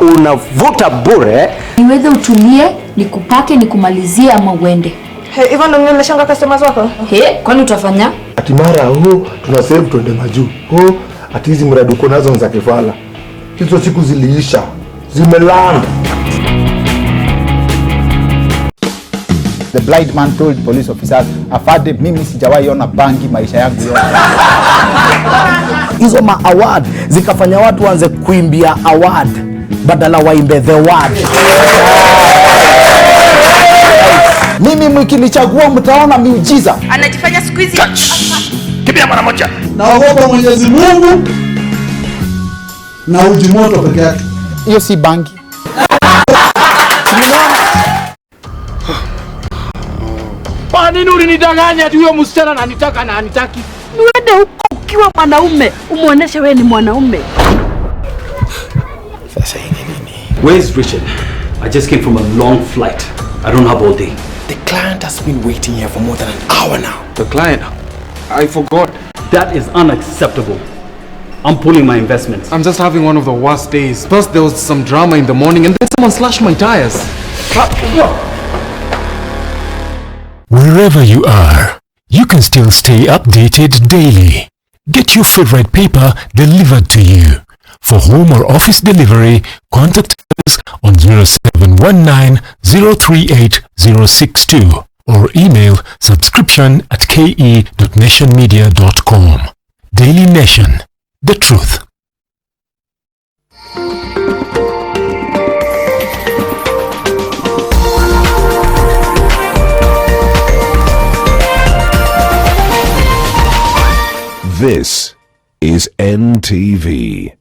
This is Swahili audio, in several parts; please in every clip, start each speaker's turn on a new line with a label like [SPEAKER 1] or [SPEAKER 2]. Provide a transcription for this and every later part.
[SPEAKER 1] unavuta bure.
[SPEAKER 2] Niweze utulie, nikupake, nikumalizie ama uende.
[SPEAKER 3] Hivyo ndo nilishanga customers wako?
[SPEAKER 2] Kwani utafanya?
[SPEAKER 4] Ati mara tuna save tuende majuu. Ati hizi mradi uko nazo za kifala. Hizo siku ziliisha. Zimelanda.
[SPEAKER 5] The blind man told police officers, afade mimi sijawahi ona bangi maisha yangu yote.
[SPEAKER 1] Hizo award zikafanya watu waanze kuimbia award badala waimbe the word.
[SPEAKER 5] Mimi mkinichagua mtaona miujiza.
[SPEAKER 3] Anajifanya siku hizi.
[SPEAKER 1] Kibia mara moja.
[SPEAKER 6] Naogopa Mwenyezi Mungu na uji moto peke yake.
[SPEAKER 5] Hiyo si bangi.
[SPEAKER 7] Kwa nini ulinidanganya ati huyo msichana ananitaka na anitaki?
[SPEAKER 2] Niende huko ukiwa mwanaume, umuoneshe wewe ni mwanaume.
[SPEAKER 1] Sasa hivi nini?
[SPEAKER 8] Where's Richard? I just came from a long flight. I don't have all day.
[SPEAKER 1] The client has been waiting here for more than an hour now.
[SPEAKER 7] The client? I forgot.
[SPEAKER 8] That is unacceptable. I'm pulling my investments.
[SPEAKER 7] I'm just having one of the worst days. First there was some drama in the morning and then someone slashed my tires.
[SPEAKER 9] Wherever you are, you can still stay updated daily. Get your favorite paper delivered to you. For home or office delivery, contact us on 0719 038 062 or email subscription@ke.nationmedia.com. Daily Nation, the truth.
[SPEAKER 10] This is NTV.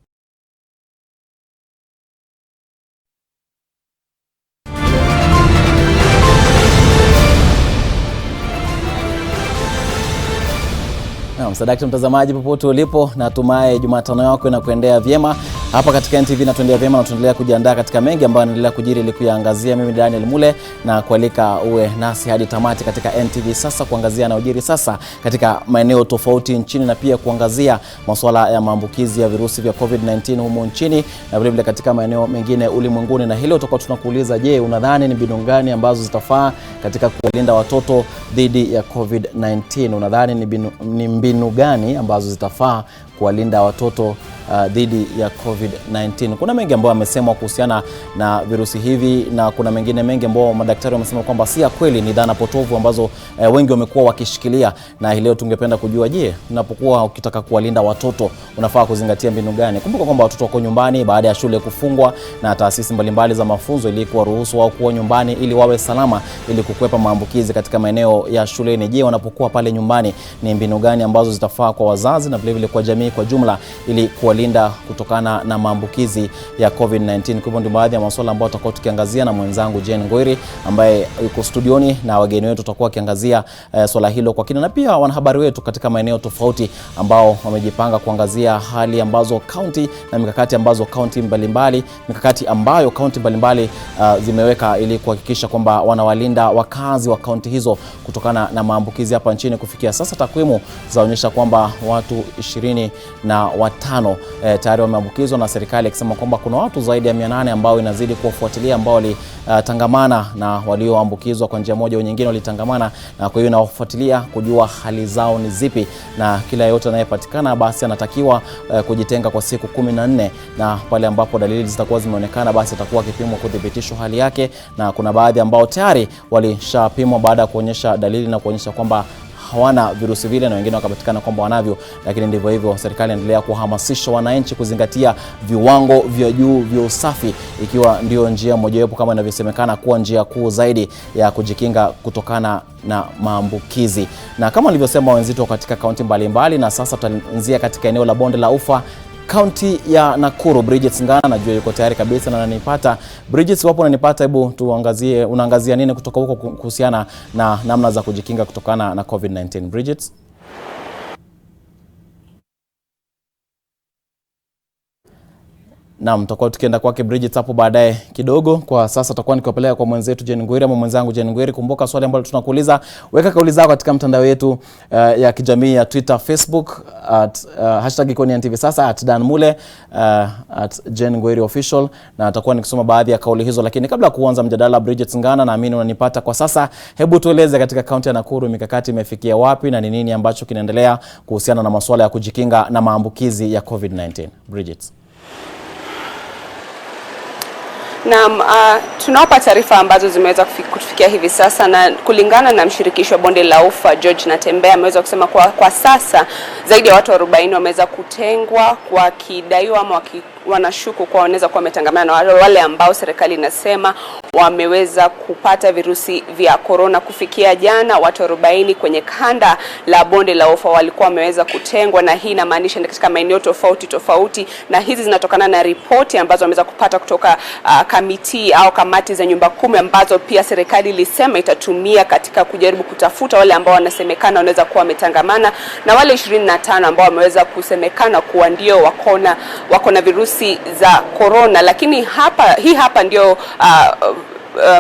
[SPEAKER 11] Msadaki mtazamaji popote ulipo, natumai Jumatano yako inakuendea vyema. Hapa katika NTV natuendea vyema na tunaendelea kujiandaa katika mengi ambayo yanaendelea kujiri ili kuyaangazia. Mimi Daniel Mule na kualika uwe nasi hadi tamati katika NTV sasa, kuangazia yanayojiri sasa katika maeneo tofauti nchini na pia kuangazia masuala ya maambukizi ya virusi vya COVID-19 humo nchini na vile vile katika maeneo mengine ulimwenguni. Na hilo tutakuwa tunakuuliza, je, unadhani ni mbinu gani ambazo zitafaa katika kulinda watoto dhidi ya COVID-19? Unadhani ni mbinu gani ambazo zitafaa kuwalinda watoto dhidi ya COVID-19? Kuna mengi ambayo yamesemwa kuhusiana na virusi hivi na kuna mengine mengi ambayo madaktari wamesema kwamba si ya kweli, ni dhana potovu ambazo wengi wamekuwa wakishikilia. Na leo tungependa kujua, je, unapokuwa ukitaka kuwalinda watoto unafaa kuzingatia mbinu gani? Kumbuka kwamba watoto wako nyumbani baada ya shule kufungwa na taasisi mbalimbali za mafunzo ili kuwaruhusu wao kuwa nyumbani ili wawe salama, ili kukwepa maambukizi katika maeneo ya shuleni. Je, wanapokuwa pale nyumbani ni mbinu gani ambazo zitafaa kwa wazazi na vile vile kwa jamii kwa jumla ili kuwalinda kutokana na maambukizi ya COVID-19? Kwa ndio baadhi ya masuala ambayo tutakuwa tukiangazia na mwenzangu Jane Ngoiri ambaye yuko studioni, na wageni wetu tutakuwa kiangazia swala hilo kwa kina, na pia wanahabari wetu katika maeneo tofauti ambao wamejipanga kuangazia hali ambazo county na mikakati ambazo county mbalimbali zimeweka ili kuhakikisha kwamba wanawalinda wakazi wa county hizo kutokana na maambukizi hapa nchini. Kufikia sasa takwimu zaonyesha kwamba watu 25 tayari wameambukizwa, na serikali ikisema kwamba kuna watu zaidi ya 800 ambao inazidi kuwafuatilia, ambao walitangamana na walioambukizwa kwa njia moja au nyingine, walitangamana, na kwa hiyo inawafuatilia kujua hali zao ni zipi, na kila yote anayepatikana basi anatakiwa kujitenga kwa siku 14, na pale ambapo dalili zitakuwa zimeonekana basi atakuwa kipimwa kuthibitishwa hali yake. Na kuna baadhi ambao tayari walishapimwa baada ya kuonyesha dalili na kuonyesha kwamba hawana virusi vile, na wengine wakapatikana kwamba wanavyo. Lakini ndivyo hivyo, serikali inaendelea kuhamasisha wananchi kuzingatia viwango vya juu vya usafi, ikiwa ndio njia mojawapo kama inavyosemekana kuwa njia kuu zaidi ya kujikinga kutokana na maambukizi. Na kama nilivyosema, wenzetu katika kaunti mbalimbali, na sasa tutaanzia katika eneo la Bonde la Ufa, kaunti ya Nakuru. Bridget Ngana najua yuko tayari kabisa na ananipata. Bridget, wapo unanipata? Hebu tuangazie, unaangazia nini kutoka huko kuhusiana na namna za kujikinga kutokana na COVID-19? Bridget? Naam, tutakuwa tukienda kwake Bridget hapo baadaye kidogo. Kwa sasa tutakuwa nikopeleka kwa mwenzetu Jane Ngwiri ama mwenzangu Jane Ngwiri. Kumbuka swali ambalo tunakuuliza, weka kauli zako katika mtandao yetu ya kijamii ya Twitter, Facebook #Kenya NTV sasa @danmule Jane Ngwiri official, na atakuwa nikisoma baadhi ya kauli hizo. Lakini kabla kuanza mjadala, Bridget Ngana, naamini unanipata kwa sasa, hebu tueleze katika kaunti ya Nakuru mikakati imefikia wapi na ni nini ambacho kinaendelea kuhusiana na masuala ya kujikinga na maambukizi ya COVID-19. Bridget.
[SPEAKER 12] Naam, tunawapa taarifa ambazo zimeweza kufikia hivi sasa, na kulingana na mshirikisho wa bonde la ufa George Natembeya ameweza kusema kwa sasa zaidi ya watu 40 wameweza kutengwa wakidaiwa ama wanashuku kwa wanaweza kuwa wametangamana na wale ambao serikali inasema wameweza kupata virusi vya corona. Kufikia jana watu 40 kwenye kanda la bonde la ufa walikuwa wameweza kutengwa, na hii inamaanisha katika maeneo tofauti, na hizi zinatokana na ripoti ambazo wameweza kupata kutoka kamiti au kamati za nyumba 10 ambazo pia serikali ilisema itatumia katika kujaribu kutafuta wale ambao wanasemekana wanaweza kuwa wametangamana na wale 25 ambao wameweza kusemekana kuwa ndio wako na virusi za corona. Lakini hapa ndio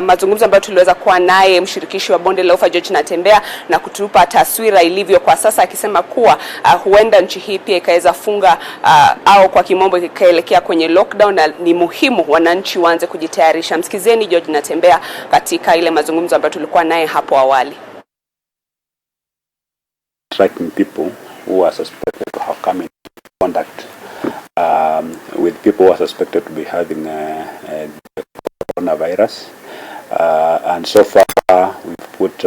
[SPEAKER 12] mazungumzo ambayo tuliweza kuwa naye mshirikishi wa bonde la ufa George Natembeya, na kutupa taswira ilivyo kwa sasa, akisema kuwa huenda nchi hii pia ikaweza funga au kwa kimombo ikaelekea kwenye lockdown, na ni muhimu wananchi waanze kujitayarisha. Msikizeni George Natembeya katika ile mazungumzo ambayo tulikuwa naye hapo awali.
[SPEAKER 13] Tracking people who are suspected to have come in contact with people who are suspected to be having coronavirus, and so far we've put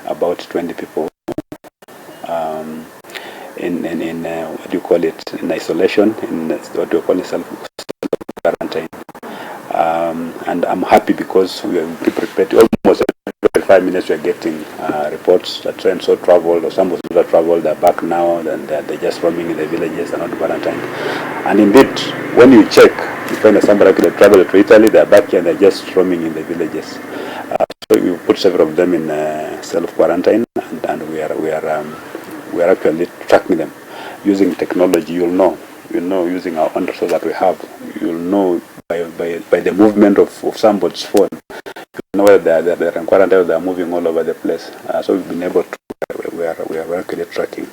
[SPEAKER 13] about 20 people in what do you call it, in isolation, in what do you call it, self-quarantine, and I'm happy because we are prepared. Almost every 5 minutes we are getting reports that so and so traveled, or some of them that traveled, they're back now, and they're just roaming in the villages, they're not quarantined. And indeed, when you check, you find that somebody that traveled to Italy, they're back here and they're just roaming in the villages. So we put several of them in self-quarantine, and we are actually tracking them using technology. You'll know using our own resources that we have. You'll know by the movement of somebody's phone. You know whether they're in quarantine or they're moving all over the place. So we've been able to. We are actually tracking.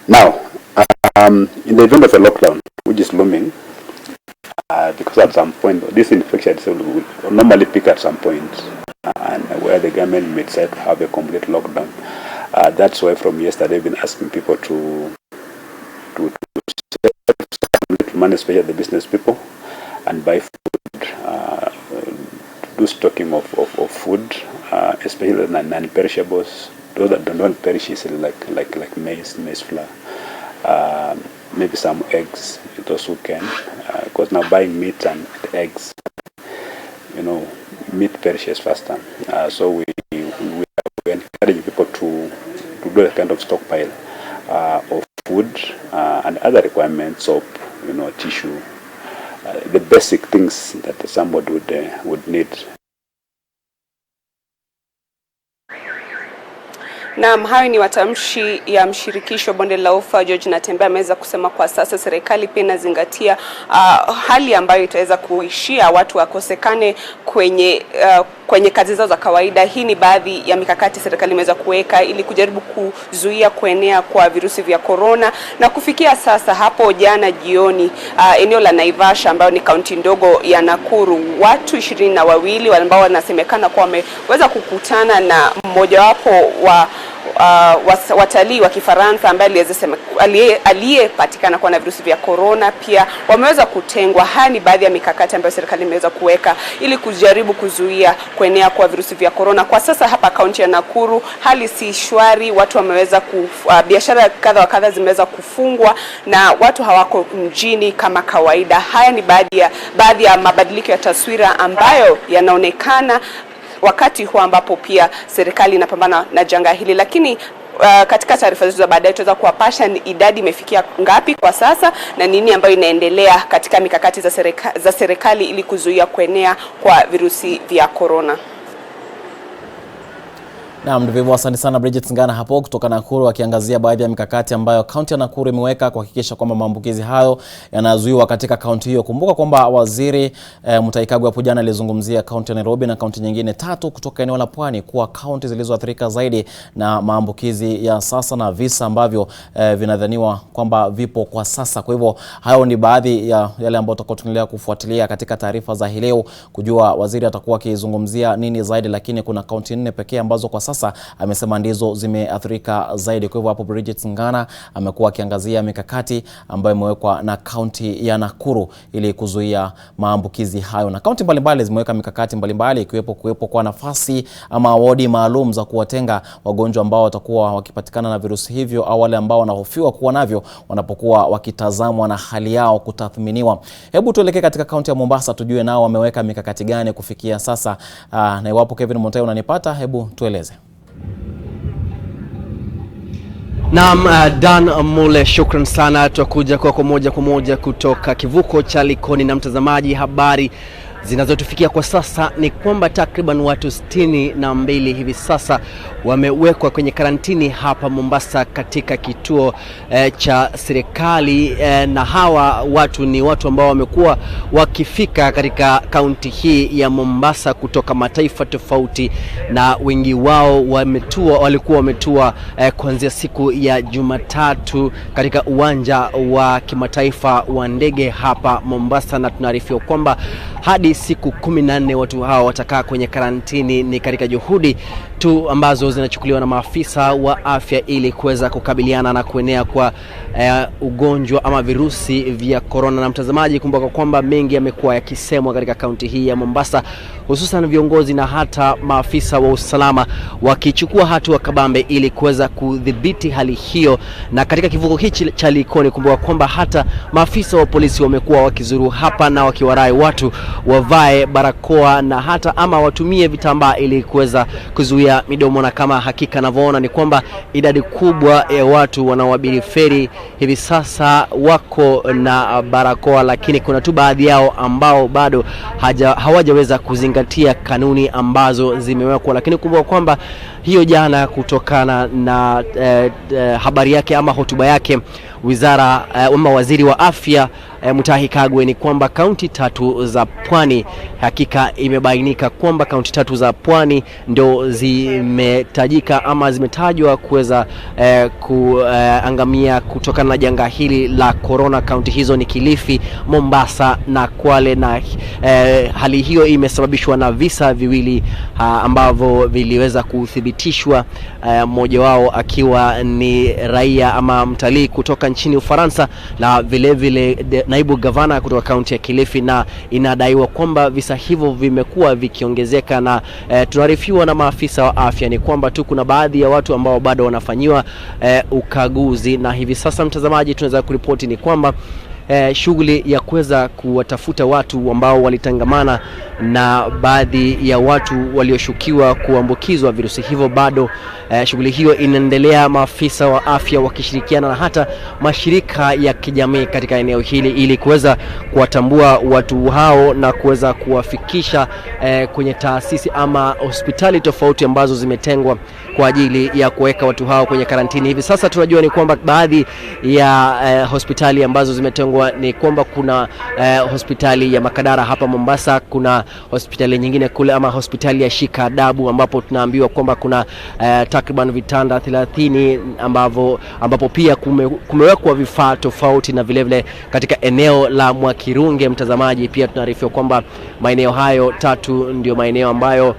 [SPEAKER 13] Now, in the event of a lockdown, which is looming, because at some point this infection will normally peak at some point, and where the government may decide to have a complete lockdown. That's why from yesterday I've been asking people to manage, especially the business people, and buy food, do stocking of food, especially non-perishables, those that don't perish easily, like maize flour, maybe some eggs, those who can, because now buying meat and eggs, meat perishes faster. So we encourage people to do a kind of stockpile of food and other requirements, soap, tissue, the basic things that somebody would need.
[SPEAKER 12] Naam, hayo ni watamshi ya mshirikisho bonde la ufa George Natembeya. Ameweza kusema kwa sasa serikali pia inazingatia hali ambayo itaweza kuishia watu wakosekane kwenye kazi zao za kawaida. Hii ni baadhi ya mikakati serikali imeweza kuweka ili kujaribu kuzuia kuenea kwa virusi vya corona. Na kufikia sasa, hapo jana jioni, eneo la Naivasha ambayo ni kaunti ndogo ya Nakuru, watu 22 ambao wanasemekana kwa wameweza kukutana na mmoja wapo wa watalii wa Kifaransa ambaye aliyepatikana kwa na virusi vya corona pia wameweza kutengwa. Haya ni baadhi ya mikakati ambayo serikali imeweza kuweka ili kujaribu kuzuia kuenea kwa virusi vya corona. Kwa sasa hapa kaunti ya Nakuru hali si shwari, watu wameweza biashara kadha wa kadha zimeweza kufungwa na watu hawako mjini kama kawaida. Haya ni baadhi ya mabadiliko ya taswira ambayo yanaonekana wakati huu ambapo pia serikali inapambana na janga hili. Lakini katika taarifa zetu za baadaye tutaweza kuwapasha idadi imefikia ngapi kwa sasa na nini ambayo inaendelea katika mikakati za serikali ili kuzuia kuenea kwa virusi vya corona.
[SPEAKER 11] Naam, ndivyo. Asante sana Bridget Ngana hapo kutoka Nakuru akiangazia baadhi ya mikakati ambayo kaunti ya Nakuru imeweka kuhakikisha kwamba maambukizi hayo yanazuiwa katika kaunti hiyo. Kumbuka kwamba waziri Mutahi Kagwe hapo jana alizungumzia kaunti ya Nairobi na kaunti nyingine 3 kutoka eneo la Pwani kuwa kaunti zilizoathirika zaidi na maambukizi ya sasa na visa ambavyo vinadhaniwa kwamba vipo kwa sasa. Kwa hivyo hayo ni baadhi ya yale ambayo tutakuwa tunaendelea kufuatilia katika taarifa za hii leo kujua waziri atakuwa akizungumzia nini zaidi, lakini kuna kaunti 4 pekee ambazo kwa sasa amesema ndizo zimeathirika zaidi. Kwa hivyo hapo Bridget Ngana amekuwa akiangazia mikakati ambayo imewekwa na kaunti ya Nakuru ili kuzuia maambukizi hayo. Na kaunti mbalimbali zimeweka mikakati mbalimbali ikiwepo kwa nafasi ama wodi maalum za kuwatenga wagonjwa ambao watakuwa wakipatikana na virusi hivyo au wale ambao wanahofiwa kuwa navyo wanapokuwa wakitazamwa na hali yao kutathminiwa. Hebu tuelekee katika kaunti ya Mombasa tujue nao wameweka mikakati gani kufikia sasa. Na iwapo Kevin Montayo unanipata, hebu tueleze.
[SPEAKER 14] Naam, Dan Mule, shukran sana. Tutakuja kwa moja kutoka kivuko cha Likoni. Na mtazamaji, habari zinazotufikia kwa sasa ni kwamba takriban watu 62 hivi sasa wamewekwa kwenye karantini hapa Mombasa katika kituo cha serikali, na hawa watu ni watu ambao wamekuwa wakifika katika kaunti hii ya Mombasa kutoka mataifa tofauti, na wengi wao walikuwa wametua kuanzia siku ya Jumatatu katika uwanja wa kimataifa wa ndege hapa Mombasa, na tunaarifiwa kwamba hadi siku 14 watu hao watakaa kwenye karantini. Ni katika juhudi tu ambazo zinachukuliwa na maafisa wa afya ili kuweza kukabiliana na kuenea kwa ugonjwa ama virusi vya corona. Na mtazamaji, kumbuka kwamba mengi yamekuwa yakisemwa katika kaunti hii ya Mombasa, hususan viongozi na hata maafisa wa usalama wakichukua hatua kabambe ili kuweza kudhibiti hali hiyo. Na katika kivuko hichi cha Likoni, kumbuka kwamba hata maafisa wa polisi wamekuwa wakizuru hapa na wakiwarai watu wavae barakoa na hata ama watumie vitambaa ili kuweza kuzuia midomo. Na kama hakika navyoona ni kwamba idadi kubwa ya watu wanaoabiri feri hivi sasa wako na barakoa, lakini kuna tu baadhi yao ambao bado hawajaweza kuzingatia kanuni ambazo zimewekwa. Lakini kumbuka kwamba hiyo jana, kutokana na habari yake ama hotuba yake waziri wa afya Mutahi Kagwe, ni kwamba kaunti 3 za Pwani, hakika imebainika kwamba kaunti 3 za Pwani ndio zimetajika ama zimetajwa kuweza kuangamia kutokana na janga hili la corona. Kaunti hizo ni Kilifi, Mombasa na Kwale, na hali hiyo imesababishwa na visa viwili ambavyo viliweza kuthibitishwa, mmoja wao akiwa ni raia ama mtalii kutoka nchini Ufaransa, na vile vile naibu gavana kutoka kaunti ya Kilifi, na inadaiwa kwamba visa hivyo vimekuwa vikiongezeka. Na tunaarifiwa na maafisa wa afya ni kwamba tu kuna baadhi ya watu ambao bado wanafanyiwa ukaguzi. Na hivi sasa mtazamaji, tunaweza kuripoti ni kwamba shughuli ya kuweza kuwatafuta watu ambao walitangamana na baadhi ya watu walioshukiwa kuambukizwa virusi hivyo bado shughuli hiyo inaendelea, maafisa wa afya wakishirikiana na hata mashirika ya kijamii katika eneo hili ili kuweza kuwatambua watu hao na kuweza kuwafikisha kwenye taasisi ama hospitali tofauti ambazo zimetengwa kwa ajili ya kuweka watu hao kwenye karantini. Hivi sasa tunajua ni kwamba baadhi ya hospitali ambazo zimetengwa ni kwamba kuna hospitali ya Makadara hapa Mombasa, kuna hospitali nyingine kule ama hospitali ya Shika Adabu ambapo tunaambiwa kwamba kuna takriban vitanda 30 ambapo pia kumewekwa vifaa tofauti, na vile vile katika eneo la Mwakirunge mtazamaji, pia tunaarifiwa kwamba maeneo hayo 3 ndio maeneo ambayo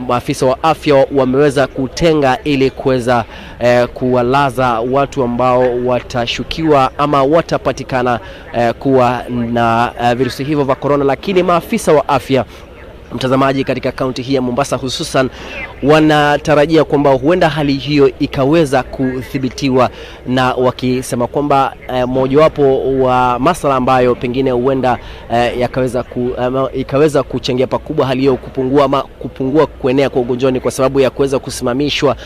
[SPEAKER 14] maafisa wa afya wameweza kutenga ili kuweza kuwalaza watu ambao watashukiwa ama watapatikana kuwa na virusi hivyo vya corona. Lakini maafisa wa afya mtazamaji katika kaunti hii ya Mombasa hususan wanatarajia kwamba huenda hali hiyo ikaweza kudhibitiwa, na wakisema kwamba mojawapo wa masuala ambayo pengine huenda ikaweza kuchangia pakubwa hali hiyo kupungua kuenea kwa ugonjwa kwa sababu ya kuweza kusimamishwa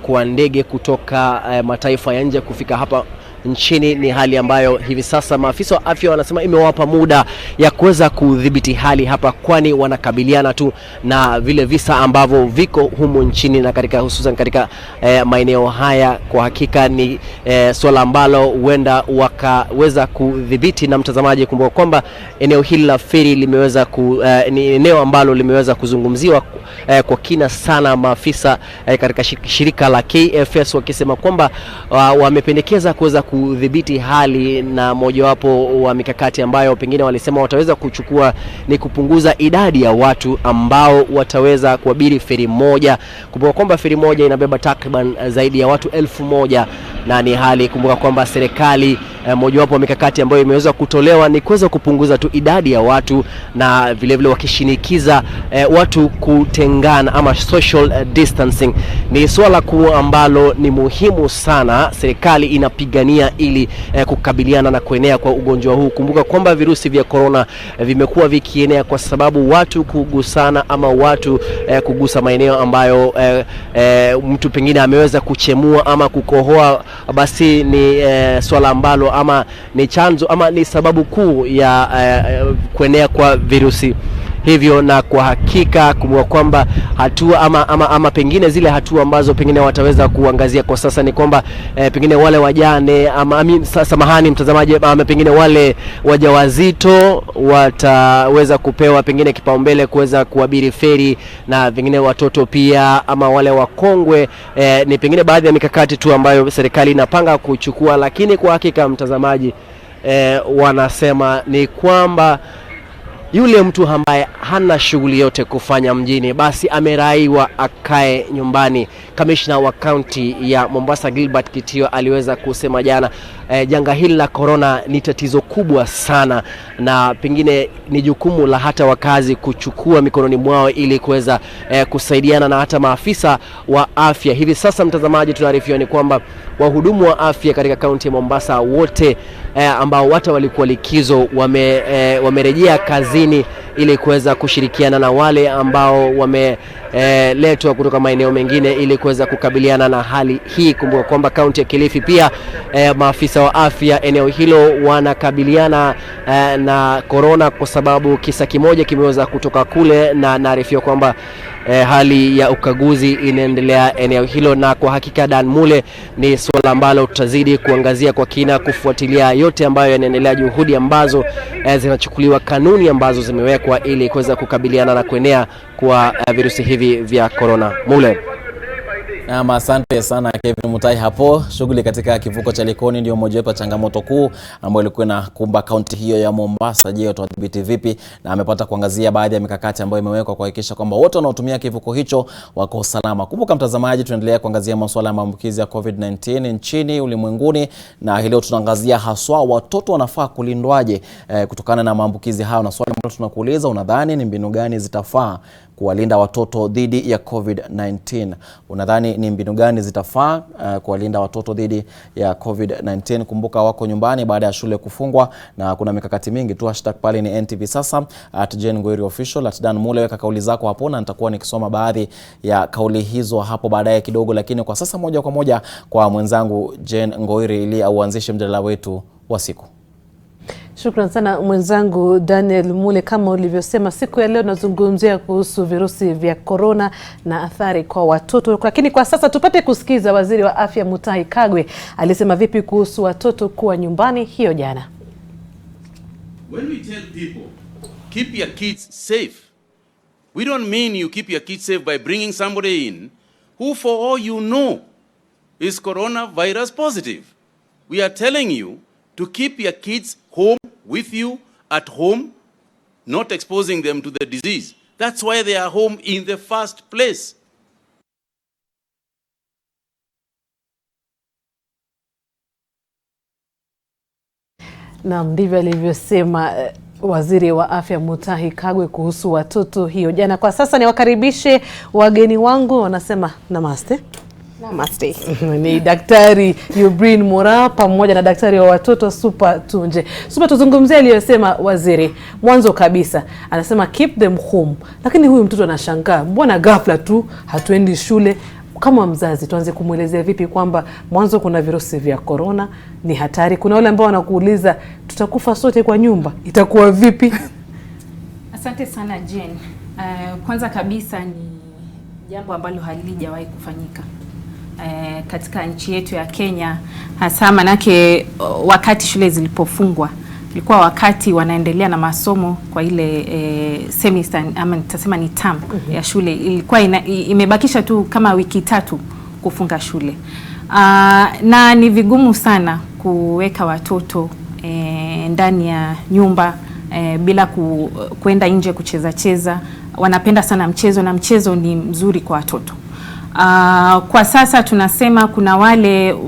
[SPEAKER 14] kwa ndege kutoka mataifa ya nje kufika hapa nchini ni hali ambayo hivi sasa maafisa wa afya wanasema imewapa muda ya kuweza kudhibiti hali hapa, kwani wanakabiliana tu na vile visa ambavyo viko humu nchini na katika hususan katika maeneo haya. Kwa hakika ni swala ambalo huenda wakaweza kudhibiti. Na mtazamaji, kumbuka kwamba eneo hili la feri limeweza ni eneo ambalo limeweza kuzungumziwa kwa kina sana, maafisa katika shirika la KFS wakisema kwamba wamependekeza kuweza kudhibiti hali, na mojawapo wa mikakati ambayo pengine walisema wataweza kuchukua ni kupunguza idadi ya watu ambao wataweza kuabiri feri moja. Kumbuka kwamba feri moja inabeba takriban zaidi ya watu 1000 na ni hali, kumbuka kwamba serikali mojawapo wa mikakati ambayo imeweza kutolewa ni kuweza kupunguza tu idadi ya watu, na vile vile wakishinikiza watu kutengana ama social distancing. Ni swala kuu ambalo ni muhimu sana serikali inapigania ili kukabiliana na kuenea kwa ugonjwa huu. Kumbuka kwamba virusi vya corona vimekuwa vikienea kwa sababu watu kugusana ama watu kugusa maeneo ambayo mtu pengine ameweza kuchemua ama kukohoa, basi ni swala ambalo ama ni chanzo ama ni sababu kuu ya kuenea kwa virusi hivyo. Na kwa hakika kumbuka kwamba hatua ama pengine zile hatua ambazo pengine wataweza kuangazia kwa sasa ni kwamba pengine wale wajane samahani mtazamaji, pengine wale wajawazito wataweza kupewa pengine kipaumbele kuweza kuabiri feri, na pengine watoto pia ama wale wakongwe. Ni pengine baadhi ya mikakati tu ambayo serikali inapanga kuchukua, lakini kwa hakika mtazamaji, wanasema ni kwamba yule mtu ambaye hana shughuli yote kufanya mjini basi ameraiwa akae nyumbani. Kamishna wa kaunti ya Mombasa Gilbert Kitio aliweza kusema jana janga hili la corona ni tatizo kubwa sana, na pengine ni jukumu la hata wakazi kuchukua mikononi mwao ili kuweza kusaidiana na hata maafisa wa afya. Hivi sasa mtazamaji, tunaarifiwa ni kwamba wahudumu wa afya katika kaunti ya Mombasa wote ambao hata walikuwa likizo wamerejea kazini ili kuweza kushirikiana na wale ambao wameletwa kutoka maeneo mengine ili kuweza kukabiliana na hali hii. Kumbuka kwamba kaunti ya Kilifi pia maafisa wa afya eneo hilo wanakabiliana na corona kwa sababu kisa kimoja kimeweza kutoka kule, na naarifiwa kwamba hali ya ukaguzi inaendelea eneo hilo. Na kwa hakika Dan Mule, ni swala ambalo tutazidi kuangazia kwa kina, kufuatilia yote ambayo yanaendelea, juhudi ambazo zinachukuliwa, kanuni ambazo zimewekwa ili kuweza kukabiliana na kuenea kwa virusi hivi vya corona. Mule.
[SPEAKER 11] Asante sana Kevin Mutai hapo. Shughuli katika kivuko cha Likoni ndio moja wapo changamoto kuu ambayo ilikuwa inakumba kaunti hiyo ya Mombasa. Je, tutadhibiti vipi? Na amepata kuangazia baadhi ya mikakati ambayo imewekwa kuhakikisha kwamba wote wanaotumia kivuko hicho wako salama. Kumbuka mtazamaji, tunaendelea kuangazia masuala ya maambukizi ya COVID-19 nchini, ulimwenguni, na hilo tunaangazia haswa watoto wanafaa kulindwaje kutokana na maambukizi hayo. Na swali ambalo tunakuuliza, unadhani ni mbinu gani zitafaa kuwalinda watoto dhidi ya COVID-19? Unadhani ni mbinu gani zitafaa kuwalinda watoto dhidi ya COVID-19? Kumbuka wako nyumbani baada ya shule kufungwa, na kuna mikakati mingi tu. Hashtag pale ni NTV sasa, @JenGoiri_official, @Dan Mule. Weka kauli zako hapo na nitakuwa nikisoma baadhi ya kauli hizo hapo baadaye kidogo, lakini kwa sasa moja kwa moja kwa mwenzangu Jen Ngoiri ili auanzishe mjadala wetu wa siku.
[SPEAKER 15] Shukran sana mwenzangu Daniel Mule. Kama ulivyosema, siku ya leo nazungumzia kuhusu virusi vya corona na athari kwa watoto. Lakini kwa sasa tupate kusikiza Waziri wa Afya Mutahi Kagwe alisema vipi kuhusu watoto kuwa nyumbani hiyo jana.
[SPEAKER 16] When we tell people keep your kids safe, we don't mean you keep your kids safe by bringing somebody in who for all you know is coronavirus positive. We are telling you to keep your kids home with you at home, not exposing them to the disease. That's why they are home in the first place.
[SPEAKER 15] Na ndivyo alivyosema Waziri wa Afya Mutahi Kagwe kuhusu watoto hiyo jana. Kwa sasa ni wakaribishe wageni wangu, wanasema namaste.
[SPEAKER 3] Namaste.
[SPEAKER 15] Ni Daktari Yubrin Mura pamoja na daktari wa watoto Super Tunje. Super, tuzungumzie aliyosema waziri. Mwanzo kabisa anasema keep them home. Lakini huyu mtoto anashangaa, mbona ghafla tu hatuendi shule? kama mzazi tuanze kumuelezea vipi kwamba mwanzo kuna virusi vya corona ni hatari? Kuna wale ambao wanakuuliza tutakufa sote kwa nyumba, itakuwa vipi?
[SPEAKER 17] Asante sana Jane. Kwanza kabisa ni jambo ambalo halijawahi kufanyika katika nchi yetu ya Kenya, hasa manake wakati shule zilipofungwa ilikuwa wakati wanaendelea na masomo kwa ile semester ama nitasema ni term ya shule, ilikuwa imebakisha tu kama wiki 3 kufunga shule. Na ni vigumu sana kuweka watoto ndani ya nyumba bila kuenda nje kucheza. Wanapenda sana mchezo na mchezo ni mzuri kwa watoto. Kwa sasa tunasema kuna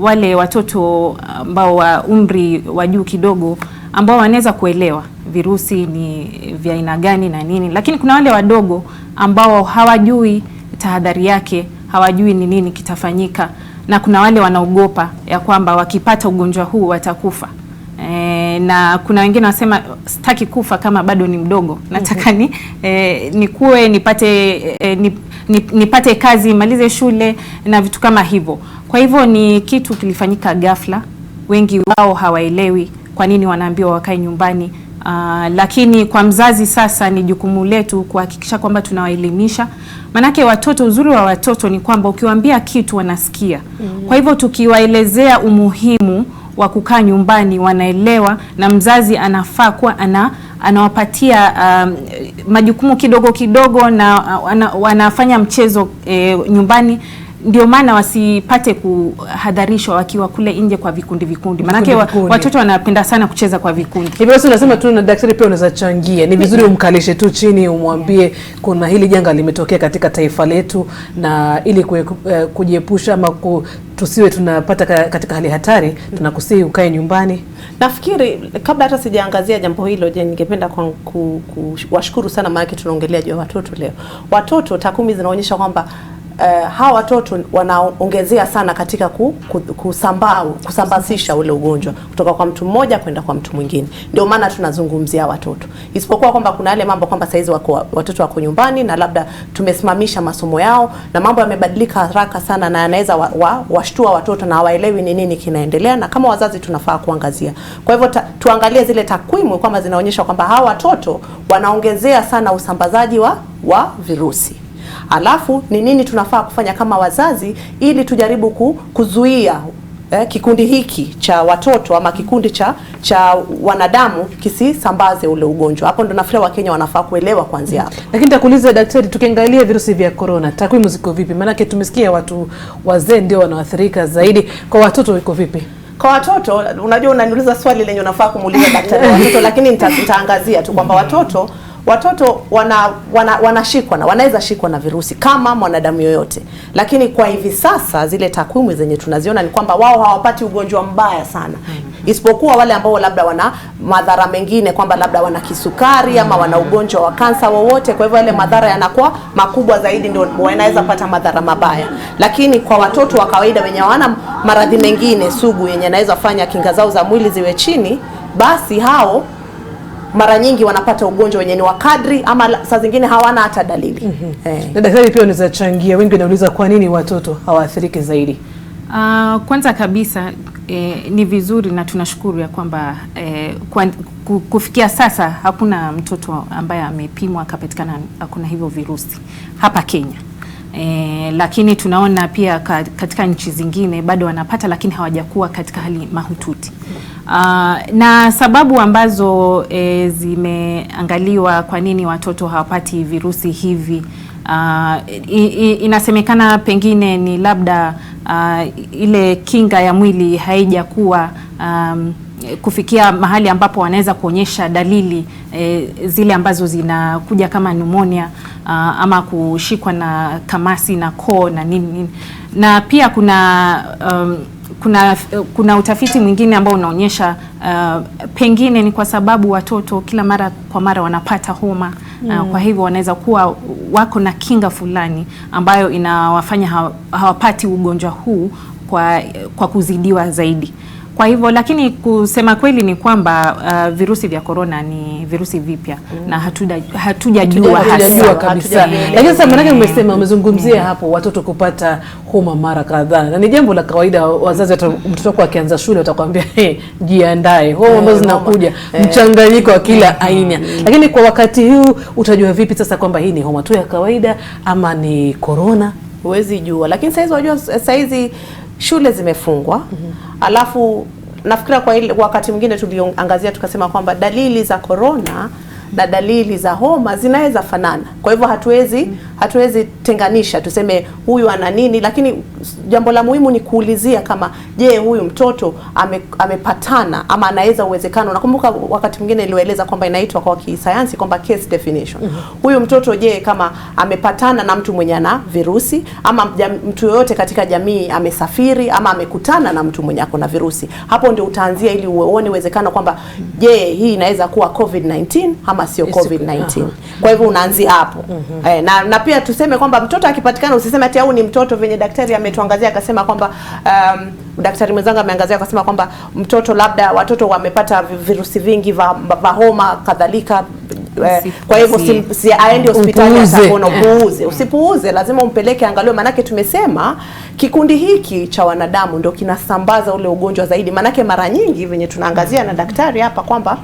[SPEAKER 17] wale watoto ambao wa umri wa juu kidogo ambao wanaweza kuelewa virusi ni vya aina gani na nini, lakini kuna wale wadogo ambao hawajui tahadhari yake, hawajui ni nini kitafanyika, na kuna wale wanaogopa ya kwamba wakipata ugonjwa huu watakufa. Na kuna wengine wasema sitaki kufa kama bado ni mdogo, nataka nikue nipate kazi, malize shule na vitu kama hivyo. Kwa hivyo ni kitu kilifanyika ghafla, wengi wao hawaelewi kwa nini wanaambiwa wakae nyumbani. Lakini kwa mzazi sasa ni jukumu letu kuhakikisha kwamba tunawaelimisha. Manake watoto, uzuri wa watoto ni kwamba ukiwaambia kitu wanasikia. Kwa hivyo tukiwaelezea umuhimu wa kukaa nyumbani wanaelewa, na mzazi anafaa kuwa anawapatia majukumu kidogo kidogo na wanafanya mchezo nyumbani. Ndio maana wasipate kuhadharishwa wakiwa kule nje kwa vikundi. Manake watoto wanapenda sana kucheza kwa vikundi.
[SPEAKER 15] Hivyo basi unasema tu na daktari pia unaweza changia. Ni vizuri umkalishe tu chini umwambie kuna hili janga limetokea katika taifa letu, na ili kujiepusha ama tusiwe tunapata katika hali hatari, tunakusihi ukae nyumbani.
[SPEAKER 3] Nafikiri kabla hata sijaangazia jambo hilo, je, ningependa kuwashukuru sana maana tunaongelea juu ya watoto leo. Watoto, takwimu zinaonyesha kwamba hawa watoto wanaongezea sana katika kusambazisha ule ugonjwa kutoka kwa mtu mmoja kwenda kwa mtu mwingine. Ndio maana tunazungumzia watoto. Isipokuwa kwamba kuna yale mambo kwamba saizi watoto wako nyumbani na labda tumesimamisha masomo yao na mambo yamebadilika haraka sana, na yanaweza washtua watoto na hawaelewi ni nini kinaendelea, na kama wazazi tunafaa kuangazia. Kwa hivyo tuangalie zile takwimu kwamba zinaonyesha kwamba hawa watoto wanaongezea sana usambazaji wa virusi. Alafu ni nini tunafaa kufanya kama wazazi ili tujaribu kuzuia kikundi hiki cha watoto ama kikundi cha wanadamu kisisambaze ule ugonjwa. Hapo ndo nafikiri Wakenya wanafaa kuelewa kuanzia hapo.
[SPEAKER 15] Lakini nitakuuliza daktari, tukiangalia virusi vya corona, takwimu ziko vipi? Maana tumesikia watu wazee ndio wanaathirika zaidi, kwa watoto iko vipi?
[SPEAKER 3] Kwa watoto, unajua unaniuliza swali lenye unafaa kumuuliza daktari wa watoto, lakini nitaangazia tu kwamba watoto wanashikwa na wanaweza shikwa na virusi kama mwanadamu yoyote, lakini kwa hivi sasa zile takwimu zenye tunaziona ni kwamba wao hawapati ugonjwa mbaya sana, isipokuwa wale ambao labda wana madhara mengine, kwamba labda wana kisukari ama wana ugonjwa wa kansa wowote. Kwa hivyo yale madhara yanakuwa makubwa zaidi, ndio wanaweza pata madhara mabaya. Lakini kwa watoto wa kawaida wenye hawana maradhi mengine sugu yenye yanaweza fanya kinga zao za mwili ziwe chini, basi hao mara nyingi wanapata ugonjwa wenye ni wa kadri ama saa zingine hawana hata dalili.
[SPEAKER 15] Na daktari pia unaweza changia, wengi wanauliza kwa nini watoto hawaathiriki zaidi?
[SPEAKER 17] Kwanza kabisa ni vizuri na tunashukuru ya kwamba kufikia sasa hakuna mtoto ambaye amepimwa akapatikana hakuna hivyo virusi hapa Kenya. Lakini tunaona pia katika nchi zingine bado wanapata, lakini hawajakuwa katika hali mahututi. Na sababu ambazo zimeangaliwa kwa nini watoto hawapati virusi hivi, inasemekana pengine ni labda ile kinga ya mwili haijakuwa kufikia mahali ambapo wanaweza kuonyesha dalili zile ambazo zinakuja kama pneumonia ama kushikwa na kamasi na koo na nini. Na pia kuna utafiti mwingine ambao unaonyesha pengine ni kwa sababu watoto kila mara kwa mara wanapata homa. Kwa hivyo wanaweza kuwa wako na kinga fulani ambayo inawafanya hawapati ugonjwa huu kwa kuzidiwa zaidi. Kwa hivyo, lakini kusema kweli ni kwamba virusi vya corona ni virusi vipya na hatujajua
[SPEAKER 15] kabisa. Lakini sasa maana umezungumzia hapo watoto kupata homa mara kadhaa. Na ni jambo la kawaida, wazazi hata mtoto wako akianza shule watakwambia jiandae. Homa ambazo zinakuja mchanganyiko wa kila aina. Lakini kwa wakati huu utajua vipi sasa kwamba hii ni homa tu ya kawaida ama ni corona?
[SPEAKER 3] Huwezi jua. Lakini sasa hizi shule zimefungwa. Alafu nafikira kwa wakati mwingine tuliangazia tukasema kwamba dalili za corona na dalili za homa zinaweza fanana. Kwa hivyo hatuwezi tenganisha tuseme huyu ana nini, lakini jambo la muhimu ni kuulizia kama je, huyu mtoto amepatana ama anaweza uwezekano. Nakumbuka wakati mwingine nilieleza kwamba inaitwa kwa kisayansi kwamba case definition. Huyu mtoto je, kama amepatana na mtu mwenye ana virusi ama mtu yoyote katika jamii amesafiri ama amekutana na mtu mwenye ako na virusi. Hapo ndio utaanzia ili uone uwezekano kwamba je, hii inaweza kuwa COVID-19 ama sio COVID-19. Kwa hivyo unaanzia hapo. Na pia tuseme kwamba mtoto akipatikana usiseme ati au ni mtoto venye daktari ametuangazia akasema kwamba daktari mwenzangu ameangazia akasema kwamba mtoto labda watoto wamepata virusi vingi vya homa kadhalika. Kwa hivyo aende hospitali ataona. Usipuuze, lazima umpeleke angaliwe, manake tumesema kikundi hiki cha wanadamu ndio kinasambaza ule ugonjwa zaidi. Manake mara nyingi venye tunaangazia na daktari hapa kwamba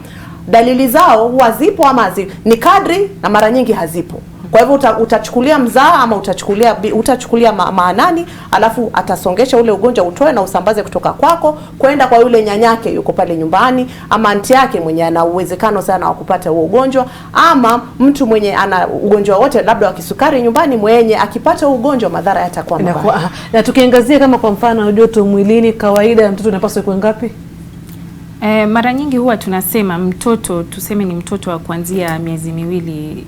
[SPEAKER 3] dalili zao huwa zipo ama ni kadri na mara nyingi hazipo. Kwa hivyo utachukulia mzaa ama utachukulia maanani, alafu atasongesha ule ugonjwa utoe na usambaze kutoka kwako kwenda kwa yule nyanyake yuko pale nyumbani ama anti yake mwenye ana uwezekano sana wa kupata huo ugonjwa, ama mtu mwenye ana ugonjwa wote labda wa kisukari nyumbani mwenye akipata ugonjwa madhara yatakuwa mabaya.
[SPEAKER 15] Na tukiangazia kama kwa mfano joto mwilini, kawaida ya mtoto unapaswa kuwa ngapi?
[SPEAKER 17] Mara nyingi huwa tunasema mtoto, tuseme ni mtoto wa kuanzia miezi miwili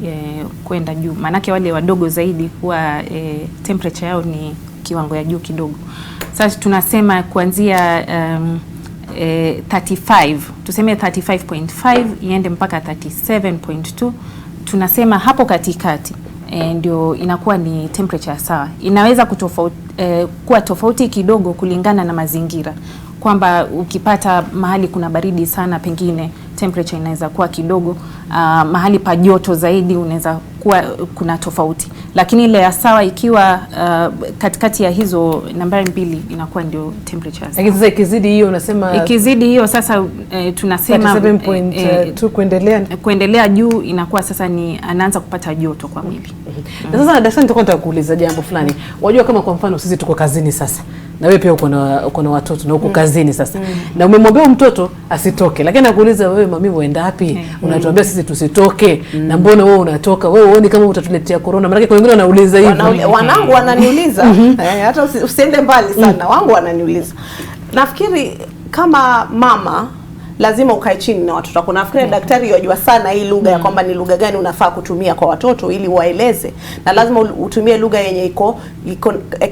[SPEAKER 17] kwenda juu. Manake wale wadogo zaidi huwa temperature yao ni kiwango ya juu kidogo. Sasa tunasema kuanzia 35, tuseme 35.5 iende mpaka 37.2. Tunasema hapo katikati ndio inakuwa ni temperature sawa. Inaweza kuwa tofauti kidogo kulingana na mazingira. Kwamba ukipata mahali kuna baridi sana pengine temperature inaweza kuwa kidogo, mahali pa joto zaidi unaweza kuwa kuna tofauti. Lakini ile ya sawa ikiwa katikati ya hizo nambari mbili inakuwa ndio temperature.
[SPEAKER 15] Lakini sasa ikizidi hiyo unasema
[SPEAKER 17] ikizidi sasa tunasema
[SPEAKER 15] 7.2
[SPEAKER 17] kuendelea juu inakuwa sasa ni anaanza kupata joto kwa mwili.
[SPEAKER 15] Na sasa daktari, nitakwenda kuuliza jambo fulani. Wajua kama kwa mfano sisi tuko kazini sasa, na wewe pia uko na watoto na uko kazini sasa, na umemwambia mtoto asitoke, lakini nakuuliza wewe, mami uenda wapi? Unatuambia sisi tusitoke, na mbona wewe unatoka? Wewe uone kama utatuletea corona? Maana wengine wanauliza hivyo.
[SPEAKER 3] Wanangu wananiuliza hata usiende mbali sana. Wangu wananiuliza. Nafikiri kama mama lazima ukae chini na watoto wako. Nafikiri daktari yajua sana hii lugha ya kwamba ni lugha gani unafaa kutumia kwa watoto ili waeleze, na lazima utumie lugha yenye iko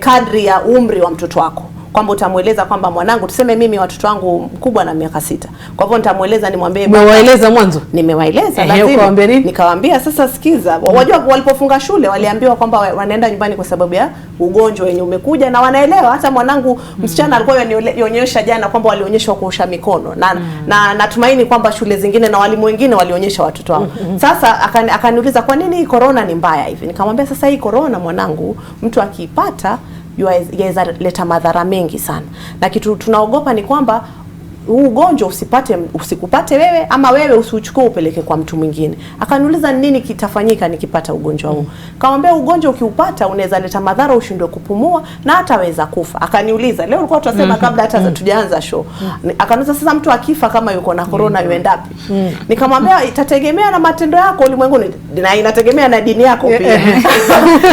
[SPEAKER 3] kadri ya umri wa mtoto wako. Kwamba utamueleza kwamba mwanangu, tuseme mimi watoto wangu mkubwa na miaka 6. Kwa hivyo nitamueleza nimwambie
[SPEAKER 15] Umewaeleza mwanzo?
[SPEAKER 3] Nimewaeleza lazima. Nikawaambia sasa sikiza. Wajua walipofunga shule waliambiwa kwamba wanaenda nyumbani kwa sababu ya ugonjwa wenye umekuja, na wanaelewa. Hata mwanangu msichana alikuwa yanionyesha jana kwamba walionyeshwa kuosha mikono. Na natumaini kwamba shule zingine na walimu wengine walionyesha watoto wao. Sasa akaniuliza kwa nini hii corona ni mbaya hivi? Nikamwambia sasa hii corona mwanangu, mtu akiipata yaweza leta madhara mengi sana. Na kitu tunaogopa ni kwamba huu ugonjwa usikupate wewe, ama wewe usiuchukue upeleke kwa mtu mwingine. Akaniuliza nini kitafanyika nikipata ugonjwa huu? Kaambia ugonjwa ukiupata unaweza leta madhara, ushindwe kupumua na hata weza kufa. Akaniuliza leo ulikuwa tunasema kabla hata tujaanza show. Akaniuliza sasa mtu akifa kama yuko na corona yuendapi? Nikamwambia itategemea na matendo yako ulimwenguni na inategemea na dini yako pia.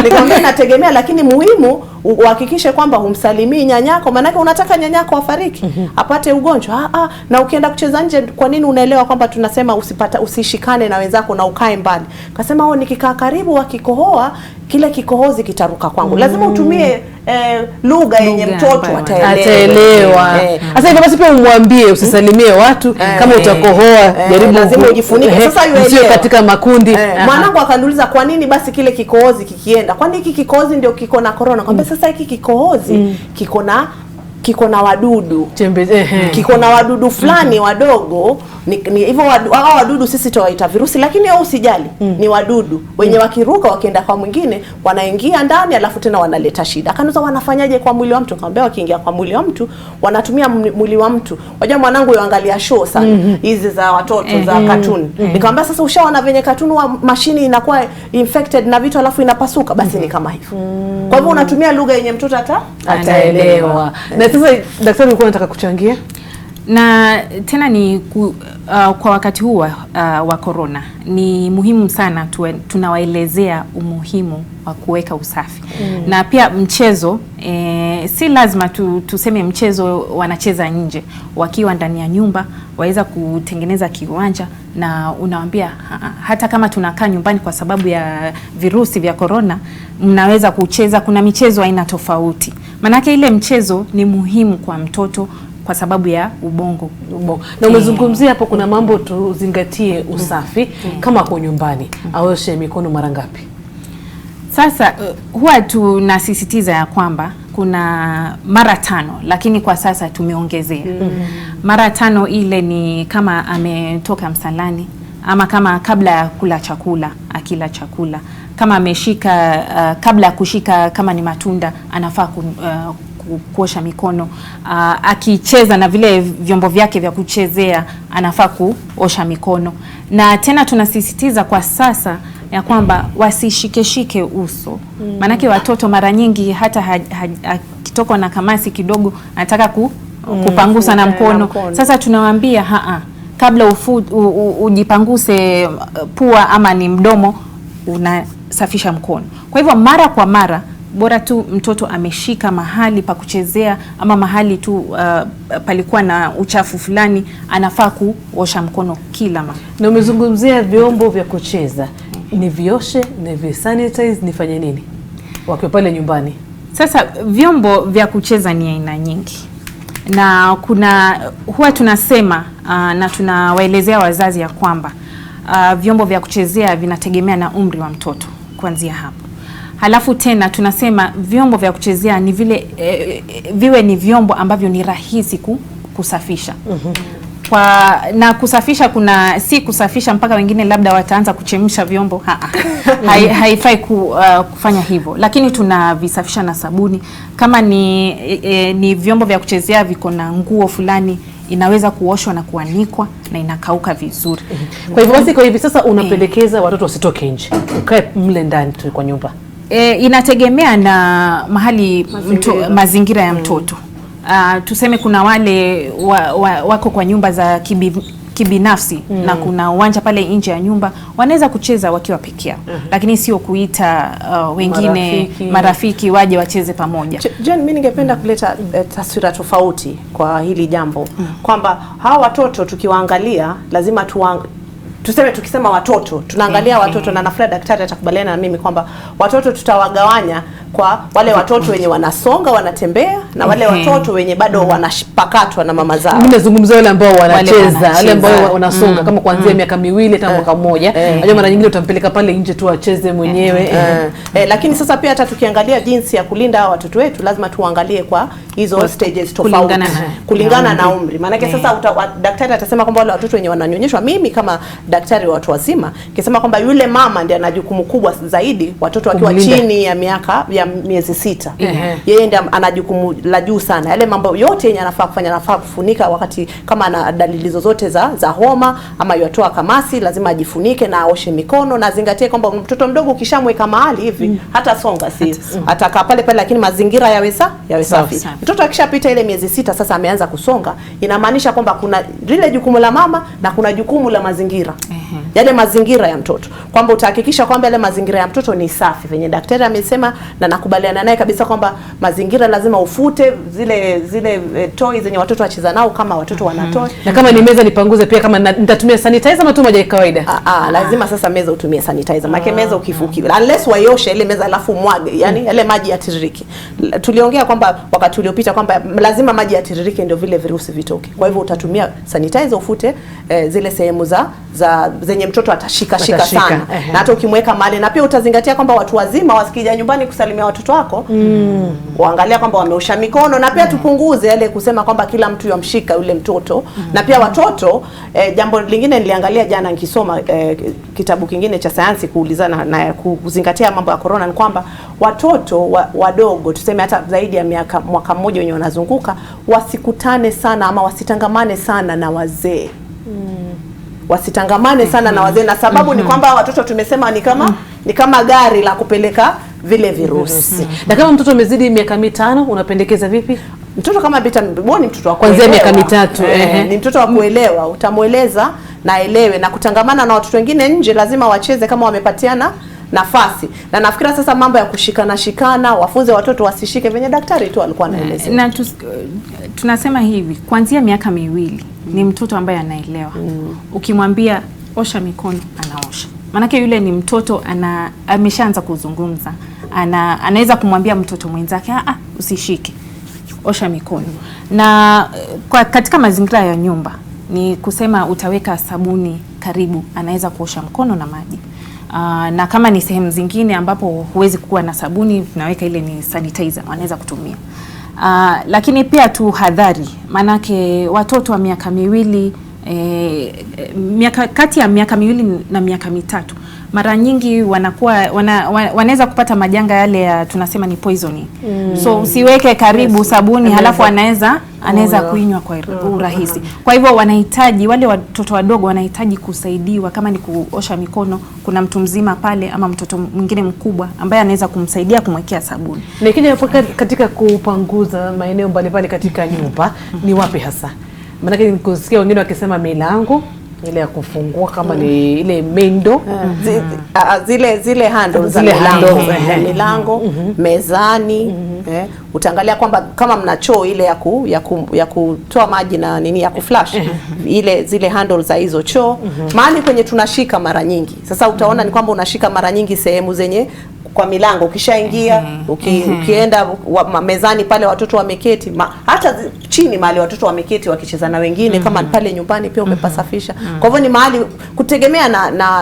[SPEAKER 3] Nikamwambia inategemea, lakini muhimu uhakikishe kwamba humsalimii nyanyako, maana unataka nyanyako afariki apate ugonjwa. Na ukienda kucheza nje, kwa nini unaelewa kwamba tunasema usishikane na wenzako na ukae mbali? Kasema nikikaa karibu wakikohoa kile kikohozi kitaruka kwangu. Lazima utumie lugha yenye mtoto
[SPEAKER 15] ataelewa. Sasa hivyo basi pia umwambie usisalimie watu kama utakohoa, jaribu
[SPEAKER 3] lazima ujifunike. Sasa yeye
[SPEAKER 15] sio katika makundi.
[SPEAKER 3] Mwanangu akaniuliza kwa nini basi kile kikohozi kikienda? Kwani hiki kikohozi ndio kiko na corona? Kwamba sasa hiki kikohozi kiko na kiko na wadudu kiko na wadudu fulani wadogo, ni hivyo hao wadudu sisi tuwaita virusi, lakini au usijali, ni wadudu wenye wakiruka wakienda kwa mwingine wanaingia ndani, alafu tena wanaleta shida. Akanuza wanafanyaje kwa mwili wa mtu? Nikamwambia wakiingia kwa mwili wa mtu wanatumia mwili wa mtu. Wajua mwanangu yuangalia show sana hizi za watoto za cartoon. Nikamwambia sasa ushaona venye cartoon wa mashini inakuwa infected na vitu alafu inapasuka, basi ni kama hivyo. Kwa hivyo unatumia lugha yenye mtoto ataelewa.
[SPEAKER 15] Na sasa daktari ulikuwa unataka kuchangia?
[SPEAKER 17] Na tena ni kwa wakati huu wa corona ni muhimu sana tunawaelezea umuhimu wa kuweka usafi. Na pia mchezo si lazima tuseme mchezo wanacheza nje, wakiwa ndani ya nyumba waweza kutengeneza kiwanja, na unawaambia hata kama tunakaa nyumbani kwa sababu ya virusi vya corona, mnaweza kucheza. Kuna michezo aina tofauti, manake ile mchezo ni muhimu kwa mtoto kwa sababu ya ubongo.
[SPEAKER 15] Na umezungumzia hapo kuna mambo tuzingatie usafi. Kama kwa nyumbani aoshe mikono mara ngapi?
[SPEAKER 17] Sasa huwa tunasisitiza ya kwamba kuna mara 5, lakini kwa sasa tumeongezea mara 5. Ile ni kama ametoka msalani, ama kama kabla ya kula chakula, akila chakula, kama ameshika kabla ya kushika, kama ni matunda anafaa kuosha mikono, akicheza na vile vyombo vyake vya kuchezea anafaa kuosha mikono. Na tena tunasisitiza kwa sasa ya kwamba wasishike uso. Manake watoto mara nyingi hata akitokwa na kamasi kidogo anataka kupangusa na mkono. Sasa tunawaambia kabla ujipanguse pua ama ni mdomo, unasafisha mkono. Kwa hivyo mara kwa mara, bora tu mtoto ameshika mahali pa kuchezea ama mahali tu palikuwa na uchafu fulani, anafaa kuosha mkono kila mara.
[SPEAKER 15] Na umezungumzia vyombo vya kucheza, ni vioshe, ni visanitize, nifanye nini wakiwa pale nyumbani?
[SPEAKER 17] Sasa vyombo vya kucheza ni aina nyingi, na huwa tunasema na tunawaelezea wazazi ya kwamba vyombo vya kuchezea vinategemea na umri wa mtoto kuanzia hapo. Halafu tena tunasema vyombo vya kuchezea ni vile viwe ni vyombo ambavyo ni rahisi kusafisha. Na kusafisha si kusafisha mpaka wengine labda wataanza kuchemsha vyombo. Haifai kufanya hivyo, lakini tunavisafisha na sabuni. Kama ni vyombo vya kuchezea viko na nguo fulani, inaweza kuoshwa na kuanikwa na inakauka vizuri.
[SPEAKER 15] Kwa hivyo basi, kwa hivi sasa unapendekeza watoto wasitoke nje, ukae mle ndani tu kwa nyumba?
[SPEAKER 17] Inategemea na mahali mazingira ya mtoto. Tuseme kuna wale wako kwa nyumba za kibinafsi na kuna uwanja pale nje ya nyumba, wanaweza kucheza wakiwa peke yao, lakini sio kuita wengine marafiki waje wacheze pamoja.
[SPEAKER 3] Jen, mimi ningependa kuleta taswira tofauti kwa hili jambo, kwamba hawa watoto tukiwaangalia lazima tukisema watoto tunaangalia watoto, na nafikiri daktari atakubaliana na mimi kwamba watoto tutawagawanya kwa wale watoto wenye wanasonga wanatembea na wale watoto wenye bado wanapakatwa na mama zao.
[SPEAKER 15] Mimi nazungumzia wale ambao wanacheza, wale ambao wanasonga kama kuanzia miaka 2 hata mwaka mmoja. Unajua mara nyingine utampeleka pale nje tu acheze mwenyewe.
[SPEAKER 3] Lakini sasa pia hata tukiangalia jinsi ya kulinda watoto wetu, lazima tuangalie kwa hizo stages tofauti kulingana na umri. Maana sasa daktari atasema kwamba wale watoto wenye wananyonyeshwa, mimi kama daktari wa watu wazima nikisema kwamba yule mama ndiye ana jukumu kubwa zaidi watoto wakiwa chini ya miezi 6. Yeye ndiye ana jukumu la juu sana. Yale mambo yote yenye anafaa kufanya, anafaa kufunika wakati kama ana dalili zozote za homa ama yotoa kamasi, lazima ajifunike na aoshe mikono, na zingatie kwamba mtoto mdogo ukishamweka mahali hivi hata songa atakaa pale, lakini mazingira yawe safi. Mtoto akishapita ile miezi 6 sasa ameanza kusonga, inamaanisha kwamba kuna lile jukumu la mama na kuna jukumu la mazingira. Yale mazingira ya mtoto, kwamba utahakikisha kwamba yale mazingira ya mtoto ni safi venye daktari amesema, na nakubaliana naye kabisa kwamba mazingira lazima ufute zile toys zenye watoto wacheza nao, kama watoto wanatoa.
[SPEAKER 15] Na kama ni meza nipanguze pia, kama nitatumia sanitizer ama tu maji ya kawaida?
[SPEAKER 3] Lazima sasa meza utumie sanitizer. Maana meza ukifuki unless waioshe ile meza alafu mwage, yani yale maji yatiririke. Tuliongea kwamba wakati uliopita kwamba lazima maji yatiririke ndio vile virusi vitoke. Kwa hivyo utatumia sanitizer ufute zile sehemu za zenye mtoto atashika sana. Na hata ukimweka mahali, na pia utazingatia kwamba watu wazima wasikija nyumbani kusalimia watoto wako, waangalia kwamba wameosha mikono, na pia tupunguze yale kusema kwamba kila mtu yamshika yule mtoto. Na pia watoto, jambo lingine niliangalia jana nikisoma kitabu kingine cha sayansi kuulizana na kuzingatia mambo ya corona, ni kwamba watoto wadogo tuseme hata zaidi ya mwaka mmoja wenye wanazunguka wasikutane sana ama wasitangamane sana na wazee. Wasitangamane sana na wazee, na sababu ni kwamba watoto tumesema ni kama gari la kupeleka vile virusi.
[SPEAKER 15] Na kama mtoto amezidi miaka 5 unapendekeza vipi?
[SPEAKER 3] Mtoto kama ni mtoto wa
[SPEAKER 15] kuanzia miaka 3
[SPEAKER 3] ni mtoto wa kuelewa, utamueleza na elewe, na kutangamana na watoto wengine nje lazima wacheze kama wamepatiana nafasi. Na nafikira sasa mambo ya kushikana wafunze watoto wasishike venye daktari tu alikuwa anaeleza.
[SPEAKER 17] Na tunasema hivi, kuanzia miaka 2 ni mtoto ambaye anaelewa. Ukimwambia osha mikono, anaosha. Manake yule ni mtoto ameshaanza kuzungumza. Anaweza kumwambia mtoto mwenzake, usishike, osha mikono. Na katika mazingira ya nyumba ni kusema utaweka sabuni karibu, anaweza kuosha mkono na maji. Na kama ni sehemu zingine ambapo huwezi kuwa na sabuni, tunaweka ile ni sanitizer, wanaweza kutumia. Lakini pia tuhadhari, manake watoto wa miaka 2, kati ya miaka 2 na miaka 3 mara nyingi wanaweza kupata majanga yale ya tunasema ni poisoning. So usiweke karibu sabuni halafu anaweza kuinywa kwa urahisi. Kwa hivyo wanahitaji, wale watoto wadogo wanahitaji kusaidiwa, kama ni kuosha mikono, kuna mtu mzima pale ama mtoto mwingine mkubwa ambaye anaweza kumsaidia kumwekea sabuni.
[SPEAKER 15] Na ikija katika kupanguza maeneo mbalimbali katika nyumba, ni wapi hasa? Maana nikusikia wengine wakisema milango ile ya kufungua kama ni ile mendo,
[SPEAKER 3] zile handles za milango, mezani. Utaangalia kwamba kama mna choo ile ya kutoa maji na nini ya kuflash, zile handles za hizo choo, mahali kwenye tunashika mara nyingi. Sasa utaona ni kwamba unashika mara nyingi sehemu zenye kwa milango, ukishaingia ukienda mezani pale watoto wameketi, hata chini mahali watoto wameketi wakicheza na wengine, kama pale nyumbani pia umepasafisha. Kwa hivyo ni mahali kutegemea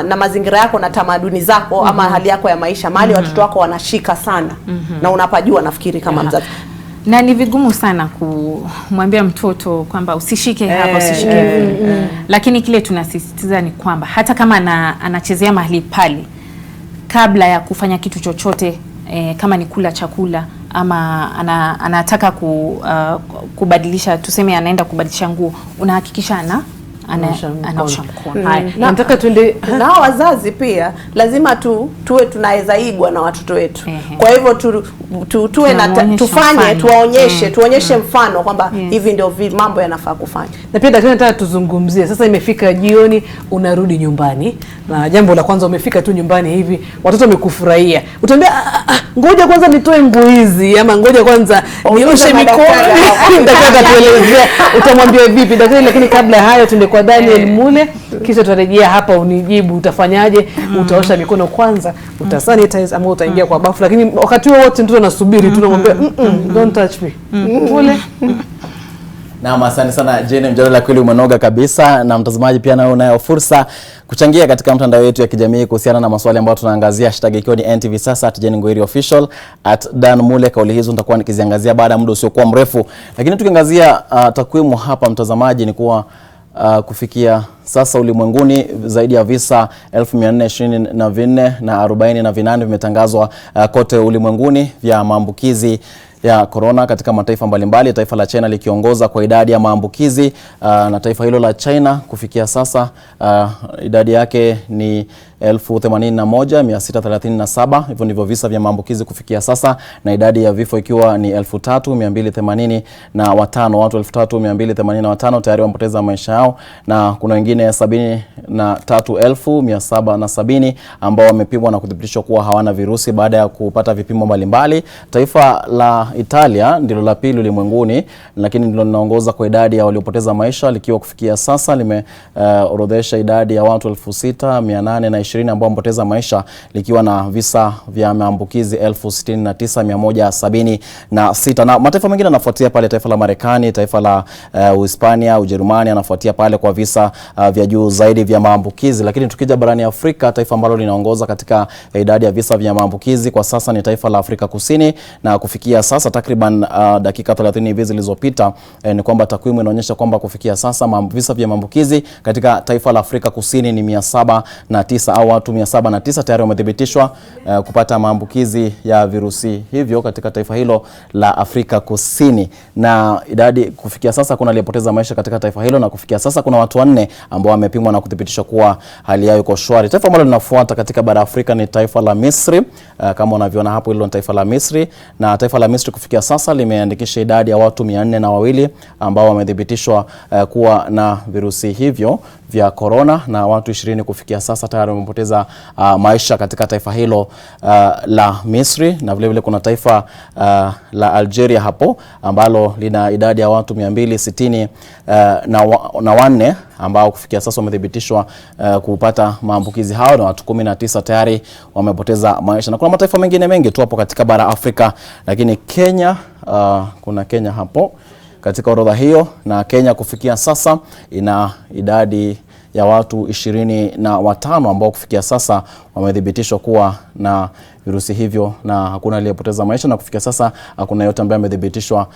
[SPEAKER 3] na mazingira yako na tamaduni zako ama hali yako ya maisha, mahali watoto wako wanashika sana na unapajua, nafikiri kama mzazi.
[SPEAKER 17] Na ni vigumu sana kumwambia mtoto kwamba usishike hapa, usishike. Lakini kile tunasisitiza ni kwamba hata kama anachezea mahali pale, kabla ya kufanya kitu chochote, kama ni kula chakula ama anataka kubadilisha, tuseme anaenda kubadilisha nguo, unahakikisha anaosha mkono.
[SPEAKER 3] Nataka tuende na wazazi pia lazima tuwe tunaweza igwa na watoto wetu. Kwa hivyo tuwe na tufanye, tuonyeshe mfano kwamba hivi ndio mambo yanafaa kufanya.
[SPEAKER 15] Na pia daktari, nataka tuzungumzie sasa, imefika jioni, unarudi nyumbani, na jambo la kwanza umefika tu nyumbani hivi, watoto wamekufurahia, utaambia ngoja kwanza nitoe nguo hizi ama ngoja kwanza nioshe mikono. Daktari tuelezea utamwambia vipi daktari? Lakini kabla ya hayo tuende kwa Daniel Mule, kisha tutarejea hapa unijibu utafanyaje. Utaosha mikono kwanza, utasanitize ama utaingia kwa bafu, lakini wakati huo wote mtoto anasubiri, tunamwambia don't touch me. Mule.
[SPEAKER 11] Na asante sana Jane, mjadala kweli umenoga kabisa. Na mtazamaji pia nawe unayo fursa kuchangia katika mtandao wetu ya kijamii kuhusiana na maswali ambayo tunaangazia, hashtag ikiwa ni NTV sasa @JaneNgoiri_official @Dan Mule. Kauli hizo nitakuwa nikiziangazia baada ya muda usiokuwa mrefu, lakini tukiangazia takwimu hapa mtazamaji, ni kuwa kufikia sasa ulimwenguni zaidi ya visa 1424 na 48 vimetangazwa kote ulimwenguni vya maambukizi ya corona katika mataifa mbalimbali, taifa la China likiongoza kwa idadi ya maambukizi, na taifa hilo la China kufikia sasa idadi yake ni 81,637. Hivyo ndivyo visa vya maambukizi kufikia sasa, na idadi ya vifo ikiwa ni 3,285. Watu 3,285 tayari wamepoteza maisha yao, na kuna wengine 73,770 ambao wamepimwa na kuthibitishwa kuwa hawana virusi baada ya kupata vipimo mbalimbali. Taifa la Italia ndilo la pili ulimwenguni, lakini ndilo linaongoza kwa idadi ya waliopoteza maisha, likiwa kufikia sasa limeorodhesha idadi ya watu 6,820 20 ambao wamepoteza maisha, likiwa na visa vya maambukizi 69,176. Na mataifa mengine yanafuatia pale, taifa la Marekani, taifa la Uhispania, Ujerumani yanafuatia pale kwa visa vya juu zaidi vya maambukizi. Lakini tukija barani Afrika, taifa ambalo linaongoza katika idadi ya visa vya maambukizi kwa sasa ni taifa la Afrika Kusini, na kufikia sasa takriban dakika 30 hivi zilizopita ni kwamba takwimu inaonyesha kwamba kufikia sasa visa vya maambukizi katika taifa la Afrika Kusini ni 709, au watu 709 tayari wamethibitishwa kupata maambukizi ya virusi hivyo katika taifa hilo la Afrika Kusini. Na idadi kufikia sasa kuna aliyepoteza maisha katika taifa hilo, na kufikia sasa kuna watu 4 ambao wamepimwa na kuthibitishwa kuwa hali yao iko shwari. Taifa ambalo linafuata katika bara Afrika ni taifa la Misri. Kama unavyoona hapo, hilo ni taifa la Misri, na taifa la Misri kufikia sasa limeandikisha idadi ya watu 402 ambao wamethibitishwa kuwa na virusi hivyo vya corona, na watu 20 kufikia sasa tayari wamepoteza maisha katika taifa hilo la Misri. Na vile vile kuna taifa la Algeria hapo ambalo lina idadi ya watu 260 na 4 ambao kufikia sasa wamethibitishwa kupata maambukizi hao, na watu 19 tayari wamepoteza maisha. Na kuna mataifa mengine mengi tu hapo katika bara Afrika, lakini Kenya, kuna Kenya hapo katika orodha hiyo, na Kenya kufikia sasa ina idadi ya watu 25 ambao kufikia sasa wamethibitishwa kuwa na virusi hivyo, na hakuna aliyepoteza maisha, na kufikia sasa hakuna yote ambaye amethibitishwa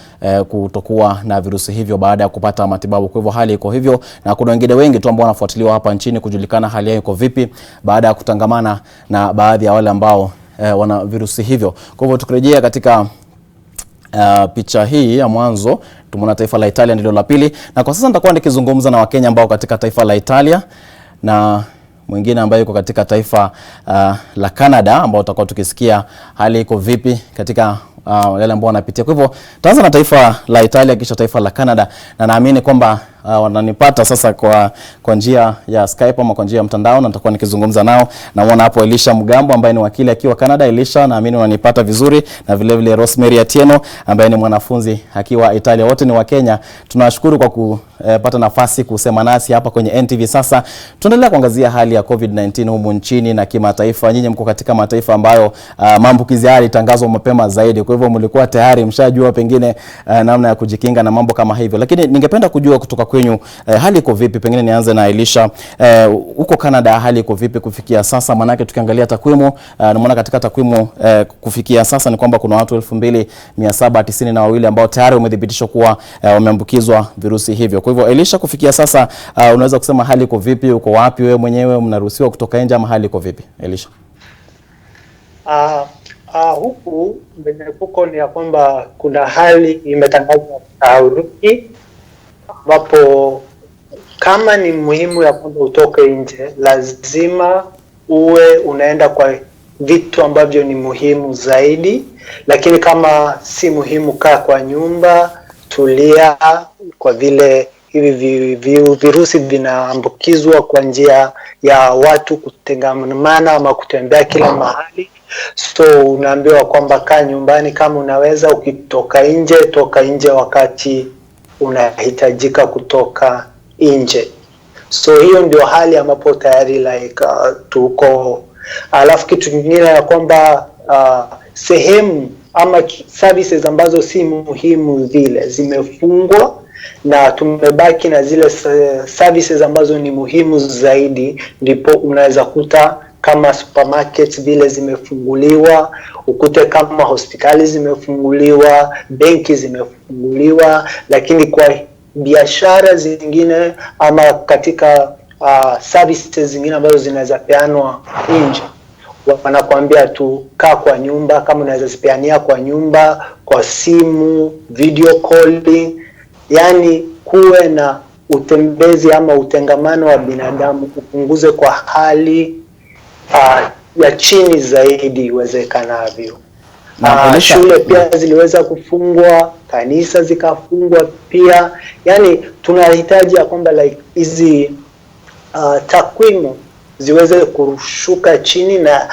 [SPEAKER 11] kutokuwa na virusi hivyo baada ya kupata matibabu. Kwa hivyo hali iko hivyo, na kuna wengine wengi tu ambao wanafuatiliwa hapa nchini kujulikana hali yao iko vipi baada ya kutangamana na baadhi ya wale ambao wana virusi hivyo. Kwa hivyo tukirejea katika picha hii ya mwanzo, tumeona taifa la Italia ndilo la pili, na kwa sasa nitakuwa nikizungumza na Wakenya ambao katika taifa la Italia na mwingine ambaye yuko katika taifa la Canada, ambao tutakuwa tukisikia hali iko vipi katika wale ambao wanapitia. Kwa hivyo tutaanza na taifa la Italia kisha taifa la Canada, na naamini kwamba wananipata sasa kwa njia ya Skype ama kwa njia ya mtandao, na nitakuwa nikizungumza nao. Naona hapo Elisha Mgambo ambaye ni wakili akiwa Canada. Elisha, naamini unanipata vizuri, na vile vile Rosemary Atieno ambaye ni mwanafunzi akiwa Italia. Wote ni wa Kenya. Tunawashukuru kwa kupata nafasi kusema nasi hapa kwenye NTV. Sasa tunaendelea kuangazia hali ya COVID-19 humu nchini na kimataifa. Nyinyi mko katika mataifa ambayo maambukizi haya yalitangazwa mapema zaidi, kwa hivyo mlikuwa tayari mshajua pengine namna ya kujikinga na mambo kama hivyo, lakini ningependa kujua kutoka kwenyu hali iko vipi? Pengine nianze na Elisha. Huko Canada hali iko vipi kufikia sasa? Manake tukiangalia takwimu, naona katika takwimu kufikia sasa ni kwamba kuna watu 2792 ambao tayari wamethibitishwa kuwa wameambukizwa virusi hivyo. Kwa hivyo Elisha, kufikia sasa unaweza kusema hali iko vipi? Uko wapi wewe mwenyewe? Mnaruhusiwa kutoka nje ama hali iko vipi, Elisha?
[SPEAKER 18] Huku mbenekuko ni ya kwamba kuna hali imetangazwa Uruki, ambapo kama ni muhimu ya kwamba utoke nje, lazima uwe unaenda kwa vitu ambavyo ni muhimu zaidi, lakini kama si muhimu, kaa kwa nyumba, tulia, kwa vile hivi virusi vinaambukizwa kwa njia ya watu kutengamana ama kutembea kila mahali. So unaambiwa kwamba kaa nyumbani kama unaweza, ukitoka nje, toka nje wakati unahitajika kutoka nje. So hiyo ndio hali ambapo tayari tuko. Alafu kitu kingine ya kwamba sehemu ama services ambazo si muhimu vile zimefungwa, na tumebaki na zile services ambazo ni muhimu zaidi. Ndipo unaweza kuta kama supermarkets vile zimefunguliwa, ukute kama hospitali zimefunguliwa, benki zimefunguliwa, lakini kwa biashara zingine ama katika services zingine ambazo zinaweza peanwa nje, wanakuambia tu kaa kwa nyumba. Kama unaweza zipeania kwa nyumba, kwa simu, video calling, yani kuwe na utembezi ama utengamano wa binadamu upunguze kwa hali ya chini zaidi iwezekanavyo. Shule pia ziliweza kufungwa, kanisa zikafungwa pia. Yani tunahitaji ya kwamba hizi takwimu ziweze kushuka chini na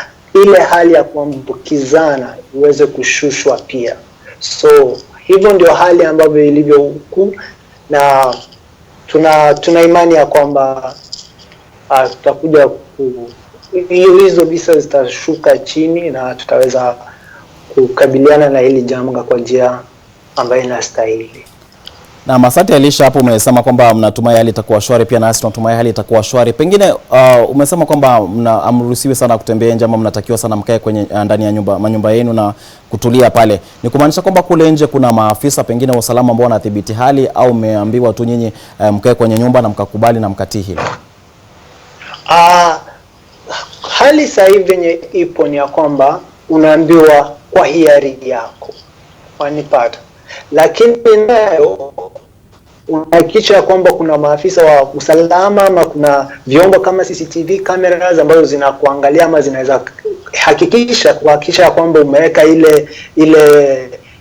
[SPEAKER 18] ile hali ya kuambukizana iweze kushushwa pia. So hivyo ndio hali ambavyo ilivyo huku, na tuna imani ya kwamba tutakuja hizo visa zitashuka chini na tutaweza kukabiliana na hili janga kwa njia ambayo inastahili.
[SPEAKER 11] Na Masati Alisha, hapo umesema kwamba mnatumai hali itakuwa shwari, pia nasi tunatumai hali itakuwa shwari. Pengine umesema kwamba amruhusiwi sana kutembea nje ama mnatakiwa sana mkae kwenye ndani ya manyumba yenu na kutulia pale. Ni kumaanisha kwamba kule nje kuna maafisa pengine wa usalama ambao wanadhibiti hali, au umeambiwa tu nyinyi mkae kwenye nyumba na mkakubali na mkatii hilo?
[SPEAKER 18] Hali sasa hivi yenye ipo ni ya kwamba unaambiwa kwa hiari yako. Wanipata. Lakini nayo unahakikisha kwamba kuna maafisa wa usalama ama kuna vyombo kama CCTV cameras ambazo zinakuangalia ama zinaweza kuhakikisha kwamba umeweka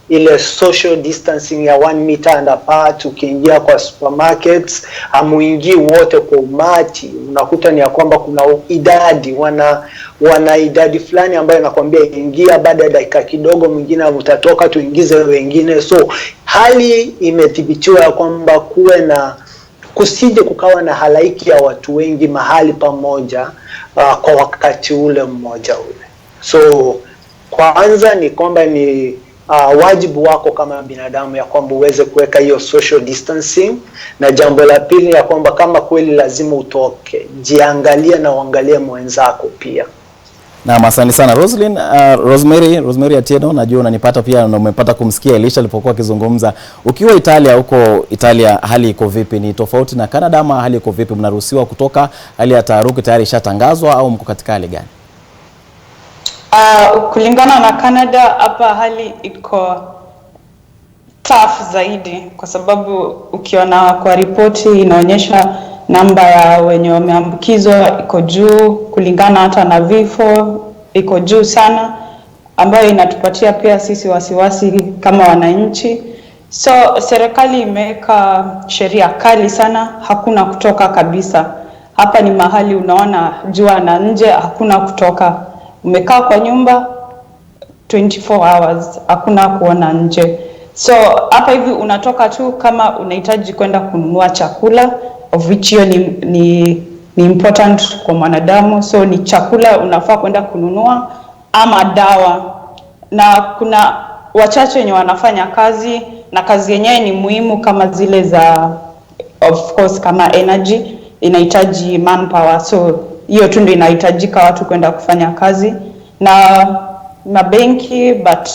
[SPEAKER 18] ile social distancing ya 1 meter and apart. Ukiingia kwa supermarkets hamuingii wote kwa umati, unakuta ni ya kwamba kuna idadi, wana idadi fulani ambayo inakwambia ingia, baada ya dakika kidogo mwingine utatoka tuingize wengine. So hali imethibitiwa kwamba kusije kukawa na halaiki ya watu wengi mahali pamoja kwa wakati ule mmoja ule. So kwanza ni kwamba ni wajibu wako kama binadamu ya kwamba uweze kuweka hiyo social distancing, na jambo la pili ya kwamba kama kweli lazima utoke, jiangalie na uangalie mwenzako pia.
[SPEAKER 11] Na asante sana Rosemary Atieno, najua unanipata pia na umepata kumsikia Elisha alipokuwa akizungumza. Ukiwa Italia, huko Italia hali iko vipi? Ni tofauti na Canada ama hali iko vipi? Mnaruhusiwa kutoka? Hali ya taharuki tayari ishatangazwa au mko katika hali gani?
[SPEAKER 19] Kulingana na Canada, hapa hali iko tough zaidi, kwa sababu ukiona kwa ripoti inaonyesha namba ya wenye wameambukizwa iko juu, kulingana hata na vifo iko juu sana, ambayo inatupatia pia sisi wasiwasi kama wananchi. So serikali imeweka sheria kali sana, hakuna kutoka kabisa. Hapa ni mahali unaona jua na nje, hakuna kutoka. Umekaa kwa nyumba 24 hours, hakuna kuona nje. So hapa hivi unatoka tu kama unahitaji kwenda kununua chakula, of which hiyo ni important kwa mwanadamu. So ni chakula unafaa kwenda kununua ama dawa. Na kuna wachache wenye wanafanya kazi, na kazi yenyewe ni muhimu kama zile za, of course, kama energy inahitaji manpower. So hiyo tu ndio inahitajika watu kwenda kufanya kazi. Na benki, but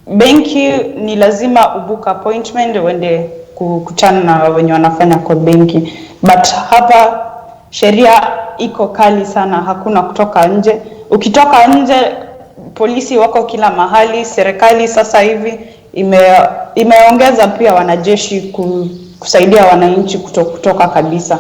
[SPEAKER 19] benki ni lazima ubook appointment uende kukutana na wenye wanafanya kwa benki. But hapa sheria iko kali sana, hakuna kutoka nje. Ukitoka nje, polisi wako kila mahali. Serikali sasa hivi imeongeza pia wanajeshi kusaidia wananchi kutoka kabisa.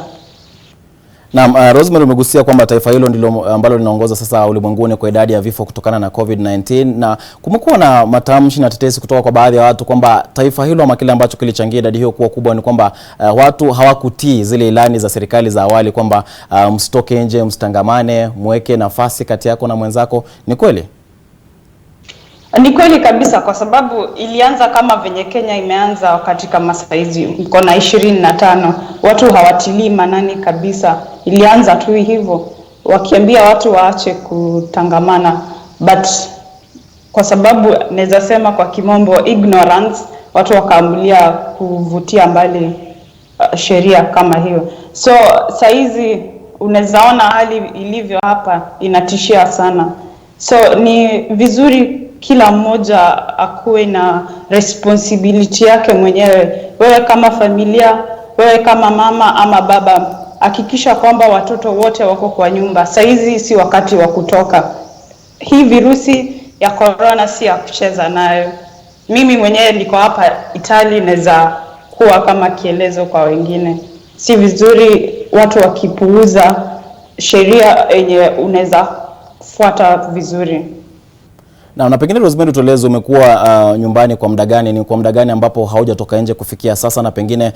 [SPEAKER 11] Na Rosemary, umegusia kwamba taifa hilo ndilo ambalo linaongoza sasa ulimwenguni kwa idadi ya vifo kutokana na COVID-19, na kumekuwa na matamshi na tetesi kutoka kwa baadhi ya watu kwamba taifa hilo ama kile ambacho kilichangia idadi hiyo kuwa kubwa ni kwamba watu hawakutii zile ilani za serikali za awali kwamba msitoke nje, msitangamane, mweke nafasi kati yako na mwenzako. Ni kweli?
[SPEAKER 19] Ni kweli kabisa, kwa sababu ilianza kama venye Kenya imeanza wakati kama saizi mko na 25, watu hawatilii manani kabisa. Ilianza tu hivyo wakiambia watu waache kutangamana, but kwa sababu naweza sema kwa kimombo ignorance, watu wakaamulia kuvutia mbali sheria kama hiyo. So saizi unawezaona hali ilivyo hapa inatishia sana. So ni vizuri kila mmoja akuwe na responsibility yake mwenyewe. Wewe kama familia, wewe kama mama ama baba, hakikisha kwamba watoto wote wako kwa nyumba. Saizi si wakati wa kutoka. Hii virusi ya corona si ya kucheza nayo. Mimi mwenyewe niko hapa Italy, naweza kuwa kama kielezo kwa wengine. Si vizuri watu wakipuuza sheria yenye unaweza fuata vizuri.
[SPEAKER 11] Na pengine Rosemary, tueleze umekuwa nyumbani kwa muda gani? Ni kwa muda gani ambapo haujatoka nje kufikia sasa, na pengine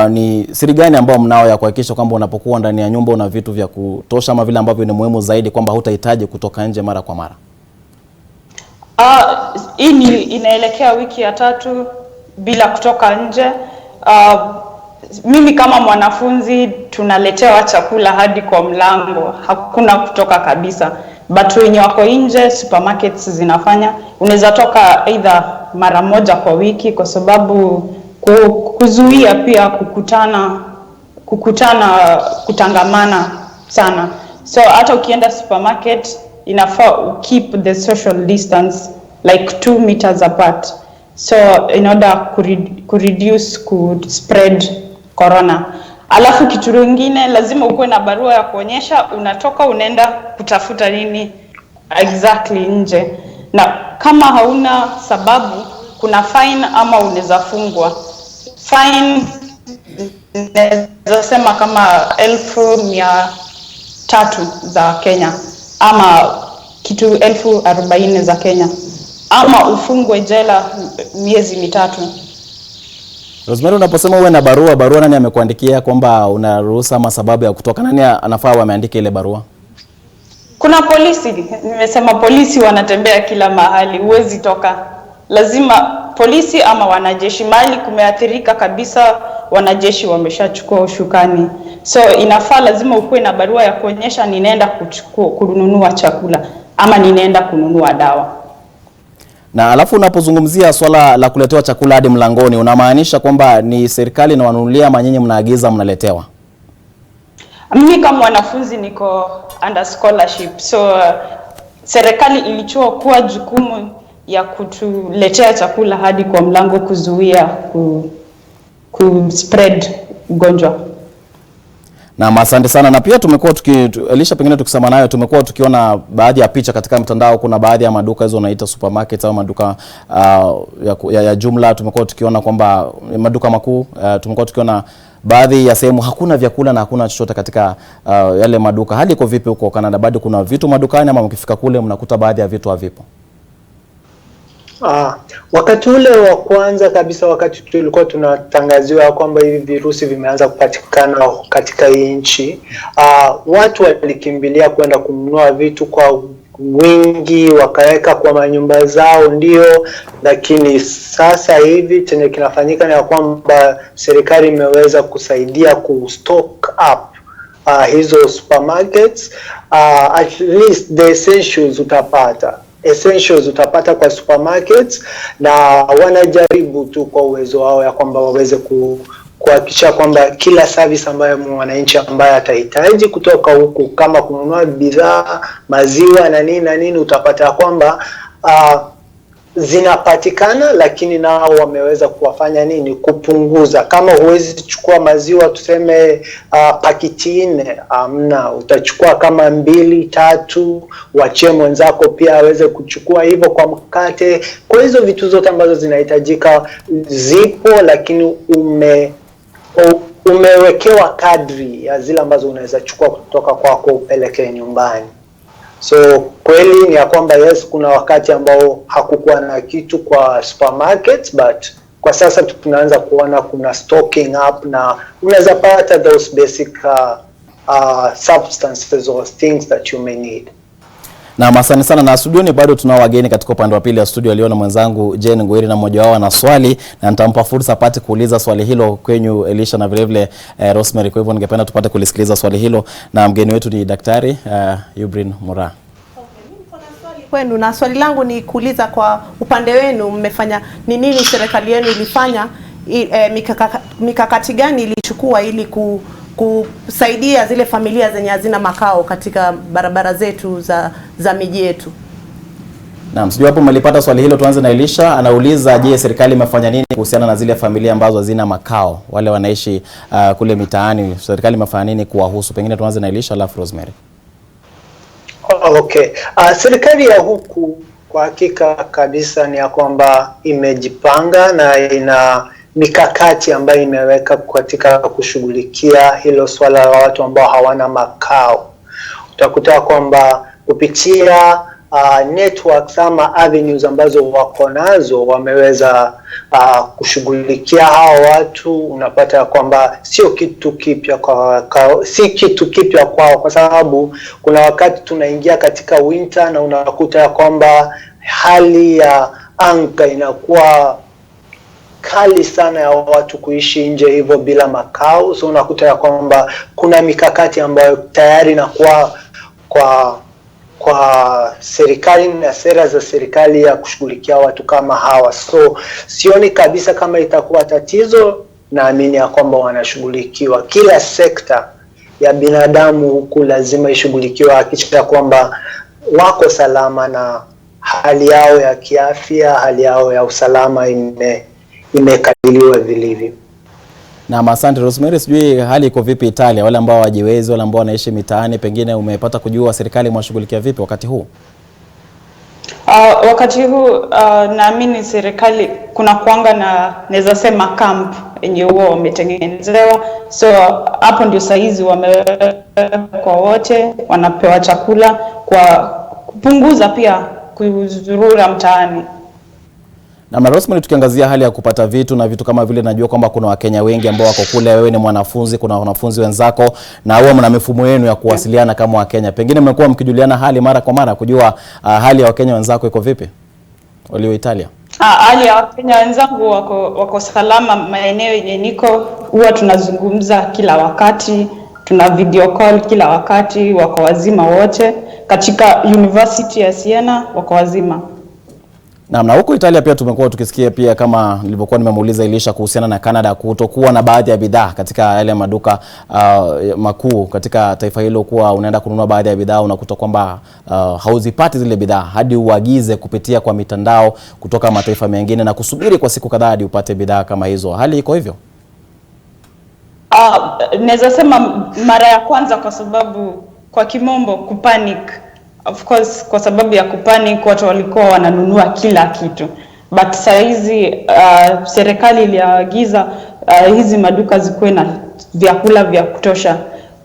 [SPEAKER 11] ni siri gani ambao mnao ya kuhakikisha kwamba unapokuwa ndani ya nyumba una vitu vya kutosha ama vile ambavyo ni muhimu zaidi kwamba hutahitaji kutoka nje mara kwa mara?
[SPEAKER 19] Hii inaelekea wiki ya 3 bila kutoka nje. mimi kama mwanafunzi tunaletewa chakula hadi kwa mlango, hakuna kutoka kabisa. But wenye wako nje, supermarkets zinafanya, unaweza toka either mara moja kwa wiki, kwa sababu kuzuia pia kutangamana sana. So hata ukienda supermarket inafaa keep the social distance like 2 meters apart, so in order reduce spread corona. Alafu kitu kingine, lazima ukuwe na barua ya kuonyesha unatoka unaenda kutafuta nini exactly nje, na kama hauna sababu kuna fine ama unaweza fungwa. Fine naweza sema kama 1,300 za Kenya ama kitu 40,000 za Kenya, ama ufungwe jela miezi 3.
[SPEAKER 11] Rosemary, unaposema uwe na barua nani amekuandikia kwamba una ruhusa ama sababu ya kutoka? Nani anafaa wameandika ile barua?
[SPEAKER 19] Kuna polisi, nimesema polisi wanatembea kila mahali, huwezi toka. Lazima polisi ama wanajeshi, mahali kumeathirika kabisa, wanajeshi wameshachukua ushukani. So inafaa lazima ukuwe na barua ya kuonyesha ninaenda kununua chakula ama ninaenda kununua dawa.
[SPEAKER 11] Na alafu unapozungumzia swala la kuletewa chakula hadi mlangoni, unamaanisha kwamba ni serikali inawanunulia ama nyinyi mnaagiza mnaletewa?
[SPEAKER 19] Mimi kama mwanafunzi niko under scholarship, so serikali ilichukua jukumu ya kutuletea chakula hadi kwa mlango, kuzuia spread ugonjwa.
[SPEAKER 11] Na asante sana. Na pia tumekuwa Elisha, pengine tukisema nayo, tumekuwa tukiona baadhi ya picha katika mtandao, kuna baadhi ya maduka hizo unaita supermarkets au maduka ya jumla, tumekuwa tukiona kwamba maduka makuu, tumekuwa tukiona baadhi ya sehemu hakuna vyakula na hakuna chochote katika yale maduka. Hali iko vipi huko Canada? Bado kuna vitu madukani ama mkifika kule mnakuta baadhi ya vitu havipo?
[SPEAKER 18] Wakati ule wa kwanza kabisa, wakati tulikuwa tunatangaziwa kwamba hivi virusi vimeanza kupatikana katika nchi, watu walikimbilia kwenda kununua vitu kwa wingi, wakaweka kwa manyumba zao, ndio. Lakini sasa hivi chenye kinafanyika ni kwamba serikali imeweza kusaidia stock up hizo supermarkets. At least the essentials utapata kwa supermarkets, na wanajaribu tu kwa uwezo wao ya kwamba waweze kuhakikisha kwamba kila service ambayo mwananchi ambaye atahitaji kutoka huku, kama kununua bidhaa, maziwa na nini, utapata kwamba zinapatikana, lakini nao wameweza kuwafanya kupunguza. Kama huwezi chukua maziwa tuseme pakiti 4, amna, utachukua kama 2-3, wachie mwenzako pia aweze kuchukua hivyo kwa mkate. Kwa hizo vitu zote ambazo zinahitajika zipo, lakini umewekewa kadri ya zile ambazo unaweza chukua kutoka kwako upeleke nyumbani. So kweli ni ya kwamba yes, kuna wakati ambao hakukuwa na kitu kwa supermarkets, but kwa sasa tunaanza kuona kuna stocking up, na unaweza pata those basic substances or things that you may need.
[SPEAKER 11] Na asante sana. Na studioni bado tunao wageni katika upande wa pili ya studio. Aliona mwenzangu Jane Ngweri, na mmoja wao ana swali na nitampa fursa apate kuuliza swali hilo kwenyu Elisha na vile vile Rosemary. Kwa hivyo ningependa tupate kulisikiliza swali hilo, na mgeni wetu ni Daktari Eubrin Mura.
[SPEAKER 3] Kwenu, na swali langu ni kuuliza kwa upande wenu, mmefanya nini, serikali yenu ilifanya mikakati gani ilichukua ili kusaidia zile familia zenye hazina makao katika barabara zetu za miji yetu?
[SPEAKER 11] Naam, sijui hapo mlipata swali hilo. Tuanze na Elisha. Anauliza, je, serikali imefanya nini kuhusiana na zile familia ambazo hazina makao, wale wanaishi kule mitaani? Serikali imefanya nini kuwahusu? Pengine tuanze na Elisha alafu Rosemary.
[SPEAKER 18] Okay. Serikali ya huku kwa hakika kabisa ni ya kwamba imejipanga na ina mikakati ambayo imeweka katika kushughulikia hilo swala la watu ambao hawana makao. Utakuta kwamba kupitia networks ama avenues ambazo wako nazo wameweza kushughulikia hao watu. Unapata kwamba sio kitu kipya kwao, kwa sababu kuna wakati tunaingia katika winter na unakuta kwamba hali ya anga inakuwa kali sana ya watu kuishi nje hivyo bila makao. So unakuta ya kwamba kuna mikakati ambayo tayari na kwa serikali na sera za serikali ya kushughulikia watu kama hawa. So sioni kabisa kama itakuwa tatizo, naamini ya kwamba wanashughulikiwa. Kila sekta ya binadamu huku lazima ishughulikiwe, hakikisha kwamba wako salama na hali yao ya kiafya, hali yao ya usalama imekadiliwa vilivyo.
[SPEAKER 11] Na asante Rosemary, sijui hali iko vipi Italia, wale ambao wajiwezi, wale ambao wanaishi mitaani, pengine umepata kujua serikali mwashughulikia vipi wakati huu?
[SPEAKER 19] Wakati huu naamini serikali kuna kuanga na naweza sema camp yenye huo wametengenezewa. So hapo ndio saizi wamewekwa wote, wanapewa chakula kwa kupunguza pia kuzurura mtaani.
[SPEAKER 11] Na Rosemary, tukiangazia hali ya kupata vitu na vitu kama vile, najua kwamba kuna Wakenya wengi ambao wako kule, wewe ni mwanafunzi, kuna wanafunzi wenzako na huwa mna mifumo yenu ya kuwasiliana kama Wakenya. Pengine mmekuwa mkijuliana hali mara kwa mara kujua hali ya Wakenya wenzako iko vipi walio Italia?
[SPEAKER 19] Hali ya Wakenya wenzangu wako salama maeneo yenye niko. Huwa tunazungumza kila wakati, tuna video call kila wakati, wako wazima wote. Katika University ya Siena wako wazima.
[SPEAKER 11] Na huko Italia pia tumekuwa tukisikia pia, kama nilivyokuwa nimemuuliza Elisha kuhusiana na Canada, kutokuwa na baadhi ya bidhaa katika yale maduka makuu katika taifa hilo, kuwa unaenda kununua baadhi ya bidhaa unakuta kwamba hauzipati zile bidhaa hadi uagize kupitia kwa mitandao kutoka mataifa mengine na kusubiri kwa siku kadhaa hadi upate bidhaa kama hizo. Hali iko hivyo?
[SPEAKER 19] Naweza sema mara ya kwanza, kwa sababu kwa kimombo kupanic. Of course, kwa sababu ya kupanic watu walikuwa wananunua kila kitu. But saizi serikali iliagiza hizi maduka zikuwe na vyakula vya kutosha,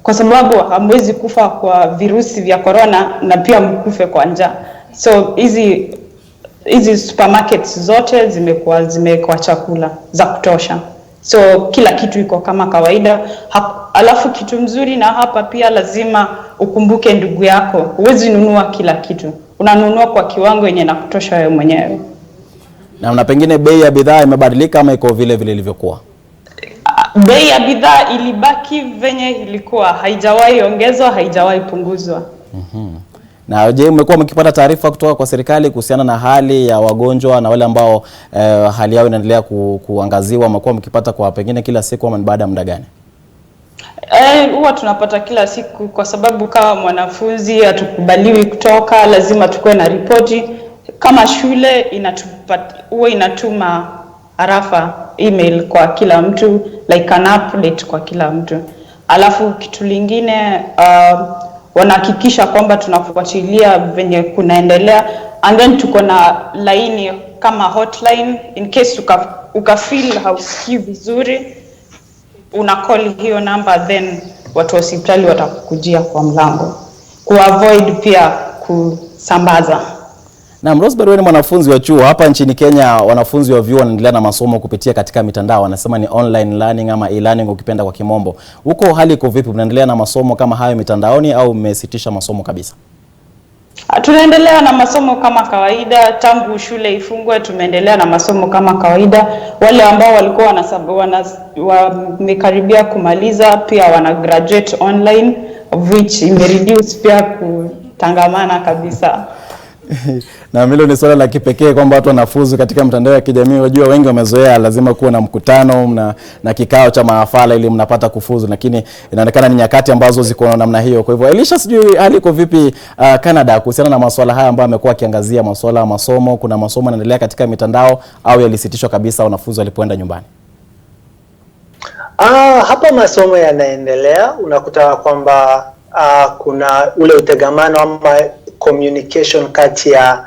[SPEAKER 19] kwa sababu hamwezi kufa kwa virusi vya corona na pia mkufe kwa njaa. So hizi supermarkets zote zimekuwa chakula za kutosha. So kila kitu iko kama kawaida. Alafu kitu mzuri na hapa pia, lazima ukumbuke ndugu yako. Huwezi nunua kila kitu, unanunua kwa kiwango yenye na kutosha wewe mwenyewe.
[SPEAKER 11] Na pengine bei ya bidhaa imebadilika ama iko vile vile ilivyokuwa?
[SPEAKER 19] Bei ya bidhaa ilibaki venye ilikuwa, haijawahi ongezwa, haijawahi punguzwa.
[SPEAKER 11] Na je, mmekuwa mkipata taarifa kutoka kwa serikali kuhusiana na hali ya wagonjwa na wale ambao hali yao inaendelea kuangaziwa? Mmekuwa mkipata kwa pengine kila siku ama baada ya muda gani?
[SPEAKER 19] Huwa tunapata kila siku, kwa sababu kama mwanafunzi hatukubaliwi kutoka, lazima tukue na ripoti. Kama shule huwa inatuma arafa email kwa kila mtu, like an update kwa kila mtu. Alafu kitu lingine, wanahakikisha kwamba tunafuatilia venye kunaendelea, and then tuko na laini kama hotline in case ukafeel hausikii vizuri, una call hiyo number, then watu wa hospitali watakujia kwa mlango kuavoid pia kusambaza.
[SPEAKER 11] Na Rosemary, ni mwanafunzi wa chuo hapa nchini Kenya. Wanafunzi wa vyuo wanaendelea na masomo kupitia katika mitandao, wanasema ni online learning ama e-learning ukipenda kwa kimombo. Huko hali iko vipi? Mnaendelea na masomo kama hayo mitandaoni au mmesitisha masomo kabisa?
[SPEAKER 19] Tunaendelea na masomo kama kawaida. Tangu shule ifungwe tumeendelea na masomo kama kawaida. Wale ambao walikuwa wamekaribia kumaliza pia wana graduate online, of which imereduce pia kutangamana kabisa.
[SPEAKER 11] Na hilo ni swala la kipekee kwamba watu wanafuzu katika mtandao ya kijamii. Wajua wengi wamezoea lazima kuwa na mkutano na kikao cha mahafala ili mnapata kufuzu, lakini inaonekana ni nyakati ambazo ziko namna hiyo. Kwa hivyo Elisha, sijui hali iko vipi Canada kuhusiana na masuala haya ambayo amekuwa akiangazia masuala ya masomo? Kuna masomo yanaendelea katika mitandao au yalisitishwa kabisa wanafunzi walipoenda nyumbani?
[SPEAKER 18] Hapa masomo yanaendelea. Unakuta kwamba kuna ule utegamano ama communication kati ya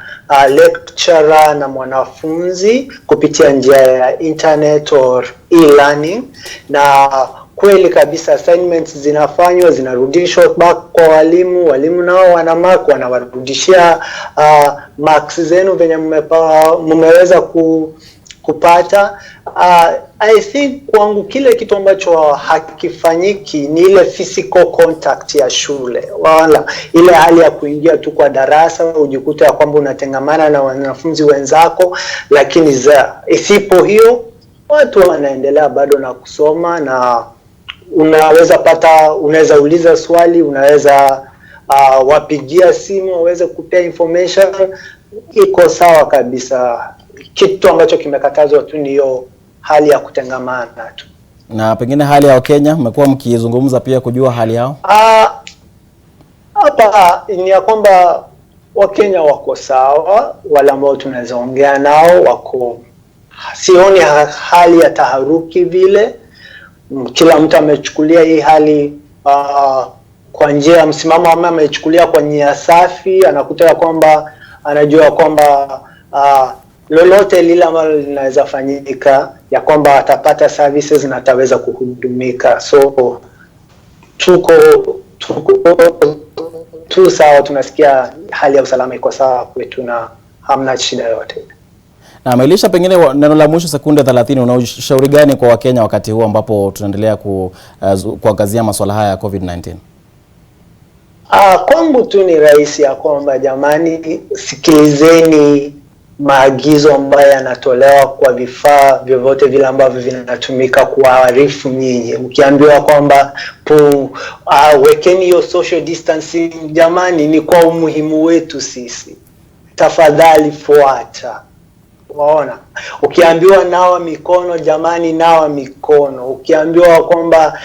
[SPEAKER 18] lecturer na mwanafunzi kupitia njia ya internet or e-learning, na kweli kabisa assignments zinafanywa, zinarudishwa back kwa walimu. Walimu nao wana mark, wanawarudishia marks zenu venye mmeweza kupata. I think kwangu kile kitu ambacho hakifanyiki ni ile physical contact ya shule, wala ile hali ya kuingia tu kwa darasa ujikuta ya kwamba unatengamana na wanafunzi wenzako, lakini isipo hiyo watu wanaendelea bado na kusoma, na unaweza uliza swali, unaweza wapigia simu waweze kupea information. Iko sawa kabisa. Kitu ambacho kimekatazwa tu ni hiyo hali ya kutengamana tu.
[SPEAKER 11] Na pengine hali ya Wakenya mmekuwa mkizungumza pia kujua hali yao?
[SPEAKER 18] Hapa ni ya kwamba Wakenya wako sawa, wale ambao tunaweza ongea nao wako, sioni hali ya taharuki vile. Kila mtu amechukulia hii hali kwa njia ya msimamo, ama amechukulia kwa nia safi. Anakuta ya kwamba anajua kwamba lolote lile ambalo linaweza fanyika, ya kwamba atapata services na ataweza kuhudumika. So tuko tu sawa, tunasikia hali ya usalama iko sawa kwetu na hamna shida yote.
[SPEAKER 11] Na Melisha, pengine neno la mwisho sekunde 30, unaushauri gani kwa Wakenya wakati huu ambapo tunaendelea kuangazia masuala haya ya COVID-19?
[SPEAKER 18] Kwangu tu ni rahisi ya kwamba jamani, sikilizeni maagizo ambayo yanatolewa kwa vifaa vyovyote vile ambavyo vinatumika kuwaarifu nyinyi. Ukiambiwa kwamba wekeni hiyo social distancing, jamani, ni kwa umuhimu wetu sisi. Tafadhali fuata. Waona, ukiambiwa nawa mikono, jamani, nawa mikono. Ukiambiwa kwamba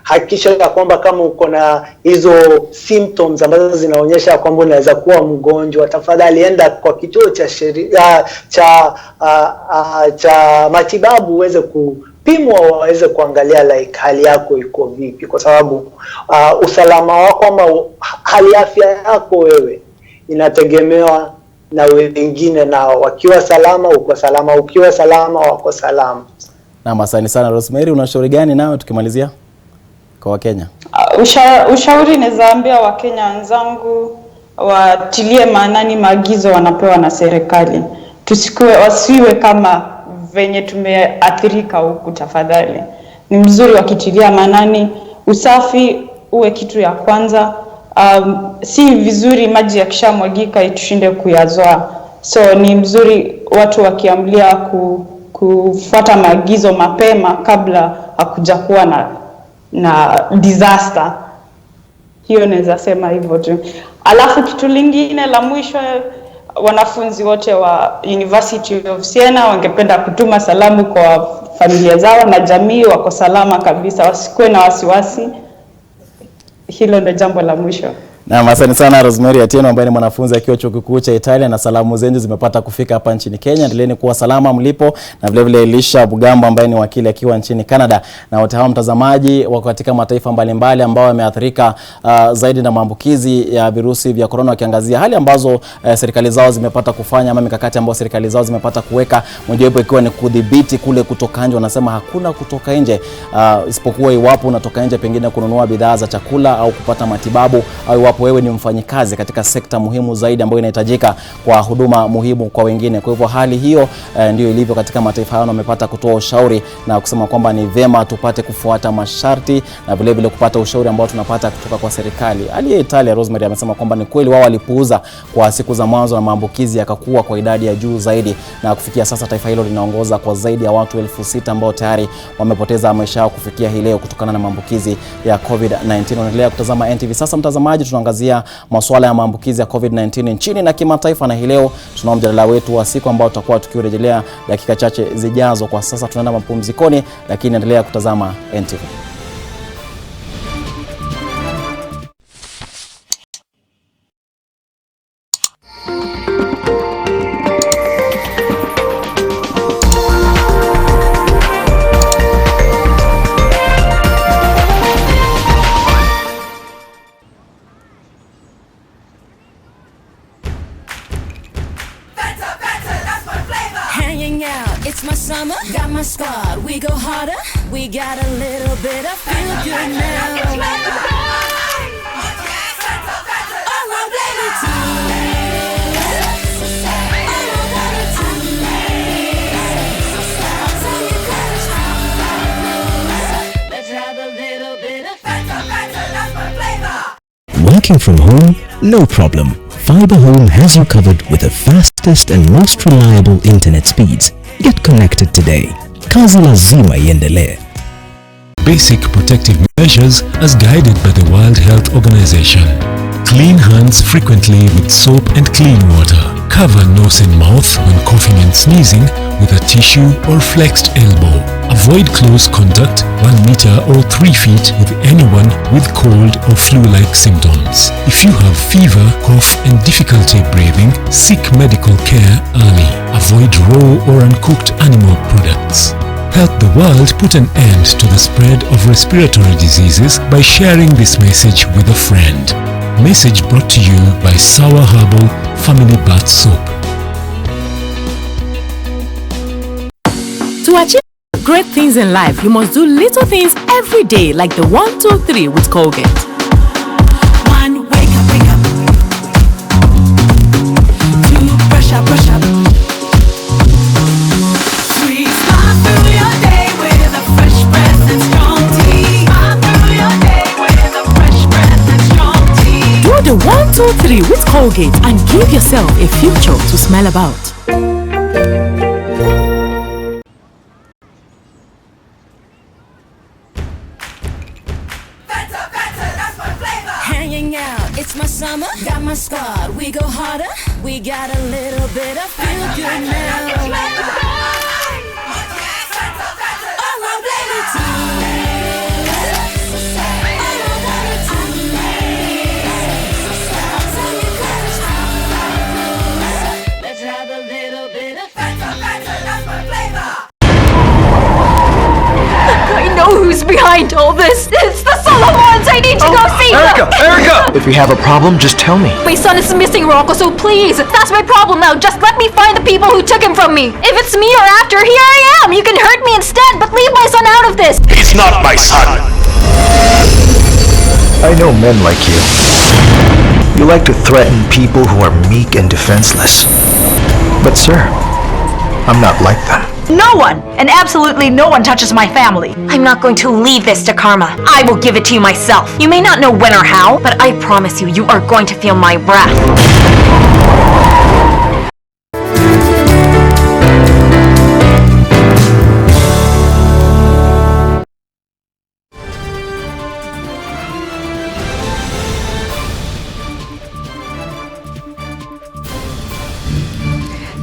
[SPEAKER 18] hakikisha ya kwamba kama uko na hizo symptoms ambazo zinaonyesha kwamba unaweza kuwa mgonjwa, tafadhali enda kwa kituo cha matibabu uweze kupimwa, waweze kuangalia hali yako iko vipi, kwa sababu usalama wako ama hali afya yako wewe inategemewa na wengine, na wakiwa salama uko salama, ukiwa salama wako salama.
[SPEAKER 11] Na asante sana Rosemary, unashauri gani nao tukimalizia kwa Wakenya?
[SPEAKER 19] Ushauri nazaambia Wakenya wenzangu watilie maanani maagizo wanapewa na serikali. Wasiwe kama venye tumeathirika huku, tafadhali. Ni mzuri wakitilia maanani usafi uwe kitu ya kwanza. Si vizuri maji yakishamwagika tushinde kuyazoa. So ni mzuri watu wakiamlia kufuata maagizo mapema kabla hakuja kuwa na disaster. Hiyo naweza sema hivyo tu. Alafu kitu lingine la mwisho, wanafunzi wote wa University of Siena wangependa kutuma salamu kwa familia zao na jamii wako salama kabisa, wasikuwe na wasiwasi. Hilo ndio jambo la mwisho.
[SPEAKER 11] Na asante sana Rosemary Atieno ambaye ni mwanafunzi akiwa chuo kikuu cha Italia, na salamu zenyu zimepata kufika hapa nchini Kenya. Endeleeni kuwa salama mlipo, na vile vile Elisha Bugambo ambaye ni wakili akiwa nchini Canada, na wote hao mtazamaji wako katika mataifa mbalimbali ambao yameathirika zaidi na maambukizi ya virusi vya corona, wakiangazia hali ambazo serikali zao zimepata kufanya ama mikakati ambayo serikali zao zimepata kuweka, mojawapo ikiwa ni kudhibiti kule kutoka nje. Wanasema hakuna kutoka nje isipokuwa iwapo unatoka nje pengine kununua bidhaa za chakula au kupata matibabu, au iwapo wewe ni mfanyikazi katika sekta muhimu zaidi ambayo inahitajika kwa huduma muhimu kwa wengine. Kwa hivyo hali hiyo ndio ilivyo katika mataifa hayo, na wamepata kutoa ushauri na kusema kwamba ni vema tupate kufuata masharti na vile vile kupata ushauri ambao tunapata kutoka kwa serikali. Hali ya Italia, Rosemary amesema kwamba ni kweli wao walipuuza kwa siku za mwanzo na maambukizi yakakuwa kwa idadi ya juu zaidi, na kufikia sasa taifa hilo linaongoza kwa zaidi ya watu 6,000 ambao tayari wamepoteza maisha yao kufikia hii leo kutokana na maambukizi ya COVID-19. Unaendelea kutazama NTV. Sasa mtazamaji, tunaangazia masuala ya maambukizi ya COVID-19 nchini na kimataifa, na hii leo tunao mjadala wetu wa siku ambao tutakuwa tukirejelea dakika chache zijazo. Kwa sasa tunaenda mapumzikoni, lakini endelea kutazama NTV.
[SPEAKER 20] It's my summer, got my squad, we go harder, we got a little bit of feel good now. All I wanna do, let's have a little bit of that's my flavor.
[SPEAKER 21] Working from home? No problem. Fiber Home has you covered with the fastest and most reliable internet speeds. Get connected today. kazi lazima iendelee.
[SPEAKER 9] Basic protective measures as guided by the World Health Organization. Clean hands frequently with soap and clean water. Cover nose and mouth when coughing and sneezing with a tissue or flexed elbow. Avoid close contact 1 meter or 3 feet with anyone with cold or flu-like symptoms. If you have fever, cough and difficulty breathing, seek medical care early. Avoid raw or uncooked animal products. Help the world put an end to the spread of respiratory diseases by sharing this message with a friend. Message brought to you by Sour Herbal Family Bath Soap.
[SPEAKER 4] To achieve great things in life, you must do little things every day, like the 1, 2, 3 with Colgate.
[SPEAKER 20] 1, wake up, wake up. 2, brush up, brush up. 3, smile through your day with a fresh breath and strong tea. Smile through your day with a fresh breath and strong tea.
[SPEAKER 4] Do the 1, 2, 3 with Colgate and give yourself a future to smell about.
[SPEAKER 20] Hanging out, it's my summer, got my squad, we go harder, we got a little bit of feel good now. Let's have a little bit of that's my flavor.
[SPEAKER 2] I know who's behind all this. It's the Solomons. I need to go see them.
[SPEAKER 22] Erica! If you have a problem, just tell me.
[SPEAKER 2] My son is missing, Rocco, so please. That's my problem now. Just let me find the people who took him from me. If it's me or after, here I am. You can hurt me instead, but leave my son out of this.
[SPEAKER 22] He's not my son! I know men like you. You like to threaten people who are meek and defenseless. But sir, I'm not like them.
[SPEAKER 2] No one, and absolutely no one touches my family. I'm not going to leave this to karma. I will give it to you myself. You may not know when or how, but I promise you, you are going to feel my wrath.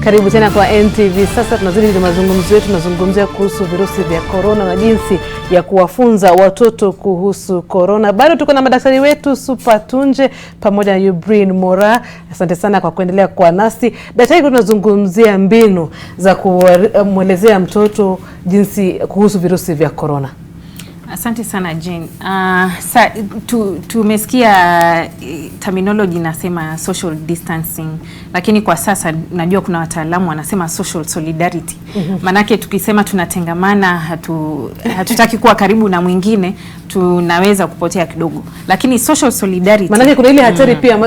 [SPEAKER 15] Karibu tena kwa NTV. Sasa tunazidi na mazungumzo yetu, tunazungumzia kuhusu virusi vya corona na jinsi ya kuwafunza watoto kuhusu corona. Bado tuko na madaktari wetu Super Tunje pamoja na Yubrin Mora. Asante sana kwa kuendelea kwa nasi. Daktari, tunazungumzia mbinu za kumwelezea mtoto jinsi kuhusu virusi vya corona.
[SPEAKER 17] Asante sana Jane. Tumesikia terminology nasema social distancing, lakini kwa sasa najua kuna wataalamu wanasema social solidarity. Manake tukisema tunatengamana, hatutaki kuwa karibu na mwingine, tunaweza kupotea kidogo. Lakini social solidarity,
[SPEAKER 15] manake kuna ile hatari pia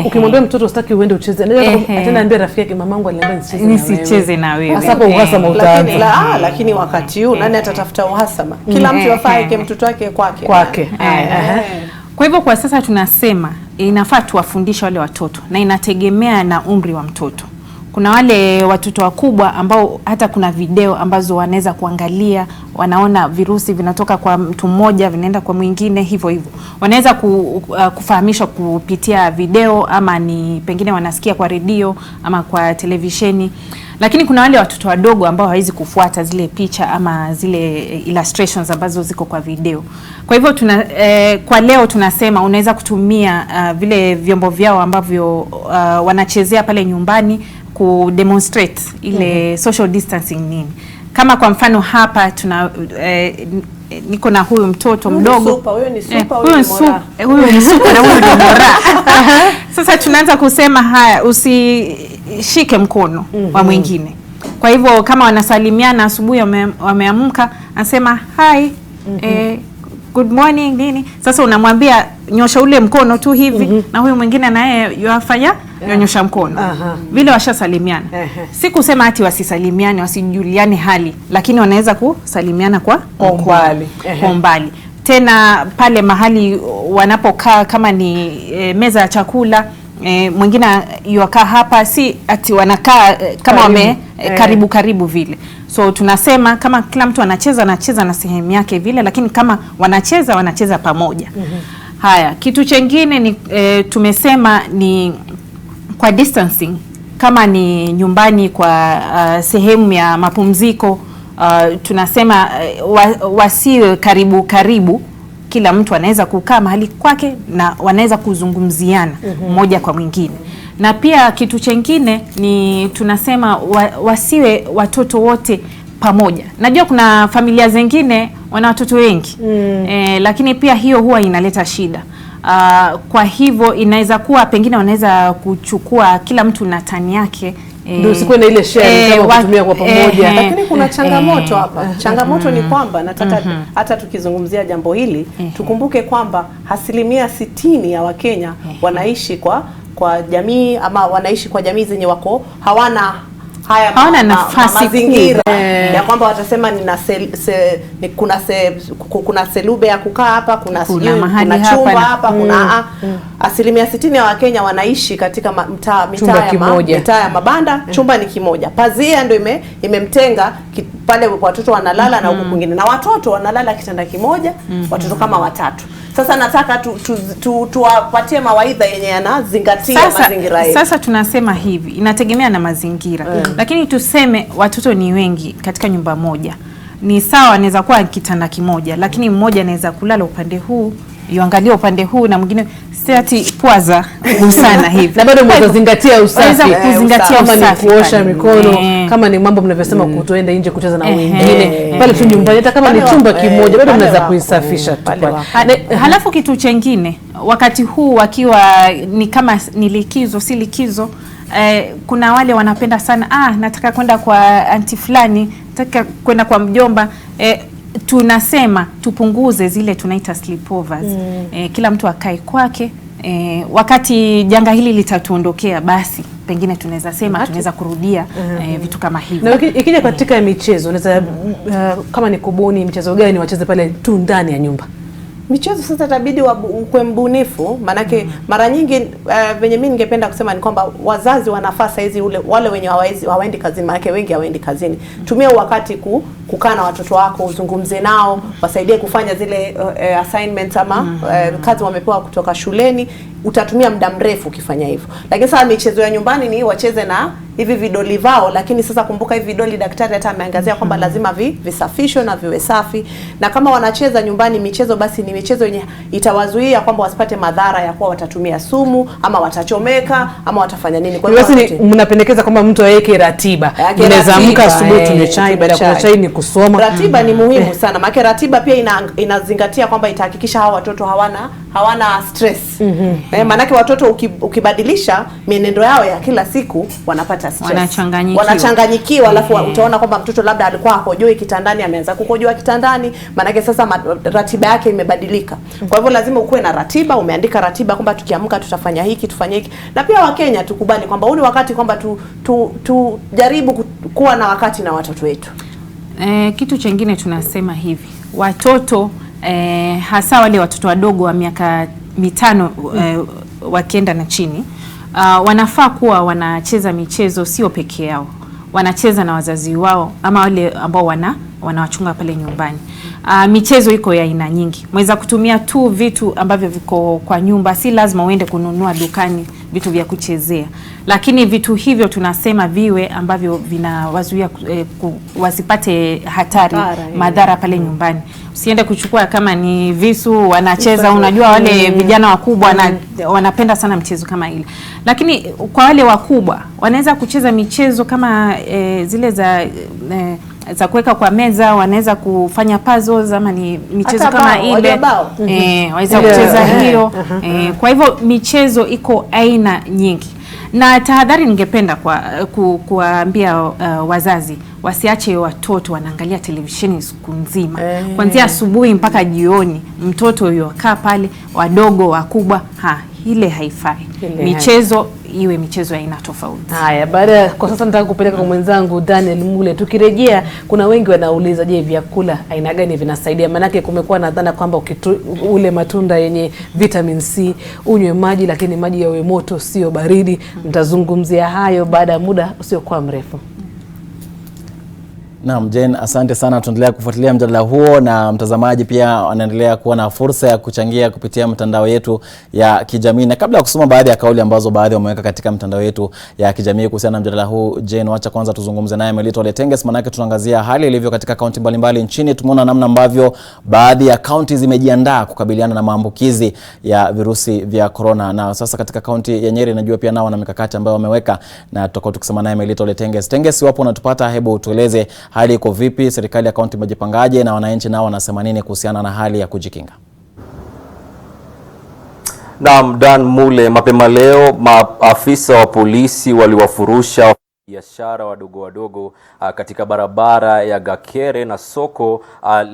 [SPEAKER 15] ukimwambia mtoto usitaki uende ucheze, ataniambia rafiki yake mamangu aliniambia
[SPEAKER 17] nisicheze na wewe.
[SPEAKER 15] Hapo uhasama utaanza.
[SPEAKER 3] Lakini wakati huu nani atatafuta uhasama? Kila mtu afanye mtoto wake kwake.
[SPEAKER 17] Kwa hivyo kwa sasa tunasema inafaa tuwafundishe wale watoto, na inategemea na umri wa mtoto. Kuna wale watoto wakubwa ambao hata kuna video ambazo wanaweza kuangalia, wanaona virusi vinatoka kwa mtu mmoja vinaenda kwa mwingine, hivyo wanaweza kufahamishwa kupitia video, ama ni pengine wanasikia kwa redio ama kwa televisheni. Lakini kuna wale watoto wadogo ambao hawezi kufuata zile picha ama zile illustrations ambazo ziko kwa video. Kwa hivyo kwa leo tunasema unaweza kutumia vile vyombo vyao ambavyo wanachezea pale nyumbani kudemonstrate ile social distancing nini. Kama kwa mfano hapa niko na huyu mtoto mdogo.
[SPEAKER 3] Huyo ni super,
[SPEAKER 17] huyo ni super na huyo ni Mora. Sasa tunaanza kusema haya, usishike mkono wa mwingine. Kwa hivyo kama wanasalimiana asubuhi, wameamka, anasema hi, good morning nini. Sasa unamwambia nyosha ule mkono tu hivi, na huyu mwingine naye yafanya nyosha mkono. Vile washasalimiana. Si kusema ati wasisalimiane, wasijuliane hali, lakini wanaweza kusalimiana kwa umbali. Tena pale mahali wanapokaa, kama ni meza ya chakula, mwingine yuakaa hapa, si ati wanakaa kama wame karibu vile. So tunasema kama kila mtu anacheza na sehemu yake vile, lakini kama wanacheza pamoja. Haya, kitu chengine ni tumesema ni kwa distancing, kama ni nyumbani kwa sehemu ya mapumziko, tunasema wasiwe karibu, kila mtu anaweza kukaa mahali kwake na wanaweza kuzungumziana mmoja kwa mwingine. Na pia kitu chengine ni tunasema wasiwe watoto wote pamoja. Najua kuna familia zingine wana watoto wengi, lakini pia hiyo huwa inaleta shida. Kwa hivyo inaweza kuwa pengine wanaweza kuchukua kila mtu na tani yake,
[SPEAKER 15] ndio usikuwe na ile share kama kutumia kwa pamoja.
[SPEAKER 3] Lakini kuna changamoto hapa. Changamoto ni kwamba nataka hata tukizungumzia jambo hili tukumbuke kwamba 60% ya Wakenya wanaishi kwa jamii, ama wanaishi kwa jamii zenye wako hawana
[SPEAKER 17] nafasi
[SPEAKER 3] mazingira ya kwamba watasema kuna selube ya kukaa hapa, kuna chumba hapa, kuna 60% ya Wakenya wanaishi katika mitaa ya mabanda. Chumba ni kimoja, pazia ndio imemtenga pale watoto wanalala na huko kwingine, na watoto wanalala kitanda kimoja, watoto kama watatu. Sasa nataka tuwapatie mawaidha yenye yanazingatia mazingira yetu.
[SPEAKER 17] Sasa tunasema hivi, inategemea na mazingira. Lakini tuseme watoto ni wengi katika nyumba moja, ni sawa, anaweza kuwa kitanda kimoja, lakini mmoja anaweza kulala upande huu, yuangalia upande huu, na mwingine stati pwaza sana hivi.
[SPEAKER 15] Na bado mtazingatia usafi. Kama ni kuosha mikono, kama ni mambo mnavyosema kutoenda nje kucheza na wengine, pale tu nyumbani, hata kama ni chumba kimoja bado mnaweza kuisafisha tu.
[SPEAKER 17] Halafu kitu chengine, wakati huu wakiwa ni kama ni likizo, si likizo, kuna wale wanapenda sana, nataka kwenda kwa anti fulani, nataka kwenda kwa mjomba. Tunasema tupunguze zile tunaita sleepovers. Kila mtu akae kwake. Wakati janga hili litatuondokea, basi pengine tunaweza sema tunaweza kurudia vitu kama hivi.
[SPEAKER 15] Na ikija katika michezo, unaweza kama ni kubuni mchezo gani wacheze pale tu ndani ya nyumba?
[SPEAKER 3] Michezo sasa itabidi ukwe mbunifu, manake mara nyingi venye mimi ningependa kusema ni kwamba wazazi wanafasa hizi wale wenye hawaendi kazini, manake wengi hawaendi kazini. Tumia wakati kukaa na watoto wako, uzungumze nao, wasaidie kufanya zile assignments ama kazi wamepewa kutoka shuleni. Utatumia muda mrefu ukifanya hivyo. Lakini sasa michezo ya nyumbani ni wacheze na hivi vidoli vao, lakini sasa kumbuka hivi vidoli daktari hata ameangazia kwamba lazima visafishwe na viwe safi. Na kama wanacheza nyumbani michezo, basi ni michezo yenye itawazuia kwamba wasipate madhara ya kuwa watatumia sumu ama watachomeka ama watafanya nini.
[SPEAKER 15] Kwa hiyo basi mnapendekeza kwamba mtu aweke ratiba. Unaweza amka asubuhi tunywe chai, baada ya kunywa chai ni kusoma.
[SPEAKER 3] Ratiba ni muhimu sana. Maana ratiba pia inazingatia kwamba itahakikisha hawa watoto hawana stress. Maanake watoto ukibadilisha mienendo yao ya kila siku wanapata stress. Wanachanganyikiwa, alafu utaona kwamba mtoto labda alikuwa hakojoi kitandani ameanza kukojoa kitandani, maanake sasa ratiba yake imebadilika. Kwa hivyo lazima ukuwe na ratiba, umeandika ratiba kwamba tukiamka tutafanya hiki, tufanye hiki. Na pia Wakenya tukubali kwamba huu ni wakati kwamba tujaribu kuwa na wakati na watoto wetu.
[SPEAKER 17] Kitu chengine tunasema hivi, watoto hasa wale watoto wadogo wa miaka 5 wakienda na chini, wanafaa kuwa wanacheza michezo sio peke yao, wanacheza na wazazi wao ama wale ambao wanawachunga pale nyumbani. Michezo iko ya aina nyingi. Mweza kutumia tu vitu ambavyo viko kwa nyumba, si lazima uende kununua dukani vitu vya kuchezea. Lakini vitu hivyo tunasema viwe ambavyo vinawazuia wasipate madhara pale nyumbani. Usiende kuchukua kama ni visu wanacheza, unajua wale vijana wakubwa wanapenda sana mchezo kama ile. Lakini kwa wale wakubwa wanaweza kucheza michezo kama zile za kuweka kwa meza, wanaweza kufanya puzzles ama ni michezo kama ile waweza kucheza hiyo. Kwa hivyo michezo iko aina nyingi. Na tahadhari ningependa kuambia wazazi wasiache watoto wanaangalia televisheni siku nzima. Kuanzia asubuhi mpaka jioni mtoto yukaa pale, wadogo wakubwa, ile haifai. Michezo iwe michezo ya aina tofauti.
[SPEAKER 15] Haya, kwa sasa nataka kupeleka kwa mwenzangu Daniel Mule. Tukirejea, kuna wengi wanauliza, je, vyakula aina gani vinasaidia? Manake kumekuwa na dhana kwamba ule matunda yenye vitamin C unywe maji, lakini maji yawe moto sio baridi. Mtazungumzia hayo baada ya muda usiokuwa mrefu.
[SPEAKER 11] Naam, Jane, asante sana. Tuendelea kufuatilia mjadala huo, na mtazamaji pia anaendelea kuwa na fursa ya kuchangia kupitia mtandao yetu ya kijamii. Na kabla ya kusoma baadhi ya kauli ambazo baadhi wameweka katika mtandao yetu ya kijamii kuhusiana na mjadala huu, Jane, wacha kwanza tuzungumze naye Melito Letenges, manake tunaangazia hali ilivyo katika kaunti mbalimbali nchini. Tumeona namna ambavyo baadhi ya kaunti zimejiandaa kukabiliana na maambukizi ya virusi vya corona, na sasa katika kaunti ya Nyeri najua pia nao wana mikakati ambayo wameweka, na tutakuwa tukisema naye Melito Letenges. Tenges, wapo unatupata, hebu tueleze hali iko vipi, serikali ya kaunti imejipangaje, na wananchi nao wanasema nini kuhusiana na hali ya kujikinga?
[SPEAKER 5] Naam, Dan Mule, mapema leo maafisa wa polisi waliwafurusha biashara wadogo katika barabara ya Gakere na soko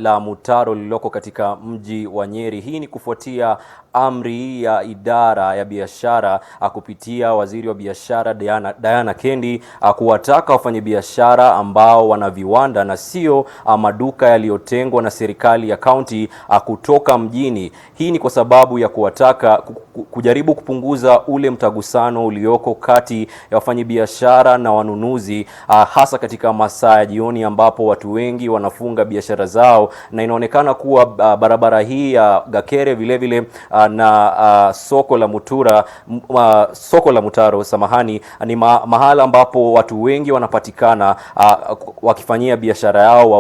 [SPEAKER 5] la Mutaro lililoko katika mji wa Nyeri. Hii ni kufuatia amri ya idara ya biashara kupitia waziri wa biashara Diana Kendi kuwataka wafanyabiashara ambao wana viwanda na sio maduka yaliyotengwa na serikali ya kaunti kutoka mjini. Hii ni kwa sababu ya kuwataka kujaribu kupunguza ule mtagusano ulioko kati ya wafanyabiashara na wanunuzi, hasa katika masaa ya jioni ambapo watu wengi wanafunga biashara zao, na inaonekana kuwa barabara hii ya Gakere vile vile na soko la Mutaro ni mahala ambapo watu wengi wanapatikana wakifanyia biashara yao,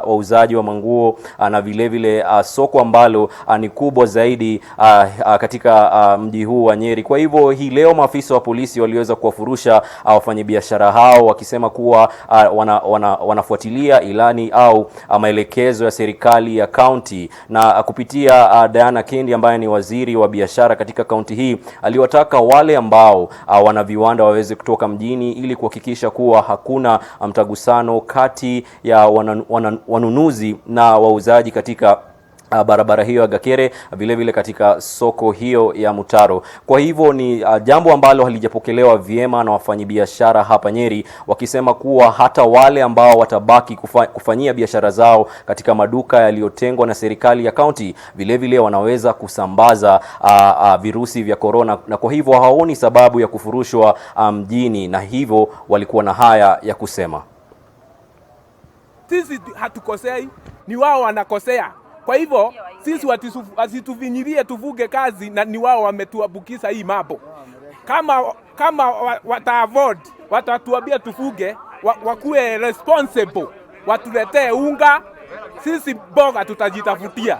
[SPEAKER 5] wauzaji wa manguo, na vile vile soko ambalo ni kubwa zaidi katika mji huu wa Nyeri. Kwa hivyo hii leo maafisa wa polisi waliweza kuwafurusha wafanyabiashara hao, wakisema kuwa wanafuatilia ilani au maelekezo ya serikali ya kaunti, na kupitia Diana Kendi ambaye ni waziri wa biashara katika kaunti hii, aliwataka wale ambao wana viwanda waweze kutoka mjini ili kuhakikisha kuwa hakuna mtagusano kati ya wanunuzi na wauzaji katika barabara hiyo ya Gakere, vile vile katika soko hiyo ya Mutaro. Kwa hivyo ni jambo ambalo halijapokelewa vyema na wafanyabiashara hapa Nyeri, wakisema kuwa hata wale ambao watabaki kufanyia biashara zao katika maduka yaliyotengwa na serikali ya kaunti, vile vile wanaweza kusambaza virusi vya corona, na kwa hivyo hawaoni sababu ya kufurushwa mjini, na hivyo walikuwa na haya ya kusema.
[SPEAKER 6] Sisi hatukosei, ni wao wanakosea. Kwa hivyo sisi wasituvinyirie tuvuge kazi, na ni wao wametuabukiza hii mambo. Kama wata-avoid, watatuambia tufuge, wakuwe responsible, watuletee unga, sisi boga tutajitafutia.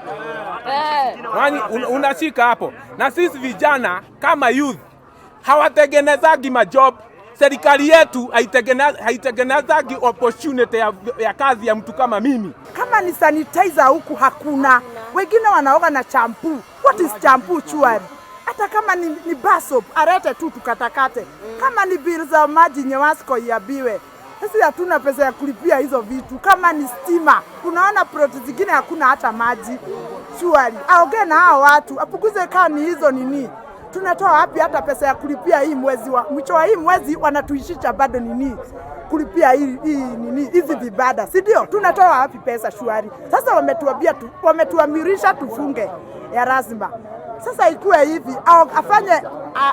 [SPEAKER 6] Unashika hapo. Na sisi vijana kama youth hawatengenezagi majob. Serikali yetu haitengenezagi opportunity ya kazi ya mtu kama mimi.
[SPEAKER 23] Kama ni sanitizer huku hakuna. Wengine wanaoga na shampoo. What is shampoo chuari? Hata kama ni basoap, arete tu tukatakate. Kama ni bill za maji Nyewasko iabiwe. Sisi hatuna pesa ya kulipia hizo vitu. Kama ni stima, unaona plot zingine hakuna hata maji. Chuari, aongee na hao watu, apukuze kani hizo nini. Tunatoa wapi hata pesa ya kulipia hii mwezi mwisho wa hii mwezi wanatuishisha bado nini kulipia hii nini hizi vibada, si ndio? Tunatoa wapi pesa shwari? Sasa wametuamirisha tufunge ya lazima. Sasa ikuwe hivi, afanye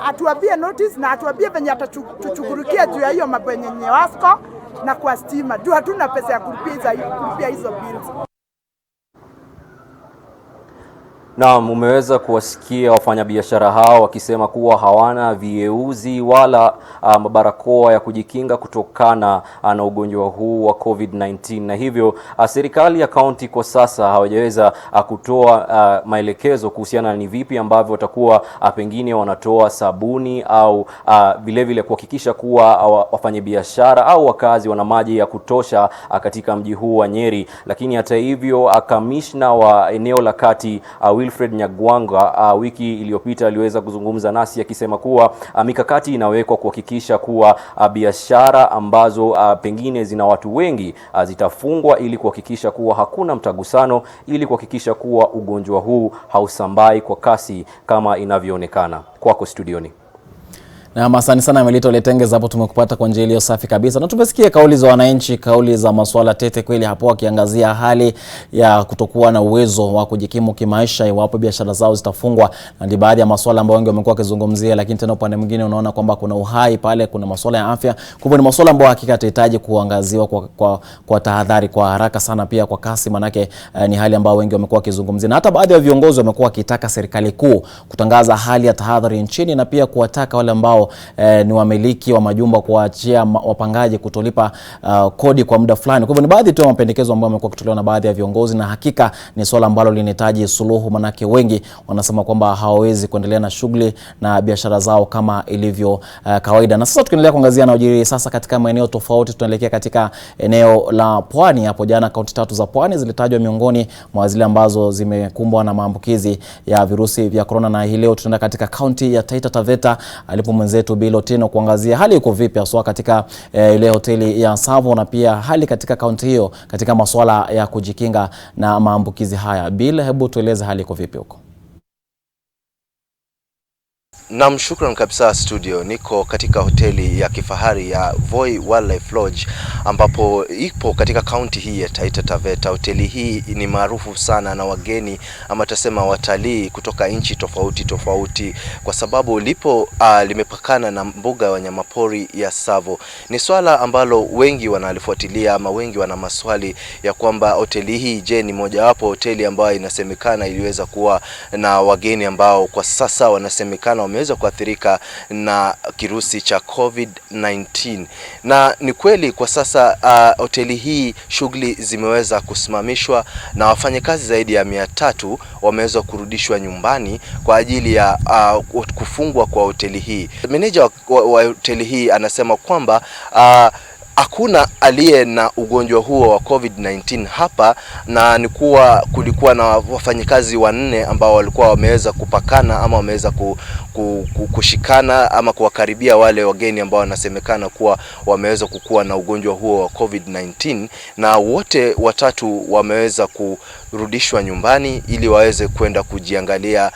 [SPEAKER 23] atuambie notice na atuambie venye atatuchukurukia juu ya hiyo mambo yenye Nyewasko na kwa stima. Juu hatuna pesa ya kulipia hizo bills.
[SPEAKER 5] Naam, umeweza kuwasikia wafanyabiashara hao wakisema kuwa hawana vieuzi wala barakoa ya kujikinga kutokana na ugonjwa huu wa COVID-19, na hivyo serikali ya kaunti kwa sasa hawajaweza kutoa maelekezo kuhusiana ni vipi ambavyo watakuwa pengine wanatoa sabuni au vile vile kuhakikisha kuwa wafanyabiashara au wakazi wana maji ya kutosha katika mji huu wa Nyeri. Lakini hata hivyo kamishna wa eneo la kati Wilfred Nyagwanga wiki iliyopita aliweza kuzungumza nasi akisema kuwa mikakati inawekwa kuhakikisha kuwa biashara ambazo pengine zina watu wengi zitafungwa ili kuhakikisha kuwa hakuna mtagusano, ili kuhakikisha kuwa ugonjwa huu hausambai kwa kasi kama inavyoonekana. Kwako studioni.
[SPEAKER 11] Na asante sana Melito Letengeza, hapo tumekupata kwa njia iliyo safi kabisa. Na tumesikia kauli za wananchi, kauli za masuala tete kweli hapo, wakiangazia hali ya kutokuwa na uwezo wa kujikimu kimaisha iwapo biashara zao zitafungwa. Na ni baadhi ya masuala ambayo wengi wamekuwa wakizungumzia, lakini tena upande mwingine unaona kwamba kuna uhai pale, kuna masuala ya afya. Kwa hivyo ni masuala ambayo hakika yatahitaji kuangaziwa kwa tahadhari, kwa haraka sana, pia kwa kasi, manake ni hali ambayo wengi wamekuwa wakizungumzia. Na hata baadhi ya viongozi wamekuwa wakitaka serikali kuu kutangaza hali ya tahadhari nchini, na pia kuwataka wale ambao ni wamiliki wa majumba kuachia wapangaji kutolipa kodi kwa muda fulani. Kwa hivyo ni baadhi tu ya mapendekezo ambayo yamekuwa kutolewa na baadhi ya viongozi, na hakika ni swala ambalo linahitaji suluhu, manake wengi wanasema kwamba hawawezi kuendelea na shughuli na biashara zao kama ilivyo kawaida. Na sasa tukiendelea kuangazia yanayojiri sasa katika maeneo tofauti, tunaelekea katika eneo la Pwani. Hapo jana kaunti 3 za Pwani zilitajwa miongoni mwa zile ambazo zimekumbwa na maambukizi ya virusi vya corona, na hii leo tunaenda katika kaunti ya Taita Taveta alipo mwenzetu Bilo Tino kuangazia hali iko vipi haswa katika ile hoteli ya Savo, na pia hali katika kaunti hiyo katika masuala ya kujikinga na maambukizi haya. Bilo, hebu tueleze hali iko vipi huko?
[SPEAKER 1] Naam, shukran kabisa studio. Niko katika hoteli ya kifahari ya Voi Wildlife Lodge ambapo ipo katika kaunti hii ya Taita Taveta. Hoteli hii ni maarufu sana na wageni ama tasema watalii kutoka nchi tofauti tofauti kwa sababu limepakana na mbuga ya wanyamapori ya Tsavo. Ni swala ambalo wengi wanalifuatilia ama wengi wana maswali ya kwamba hoteli hii je, ni mojawapo hoteli ambayo inasemekana iliweza kuwa na wageni ambao kwa sasa wanasemekana wameweza kuathirika na kirusi cha COVID-19. Na ni kweli kwa sasa hoteli hii shughuli zimeweza kusimamishwa na wafanyakazi zaidi ya 300 wameweza kurudishwa nyumbani kwa ajili ya kufungwa kwa hoteli hii. Meneja wa hoteli hii anasema kwamba hakuna aliye na ugonjwa huo wa COVID-19 hapa, na ni kuwa kulikuwa na wafanyikazi 4 ambao walikuwa wameweza kupakana ama wameweza kushikana ama kuwakaribia wale wageni ambao wanasemekana kuwa wameweza kukua na ugonjwa huo wa COVID-19, na wote 3 wameweza kurudishwa nyumbani ili waweze kwenda kujiangalia.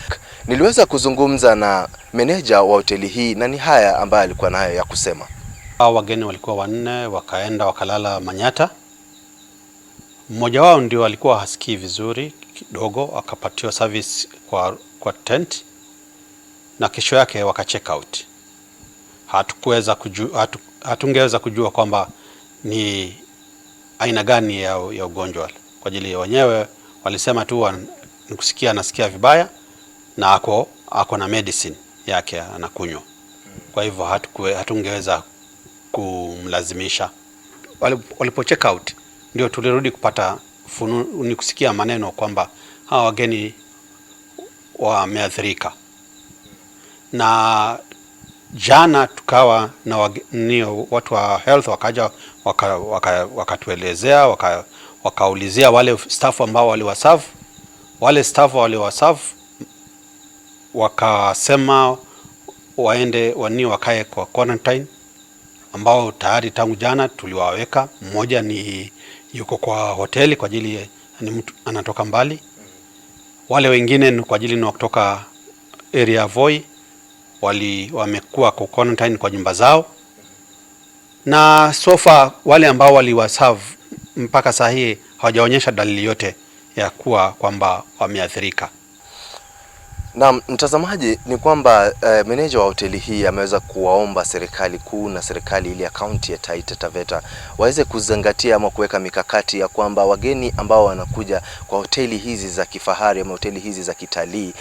[SPEAKER 1] Niliweza kuzungumza na meneja wa hoteli hii na ni haya ambayo alikuwa nayo ya kusema.
[SPEAKER 7] Wageni walikuwa 4 wakaenda wakalala Manyata. Mmoja wao ndio alikuwa hasikii vizuri kidogo, akapatiwa service kwa tent na kesho yake waka check out. Hatungeweza kujua kwamba ni aina gani ya ugonjwa, kwa ajili wenyewe walisema tu nikusikia anasikia vibaya na ako na medicine yake anakunywa. Kwa hivyo hatungeweza kumlazimisha. Walipo check out ndio tulirudi kupata ni kusikia maneno kwamba hawa wageni wameathirika. Na jana tukawa na watu wa health wakaja wakatuelezea wakaulizia wale staff ambao waliwaserve. Wale staff waliwaserve wakasema waende wakae kwa quarantine, ambao tayari tangu jana tuliwaweka. Mmoja ni yuko kwa hoteli kwa ajili ni mtu anatoka mbali. Wale wengine ni kwa ajili ni kutoka area Voi, wamekuwa kwa quarantine kwa nyumba zao. Na sofa wale ambao waliwaserve mpaka saa hii hawajaonyesha dalili yote ya kuwa kwamba wameathirika.
[SPEAKER 1] Na mtazamaji, ni kwamba meneja wa hoteli hii ameweza kuwaomba serikali kuu na serikali ile ya kaunti ya Taita Taveta waweze kuzingatia ama kuweka mikakati ya kwamba wageni ambao wanakuja kwa hoteli hizi za kifahari ama hoteli hizi za kitalii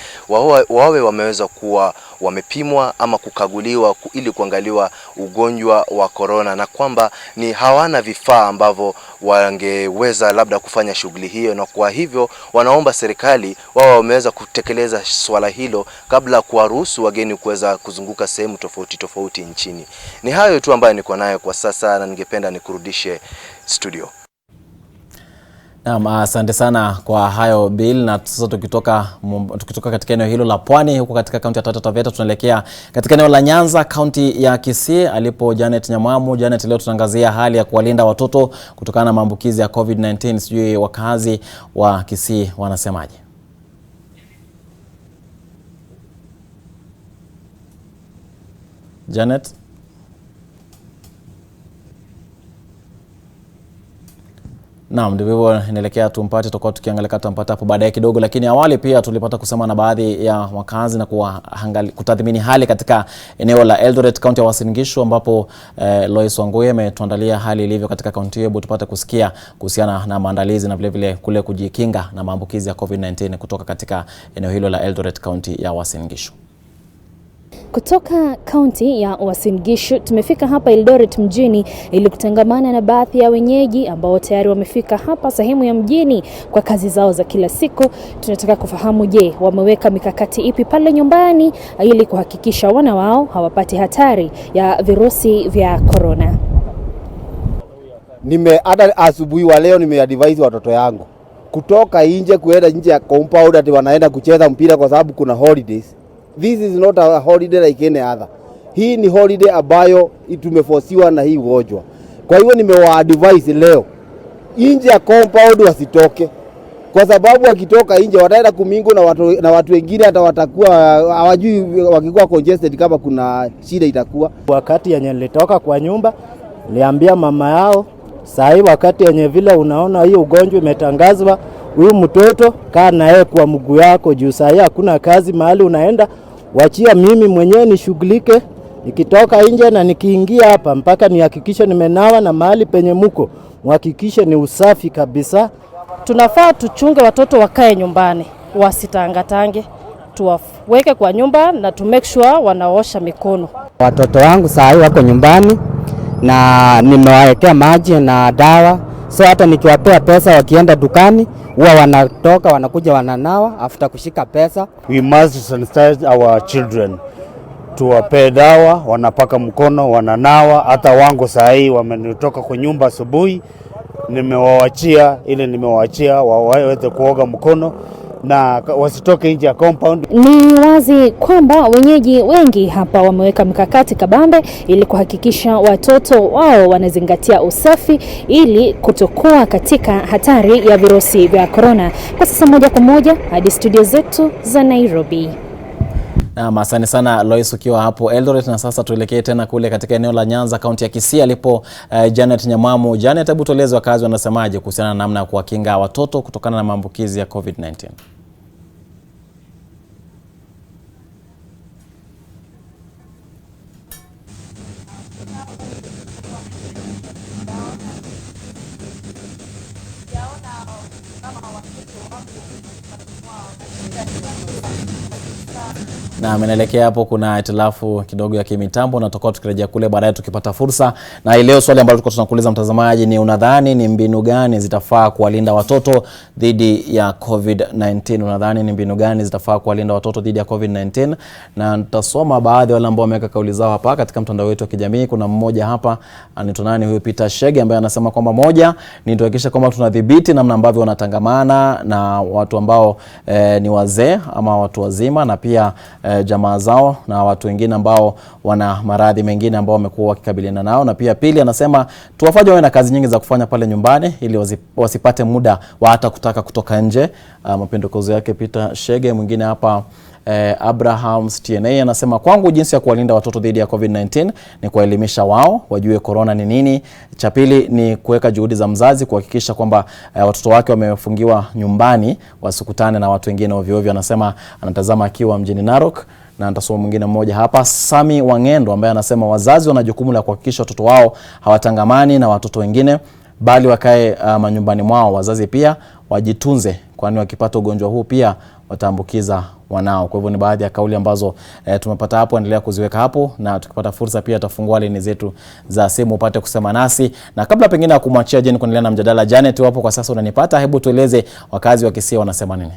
[SPEAKER 1] wawe wameweza kuwa wamepimwa ama kukaguliwa ili kuangaliwa ugonjwa wa corona, na kwamba ni hawana vifaa ambavyo wangeweza labda kufanya shughuli hiyo, na kwa hivyo wanaomba serikali wao wameweza kutekeleza swala hilo kabla kuwaruhusu wageni kuweza kuzunguka sehemu tofauti tofauti nchini. Ni hayo tu ambayo niko nayo kwa sasa na ningependa nikurudishe studio.
[SPEAKER 11] Naam, asante sana kwa hayo Bill. Na sasa tukitoka katika eneo hilo la Pwani huko katika kaunti ya Taita Taveta, tunaelekea katika eneo la Nyanza, kaunti ya Kisii alipo Janet Nyamamu. Janet, leo tunaangazia hali ya kuwalinda watoto kutokana na maambukizi ya COVID-19. Sijui wakazi wa Kisii wanasemaje? Janet. Naam, ndivyo inaelekea tumpate, tutakuwa tukiangalia tumpata hapo baadaye kidogo, lakini awali pia tulipata kusema na baadhi ya wakazi na kutathmini hali katika eneo la Eldoret County ya Uasin Gishu, ambapo Lois Wangui ametuandalia hali ilivyo katika kaunti hiyo. Tupate kusikia kuhusiana na maandalizi na vile vile kule kujikinga na maambukizi ya COVID-19 kutoka katika eneo hilo la Eldoret County ya Uasin Gishu.
[SPEAKER 8] Kutoka kaunti ya Uasin Gishu tumefika hapa Eldoret mjini ili kutangamana na baadhi ya wenyeji ambao tayari wamefika hapa sehemu ya mjini kwa kazi zao za kila siku. Tunataka kufahamu, je, wameweka mikakati ipi pale nyumbani ili kuhakikisha wana wao hawapati hatari ya virusi vya corona.
[SPEAKER 10] Hata asubuhi wa leo nimeadvise watoto yangu kutoka nje, kuenda nje ya compound ati wanaenda kucheza mpira kwa sababu kuna holidays. This is not a holiday like any other. Hii ni holiday ambayo tumefosiwa na hii ugonjwa. Kwa hivyo nimewaadvise leo nje ya compound wasitoke, kwa sababu wakitoka nje wataenda kumingo na watu wengine, hata watakuwa hawajui, wakikuwa congested kama kuna shida itakuwa.
[SPEAKER 13] Wakati yenye nilitoka kwa nyumba niliambia mama yao, sahi wakati yenye vile unaona hii ugonjwa imetangazwa, huyu mtoto kaa na yeye kwa mguu yako juu sahi hakuna kazi mahali unaenda, wachia mimi mwenyewe nishughulike nikitoka nje na nikiingia hapa, mpaka nihakikishe nimenawa na mahali penye muko muhakikishe ni usafi kabisa.
[SPEAKER 24] Tunafaa tuchunge watoto wakae nyumbani, wasitangatange, tuwaweke kwa nyumba na to make sure wanaosha mikono.
[SPEAKER 13] Watoto wangu sahi wako nyumbani na nimewawekea maji na dawa, so hata nikiwapea pesa wakienda dukani huwa wanatoka wanakuja wananawa after kushika pesa.
[SPEAKER 25] We must sanitize our children. Tuwape dawa, wanapaka mkono, wananawa. Hata wangu sahi wamenitoka kwa nyumba asubuhi, nimewaachia waweze kuoga mkono na wasitoke nje ya compound.
[SPEAKER 8] Ni wazi kwamba wenyeji wengi hapa wameweka mikakati kabambe ili kuhakikisha watoto wao wanazingatia usafi ili kutokuwa katika hatari ya virusi vya corona. Kwa sasa moja kwa moja hadi studio zetu za Nairobi.
[SPEAKER 11] Asante sana Lois ukiwa hapo Eldoret, na sasa tuelekee tena kule katika eneo la Nyanza, kaunti ya Kisii alipo Janet Nyamamu. Janet, hebu tueleze wakazi wanasemaje kuhusiana na namna ya kuwakinga watoto kutokana na maambukizi ya COVID-19. Na amenelekea hapo, kuna itilafu kidogo ya kimitambo na tutakuwa tukirejea kule baadaye tukipata fursa. Na leo swali ambalo tulikuwa tunakuuliza mtazamaji ni, unadhani ni mbinu gani zitafaa kuwalinda watoto dhidi ya COVID-19? Unadhani ni mbinu gani zitafaa kuwalinda watoto dhidi ya COVID-19? Na nitasoma baadhi ya wale ambao wameweka kauli zao hapa katika mtandao wetu wa kijamii. Kuna mmoja hapa anaitwa huyu Peter Shege, ambaye anasema kwamba moja ni tuhakikisha kwamba tunadhibiti namna ambavyo wanatangamana na watu ambao ni wazee ama watu wazima, na pia jamaa zao na watu wengine ambao wana maradhi mengine ambao wamekuwa wakikabiliana nao. Na pia pili anasema tuwafanye wawe na kazi nyingi za kufanya pale nyumbani ili wasipate muda wa hata kutaka kutoka nje. Mapendekezo yake Peter Shege. Mwingine hapa Abraham TNA anasema, kwangu jinsi ya kuwalinda watoto dhidi ya COVID-19 ni kuwaelimisha wao wajue corona ni nini. Cha pili ni kuweka juhudi za mzazi kuhakikisha kwamba watoto wake wamefungiwa nyumbani, wasikutane na watu wengine ovyo ovyo. Anasema anatazama akiwa mjini Narok. Na nitasoma mwingine mmoja hapa, Sami Wangendo, ambaye anasema wazazi wana jukumu la kuhakikisha watoto wao hawatangamani na watoto wengine bali wakae manyumbani mwao. Wazazi pia wajitunze, kwani wakipata ugonjwa huu pia wataambukiza wanao. Kwa hivyo ni baadhi ya kauli ambazo tumepata hapo. Endelea kuziweka hapo, na tukipata fursa pia tafungua line zetu za simu upate kusema nasi. Na kabla pengine ya kumwachia Jane kuendelea na mjadala, Janet wapo kwa sasa unanipata, hebu tueleze wakazi wa Kisii wanasema nini?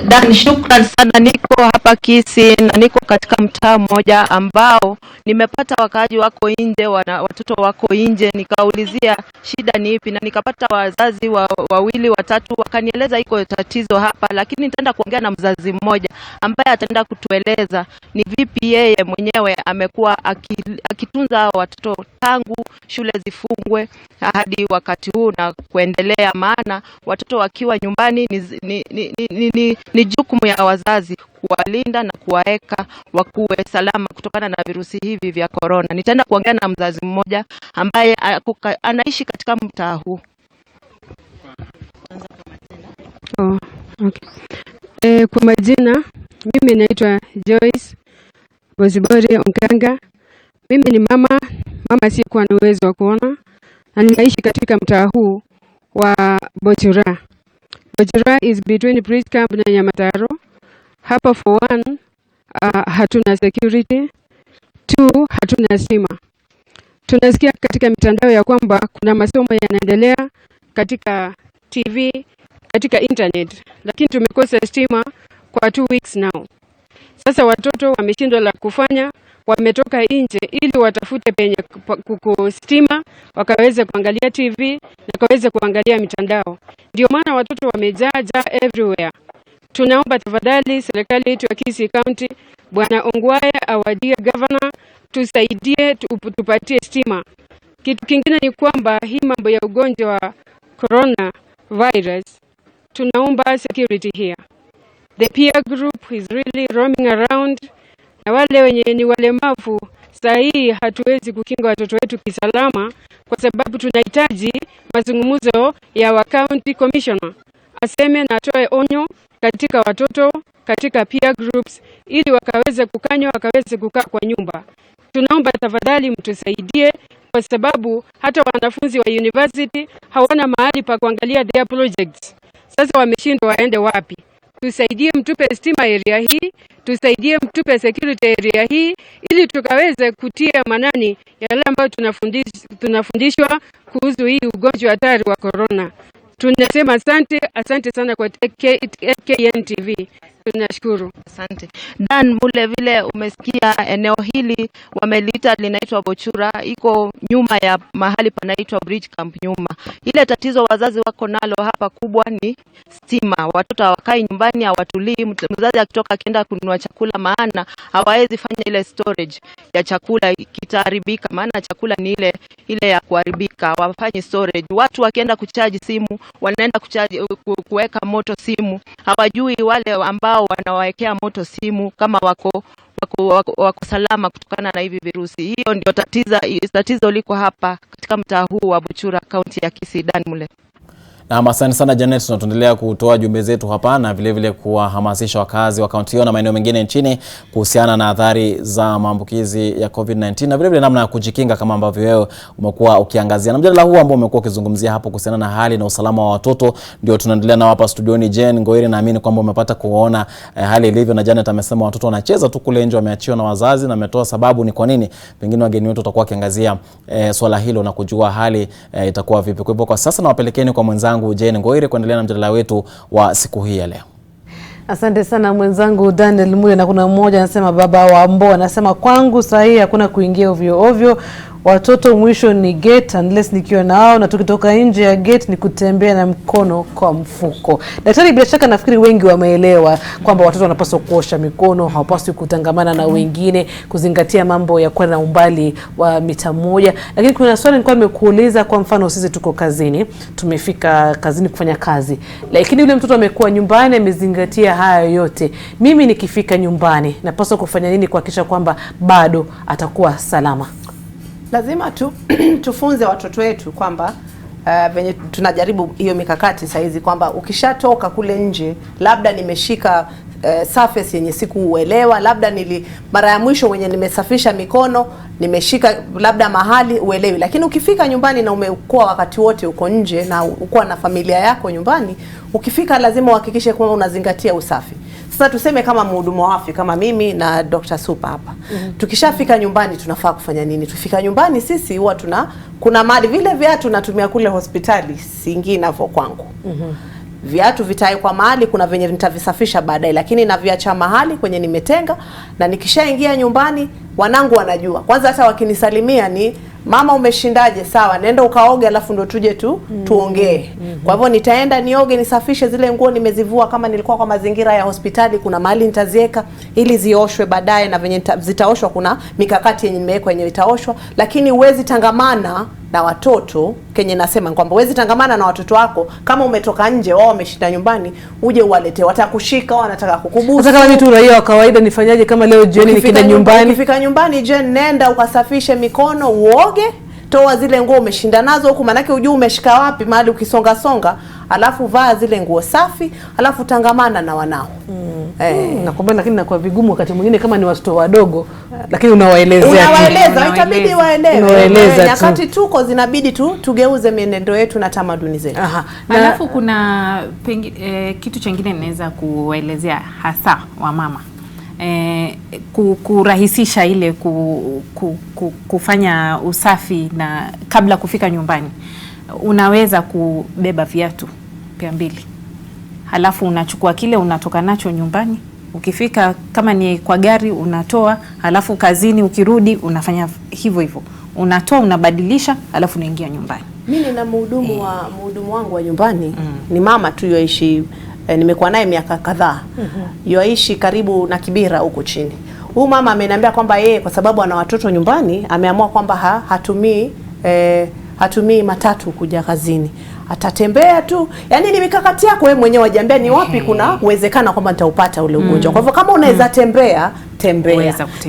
[SPEAKER 26] Dan, shukran sana. Niko hapa Kisii na niko katika mtaa mmoja ambao nimepata wakaaji wako nje, watoto wako nje. Nikaulizia shida ni ipi, na nikapata wazazi wawili watatu wakanieleza iko tatizo hapa, lakini nitaenda kuongea na mzazi mmoja ambaye ataenda kutueleza ni vipi yeye mwenyewe amekuwa akitunza watoto tangu shule zifungwe hadi wakati huu na kuendelea. Maana watoto wakiwa nyumbani ni ni jukumu ya wazazi kuwalinda na kuwaeka wakuwe salama kutokana na virusi hivi vya corona. Nitaenda kuongea na mzazi mmoja ambaye anaishi katika mtaa huu.
[SPEAKER 12] Oh, okay. Kwa majina mimi naitwa Joyce Bozibori Onkanga. Mimi ni mama sikuwa na uwezo wa kuona na ninaishi katika mtaa huu wa Bochura. Bochura is between Bridge Camp na Nyamataro. Hapa for one, hatuna security. Two, hatuna stima. Tunasikia katika mitandao ya kwamba kuna masomo yanaendelea katika TV, katika internet, lakini tumekosa stima kwa 2 weeks now. Sasa watoto wameshindwa la kufanya, wametoka nje ili watafute penye kuko stima, wakaweze kuangalia TV na kaweze kuangalia mitandao. Ndio maana watoto wamejaa everywhere. Tunaomba tafadhali serikali yetu ya Kisii County, Bwana Ongwae, our dear governor, tusaidie tupatie stima. Kitu kingine ni kwamba hii mambo ya ugonjwa wa corona virus, tunaomba security here. The peer group is really roaming around. Na wale wenye ni walemavu sahihi hatuwezi kukinga watoto wetu kisalama, kwa sababu tunahitaji mazungumzo ya wa county commissioner aseme na atoe onyo katika watoto katika peer groups ili wakaweze kukanywa, wakaweze kukaa kwa nyumba. Tunaomba tafadhali mtusaidie, kwa sababu hata wanafunzi wa university hawana mahali pa kuangalia their projects. Sasa wameshindwa waende wapi? Tusaidie mtupe stima area hii, tusaidie mtupe security area hii, ili tukaweze kutia manani yale ambayo tunafundishwa kuhusu hii ugonjwa hatari wa corona. Tunasema asante sana kwa NTV. Tunashukuru.
[SPEAKER 26] Asante. Dan Mule, vile umesikia eneo hili wameliita linaitwa Bochura, iko nyuma ya mahali panaitwa Bridge Camp nyuma. Ile tatizo wazazi wako nalo hapa kubwa ni stima. Watoto hawakai nyumbani, hawatulii. Mzazi akitoka akienda kununua chakula, maana hawawezi fanya ile storage ya chakula, kitaharibika, maana chakula ni ile ya kuharibika. Wafanye storage. Watu wakienda kuchaji simu, wanaenda kuweka moto simu. Hawajui wale ambao wanawawekea moto simu kama wako salama kutokana na hivi virusi. Hiyo ndio tatizo liko hapa katika mtaa huu wa Bochura, kaunti ya Kisii. Dan Mule.
[SPEAKER 11] Na asante sana Janet, tunaendelea kutoa jumbe zetu hapa na vile vile kuwahamasisha wakazi wa kaunti hiyo na maeneo mengine nchini kuhusiana na athari za maambukizi ya COVID-19 na vile vile namna ya kujikinga kama ambavyo wewe umekuwa ukiangazia. Na mjadala huu ambao umekuwa ukizungumzia hapo kuhusiana na hali na usalama wa watoto ndio tunaendelea nao hapa studioni. Jen Ngoiri, naamini kwamba umepata kuona hali ilivyo, na Janet amesema watoto wanacheza tu kule nje, wameachiwa na wazazi, na ametoa sababu ni kwa nini. Pengine wageni wetu watakuwa wakiangazia swala hilo na kujua hali itakuwa vipi. Kwa hivyo kwa sasa nawapelekeni kwa mwenzangu Jen Ngoiri kuendelea na mjadala wetu wa siku hii ya leo.
[SPEAKER 15] Asante sana mwenzangu Daniel Mule. Na kuna mmoja anasema, baba wa Mbo anasema, kwangu sahihi hakuna kuingia ovyo ovyo. Watoto mwisho ni gate unless nikiwa nao, na tukitoka nje ya gate ni kutembea na mkono kwa mfuko. Daktari, bila shaka nafikiri wengi wameelewa kwamba watoto wanapaswa kuosha mikono, hawapaswi kutangamana na wengine, kuzingatia mambo ya kuwa na umbali wa mita 1. Lakini kuna swali nilikuwa nimekuuliza, kwa mfano sisi tuko kazini, tumefika kazini kufanya kazi, lakini yule mtoto amekuwa nyumbani amezingatia haya yote. Mimi nikifika nyumbani napaswa kufanya nini kuhakikisha kwamba bado atakuwa salama?
[SPEAKER 3] Lazima tufunze watoto wetu kwamba venye tunajaribu hiyo mikakati saizi, kwamba ukishatoka kule nje, labda nimeshika surface yenye sikuuelewa, labda mara ya mwisho wenye nimesafisha mikono nimeshika labda mahali uelewi, lakini ukifika nyumbani na umekuwa wakati wote uko nje na uko na familia yako nyumbani, ukifika lazima uhakikishe kwamba unazingatia usafi. Sasa tuseme kama mhudumu wa afya kama mimi na Dr. Supa hapa. Tukishafika nyumbani tunafaa kufanya nini? Tufika nyumbani sisi huwa kuna mali vile viatu natumia kule hospitali siingi navyo kwangu. Viatu vitawekwa mahali, kuna venye nitavisafisha baadaye, lakini naviacha mahali kwenye nimetenga, na nikishaingia nyumbani wanangu wanajua. Kwanza hata wakinisalimia ni mama umeshindaje, sawa, nenda ukaoge alafu ndo tuje tuongee. Kwa hivyo nitaenda nioge, nisafishe zile nguo nimezivua, kama nilikuwa kwa mazingira ya hospitali kuna mahali nitazieka ili zioshwe baadaye, na venye zitaoshwa kuna mikakati yenye nimeweka yenye itaoshwa. Lakini uwezi tangamana na watoto, kenye nasema kwamba huwezi tangamana na watoto wako kama umetoka nje, wao wameshinda nyumbani, uje uwalete, watakushika, wanataka kukubusu.
[SPEAKER 15] Sasa kama mtu raia wa kawaida nifanyaje kama leo jioni nikienda nyumbani?
[SPEAKER 3] Ukifika nyumbani, nenda ukasafishe mikono, uoge, toa zile nguo umeshinda nazo huku, manake ujue umeshika wapi mahali ukisonga songa, alafu vaa zile nguo safi, alafu tangamana na wanao.
[SPEAKER 15] Nakwambia, lakini inakuwa vigumu wakati mwingine kama ni watoto wadogo, lakini unawaelezea,
[SPEAKER 3] itabidi waelewe. Nyakati tuko zinabidi tugeuze mienendo yetu na tamaduni zetu.
[SPEAKER 17] Alafu kuna kitu chengine ninaweza kuelezea hasa wa mama. Kurahisisha ile kufanya usafi na kabla kufika nyumbani. Unaweza kubeba viatu pia 2. Halafu unachukua kile unatoka nacho nyumbani. Ukifika kama ni kwa gari unatoa, halafu kazini ukirudi unafanya hivyo hivyo. Unatoa, unabadilisha, halafu unaingia nyumbani.
[SPEAKER 3] Mimi nina mhudumu wangu wa nyumbani, ni mama tu yoishi, nimekuwa naye miaka kadhaa. Yoishi karibu na Kibira huko chini. Huyu mama ameniambia kwamba yeye kwa sababu ana watoto nyumbani, ameamua kwamba hatumii matatu kuja kazini. Atatembea tu. Yaani ni mikakati yako wewe mwenyewe, wajiambia ni wapi kuna uwezekano kwamba nitaupata ule ugonjwa. Kwa hivyo kama unaweza tembea.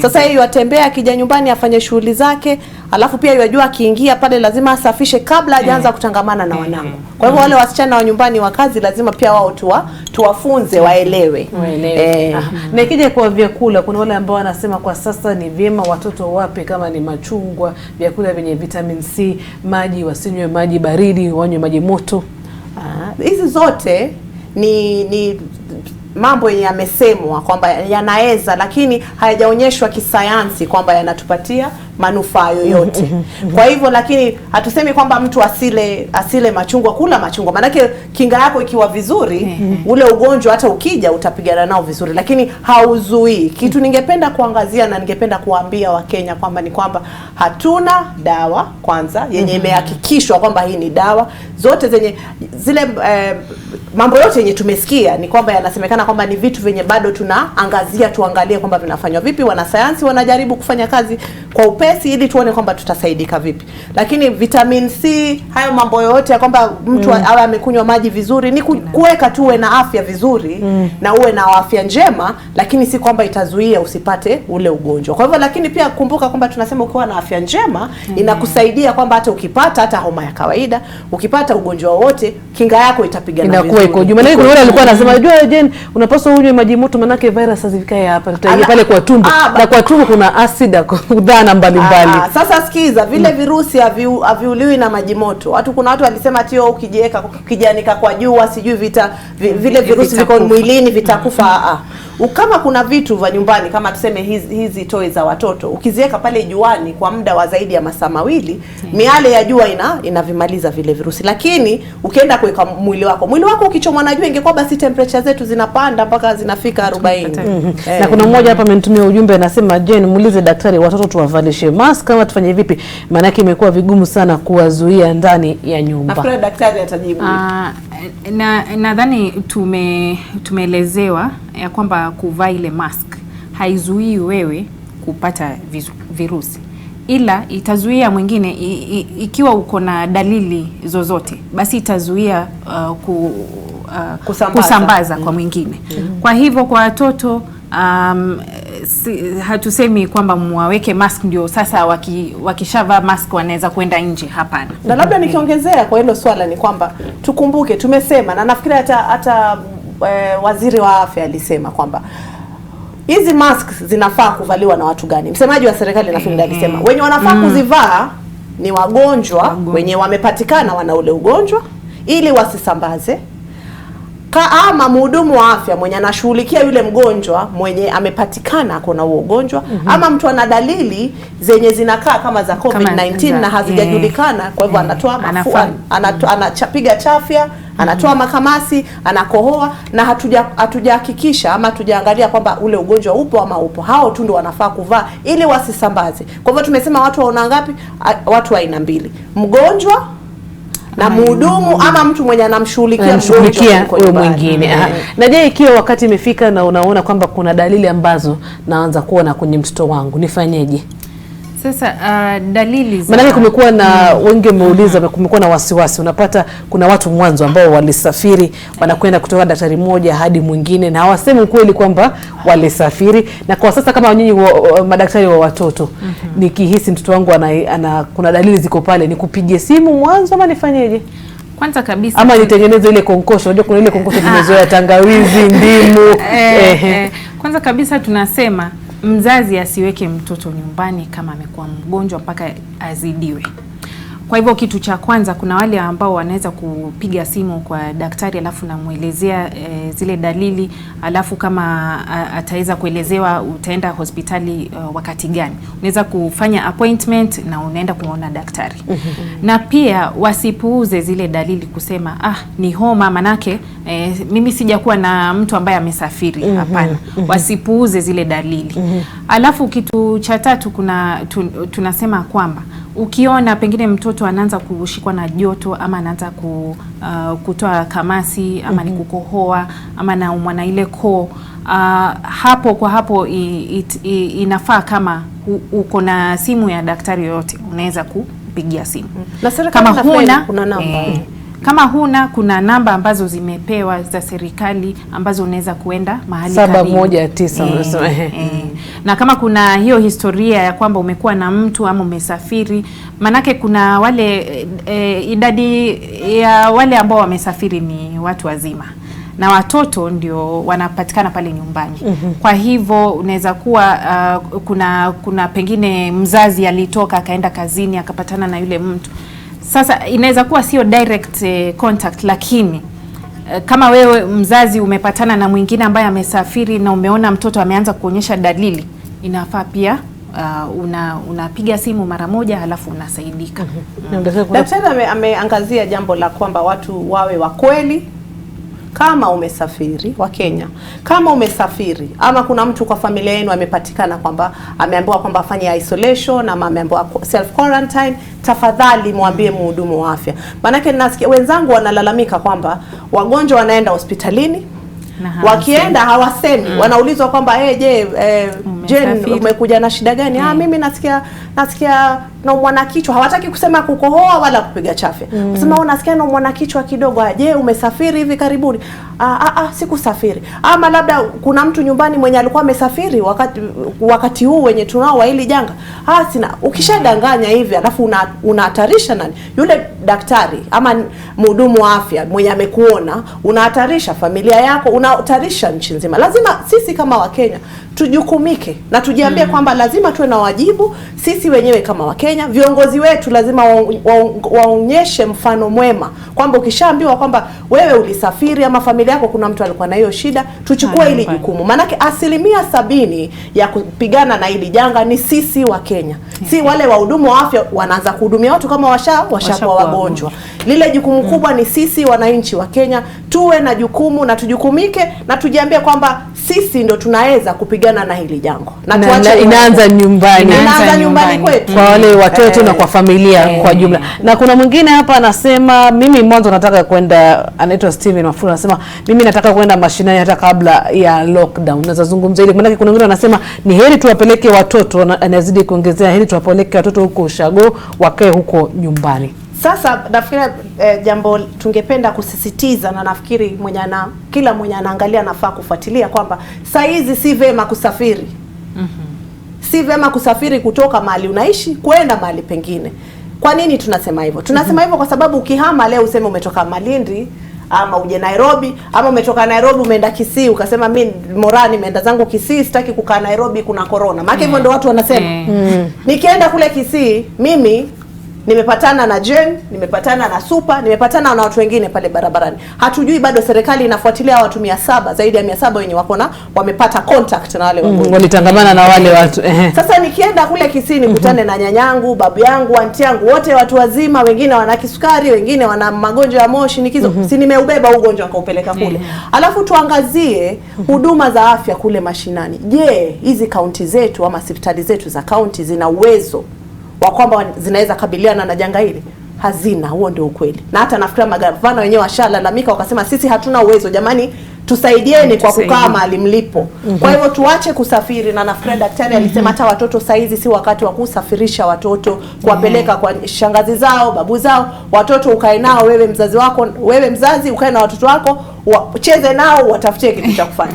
[SPEAKER 3] Sasa yeye atembea, akija nyumbani afanye shughuli zake, alafu pia yajua akiingia pale lazima asafishe kabla hajaanza kutangamana na wanao. Kwa hivyo wale wasichana wa nyumbani wa kazi lazima pia wao tuwafunze waelewe.
[SPEAKER 15] Na ikija kwa vyakula, kuna wale ambao wanasema kwa sasa ni vyema watoto wape kama ni machungwa, vyakula vyenye vitamin C, maji wasinywe maji baridi, wanywe maji moto.
[SPEAKER 3] Hizi zote ni mambo yamesemwa kwamba yanaweza, lakini hayajaonyeshwa kisayansi kwamba yanatupatia manufaa yoyote. Kwa hivyo, lakini hatusemi kwamba mtu asile machungwa, kula machungwa. Manake kinga yako ikiwa vizuri, ule ugonjwa hata ukija utapigana nao vizuri, lakini hauzuii. Kitu ningependa kuangazia na ningependa kuambia Wakenya kwamba ni kwamba hatuna dawa kwanza yenye imehakikishwa kwamba hii ni dawa. Zote zenye zile mambo yote yenye tumesikia ni kwamba yanasemekana kwamba ni vitu venye bado tunaangazia, tuangalie kwamba vinafanywa vipi. Wanasayansi wanajaribu kufanya kazi kwa upesi ili tuone kwamba tutasaidika vipi. Lakini vitamin C, hayo mambo yote ya kwamba mtu awe amekunywa maji vizuri, ni kuweka tuwe na afya vizuri na uwe na afya njema, lakini si kwamba itazuia usipate ule ugonjwa. Kwa hivyo, lakini pia kumbuka kwamba tunasema ukiwa na afya njema inakusaidia kwamba hata ukipata hata homa ya kawaida, ukipata ugonjwa wote, kinga yako itapigana vizuri.
[SPEAKER 15] Iko juu. Maana yule alikuwa anasema, "Jua Jen, unapaswa unywe maji moto manake virus hazifikae hapa. Tutaingia pale kwa tumbo." Na kwa tumbo kuna acid dhana mbalimbali.
[SPEAKER 3] Sasa sikiza, vile virusi haviuliwi na maji moto. Kuna watu walisema ati ukijiweka ukijanika kwa jua sijui vile virusi viko mwilini vitakufa. Kama kuna vitu vya nyumbani kama tuseme hizi toy za watoto, ukiziweka pale juani kwa muda wa zaidi ya masaa 2, miale ya jua inavimaliza vile virusi. Lakini ukienda kuweka mwili wako ukichomwa na jua, ingekuwa basi temperature zetu zinapanda mpaka zinafika 40.
[SPEAKER 15] Na kuna mmoja hapa amenitumia ujumbe anasema, "Jen, muulize daktari watoto tuwavalishe mask kama tufanye vipi? Maana yake imekuwa vigumu sana kuwazuia ndani ya nyumba."
[SPEAKER 3] Nafikiri daktari atajibu.
[SPEAKER 17] Nadhani tumeelezewa ya kwamba kuvaa ile mask haizuii wewe kupata virusi, ila itazuia mwingine. Ikiwa uko na dalili zozote, basi itazuia kusambaza kwa mwingine. Kwa hivyo kwa watoto hatusemi kwamba muwaweke mask ndio sasa wakishavaa mask wanaweza kwenda nje, hapana.
[SPEAKER 3] Na labda nikiongezea kwa hilo swala ni kwamba tukumbuke, tumesema na nafikiri hata waziri wa afya alisema kwamba hizi masks zinafaa kuvaliwa na watu gani? Msemaji wa serikali nafikiri alisema wenye wanafaa kuzivaa ni wagonjwa wenye wamepatikana wana ule ugonjwa ili wasisambaze, ama mhudumu wa afya mwenye anashughulikia yule mgonjwa mwenye amepatikana kuna huo ugonjwa, ama mtu ana dalili zenye zinakaa kama za COVID-19 na hazijajulikana. Kwa hivyo anatoa mafua, anapiga chafya, anatoa makamasi, anakohoa, na hatujahakikisha ama hatujaangalia kwamba ule ugonjwa upo ama upo. Hao tu ndio wanafaa kuvaa ili wasisambaze. Kwa hivyo tumesema watu waona ngapi? Watu aina 2. Mgonjwa na mhudumu ama mtu mwenye anamshughulikia
[SPEAKER 15] huyo mwingine. Na je, ikiwa wakati imefika na unaona kwamba kuna dalili ambazo naanza kuona kwenye mtoto wangu, nifanyeje?
[SPEAKER 17] Sasa dalili za
[SPEAKER 15] maana kumekuwa na wengi wameuliza, kumekuwa na wasiwasi. Unapata kuna watu mwanzo ambao walisafiri wanakwenda kutoka daktari moja hadi mwingine na hawasemi kweli kwamba walisafiri. Na kwa sasa kama nyinyi madaktari wa watoto, nikihisi mtoto wangu kuna dalili ziko pale, nikupigie simu mwanzo ama nifanyeje?
[SPEAKER 17] Kwanza kabisa
[SPEAKER 15] ama nitengeneze ile konkosho. Unajua kuna ile konkosho tumezoea, tangawizi, ndimu.
[SPEAKER 17] Kwanza kabisa tunasema mzazi asiweke mtoto nyumbani kama amekuwa mgonjwa mpaka azidiwe. Kwa hivyo kitu cha kwanza, kuna wale ambao wanaweza kupiga simu kwa daktari alafu namuelezea zile dalili, alafu kama ataweza kuelezewa utaenda hospitali wakati gani. Unaweza kufanya appointment na unaenda kuona daktari. Na pia wasipuuze zile dalili kusema ni homa manake mimi sijakuwa na mtu ambaye amesafiri. Hapana. Wasipuuze zile dalili. Alafu kitu cha tatu, tunasema kwamba ukiona pengine mtoto anaanza kushikwa na joto ama anaanza kutoa kamasi ama ni kukohoa ama na umwana ile koo, hapo inafaa kama uko na simu ya daktari yoyote unaweza kupigia simu.
[SPEAKER 3] Na serikali kuna namba.
[SPEAKER 17] Kama huna, kuna namba ambazo zimepewa za serikali ambazo unaweza kuenda mahali karibu.
[SPEAKER 15] 719
[SPEAKER 17] Na kama kuna hiyo historia ya kwamba umekuwa na mtu ama umesafiri, manake kuna wale idadi ya wale ambao wamesafiri ni watu wazima na watoto ndio wanapatikana pale nyumbani. Kwa hivyo unaweza kuwa kuna pengine mzazi alitoka akaenda kazini akapatana na yule mtu. Sasa inaweza kuwa sio direct contact, lakini kama wewe mzazi umepatana na mwingine ambaye amesafiri na umeona mtoto ameanza kuonyesha dalili, inafaa pia unapiga simu mara moja halafu unasaidika.
[SPEAKER 3] Daktari ameangazia jambo la kwamba watu wawe wa kweli. Kama umesafiri wa Kenya, kama umesafiri ama kuna mtu kwa familia yenu amepatikana kwamba ameambiwa kwamba afanye isolation ama ameambiwa self quarantine, tafadhali mwambie mhudumu wa afya. Maana nasikia wenzangu wanalalamika kwamba wagonjwa wanaenda hospitalini, wakienda hawasemi. Wanaulizwa kwamba Jane, umekuja na shida gani? Mimi nasikia naumwa na kichwa. Hawataki kusema kukohoa wala kupiga chafya. Kusema nasikia naumwa na kichwa kidogo. Je, umesafiri hivi karibuni? Sikusafiri. Ama labda kuna mtu nyumbani mwenye alikuwa amesafiri wakati huu wenye tunao wa hili janga. Sina. Ukishadanganya hivi alafu unahatarisha nani? Yule daktari ama mhudumu wa afya mwenye amekuona, unahatarisha familia yako, unahatarisha nchi nzima. Lazima sisi kama Wakenya tujukumike na tujiambie kwamba lazima tuwe na wajibu sisi wenyewe kama Wakenya. Viongozi wetu lazima waonyeshe mfano mwema kwamba ukishaambiwa kwamba wewe ulisafiri ama familia yako kuna mtu alikuwa na hiyo shida, tuchukue hili jukumu. Manake 70% ya kupigana na hili janga ni sisi wa Kenya. Si wale wahudumu wa afya wanaanza kuhudumia watu kama washakuwa wagonjwa. Lile jukumu kubwa ni sisi wananchi wa Kenya, tuwe na jukumu na tujukumike na tujiambie kwamba sisi ndo tunaweza kupigana na hili jango.
[SPEAKER 15] Na inaanza nyumbani.
[SPEAKER 3] Inaanza nyumbani kwetu.
[SPEAKER 15] Kwa wale watoto na kwa familia kwa jumla. Na kuna mwingine hapa anasema mimi mwanzo nataka kwenda, anaitwa Steven Mafura, anasema mimi nataka kwenda mashinani hata kabla ya lockdown. Unaweza zungumzia ile, maana kuna wengine wanasema ni heri tuwapeleke watoto, anazidi kuongezea heri tuwapeleke watoto huko ushago wakae huko nyumbani.
[SPEAKER 3] Sasa nafikiri jambo tungependa kusisitiza, na nafikiri kila mwenye anaangalia nafaa kufuatilia kwamba saa hizi si vema kusafiri. Si vema kusafiri kutoka mahali unaishi kwenda mahali pengine. Kwa nini tunasema hivyo? Tunasema hivyo kwa sababu ukihama leo useme umetoka Malindi ama uje Nairobi, ama umetoka Nairobi umeenda Kisii ukasema mimi Morani nimeenda zangu Kisii, sitaki kukaa Nairobi kuna corona. Maana hivyo ndio watu wanasema. Nikienda kule Kisii mimi nimepatana na Jane, nimepatana na Super, nimepatana na watu wengine pale barabarani. Hatujui bado serikali inafuatilia watu 700, zaidi ya 700 wenye wamepata contact na wale wagonjwa.
[SPEAKER 15] Walitangamana na wale watu.
[SPEAKER 3] Sasa nikienda kule Kisii nikutane na nyanyangu, babu yangu, anti yangu, wote watu wazima, wengine wana kisukari, wengine wana magonjwa ya moshi, nikizo. Si nimeubeba ugonjwa nikaupeleka kule. Alafu tuangazie huduma za afya kule mashinani. Je, hizi kaunti zetu ama hospitali zetu za kaunti zina uwezo wa kwamba zinaweza kabiliana na janga hili? Hazina. Huo ndio ukweli. Na hata nafikiri magavana wenyewe washalalamika wakasema sisi hatuna uwezo, jamani tusaidieni kwa kukaa mahali mlipo. Kwa hivyo tuache kusafiri, na nafikiri daktari alisema hata watoto saizi si wakati wa kusafirisha watoto kuwapeleka kwa shangazi zao, babu zao. Watoto ukae nao, wewe mzazi wako, wewe mzazi ukae na watoto wako, cheze nao, watafutie kitu cha kufanya.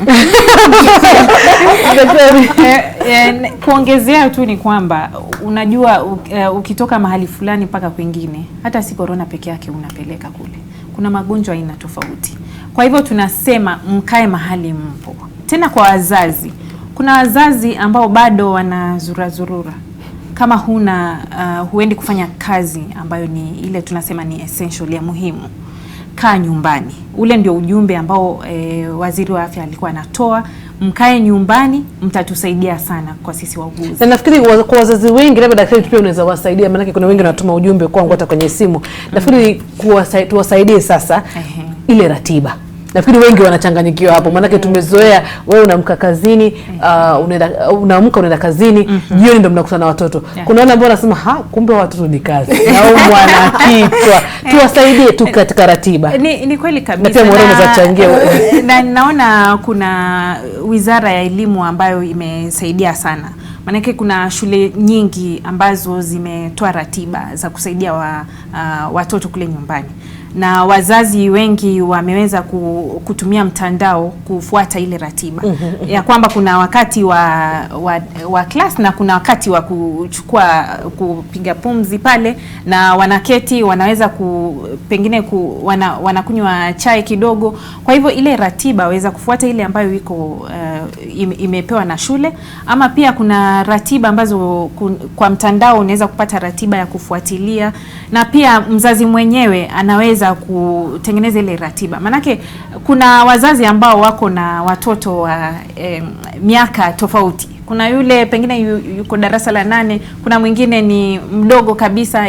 [SPEAKER 17] Kuongezea tu ni kwamba unajua ukitoka mahali fulani mpaka kwingine, hata si corona peke yake unapeleka kule, kuna magonjwa aina tofauti. Kwa hivyo tunasema mkae mahali mpo. Tena kwa wazazi, kuna wazazi ambao bado wanazurura. Kama huendi kufanya kazi ambayo ni ile tunasema ni essential ya muhimu, kaa nyumbani. Ule ndio ujumbe ambao waziri wa afya alikuwa anatoa. Mkae nyumbani, mtatusaidia sana kwa sisi wauguzi.
[SPEAKER 15] Na nafikiri kwa wazazi wengi, labda daktari pia unaweza wasaidia, maana kuna wengi wanatuma ujumbe kwangu hata kwenye simu. Nafikiri tuwasaidie sasa ile ratiba. Nafikiri wengi wanachanganyikiwa hapo, maana tumezoea wewe unaamka kazini, unaenda kazini, jioni ndio mnakutana na watoto. Kuna wale ambao wanasema kumbe watoto ni kazi. Na mwana kichwa. Tuwasaidie tu katika ratiba.
[SPEAKER 17] Ni kweli kabisa.
[SPEAKER 15] Na pia mwanaweza changia.
[SPEAKER 17] Na naona kuna Wizara ya Elimu ambayo imesaidia sana. Maanake kuna shule nyingi ambazo zimetoa ratiba za kusaidia watoto kule nyumbani. Na wazazi wengi wameweza kutumia mtandao kufuata ile ratiba. Ya kwamba kuna wakati wa class na kuna wakati wa kupiga pumzi pale, na wanaketi, wanaweza pengine wanakunywa chai kidogo. Kwa hivyo ile ratiba waweza kufuata ile ambayo iko imepewa na shule, ama pia kuna ratiba ambazo kwa mtandao unaweza kupata ratiba ya kufuatilia, na pia mzazi mwenyewe anaweza kutengeneza ile ratiba. Manake kuna wazazi ambao wako na watoto wa miaka tofauti. Kuna yule pengine yuko darasa la 8, kuna mwingine ni mdogo kabisa,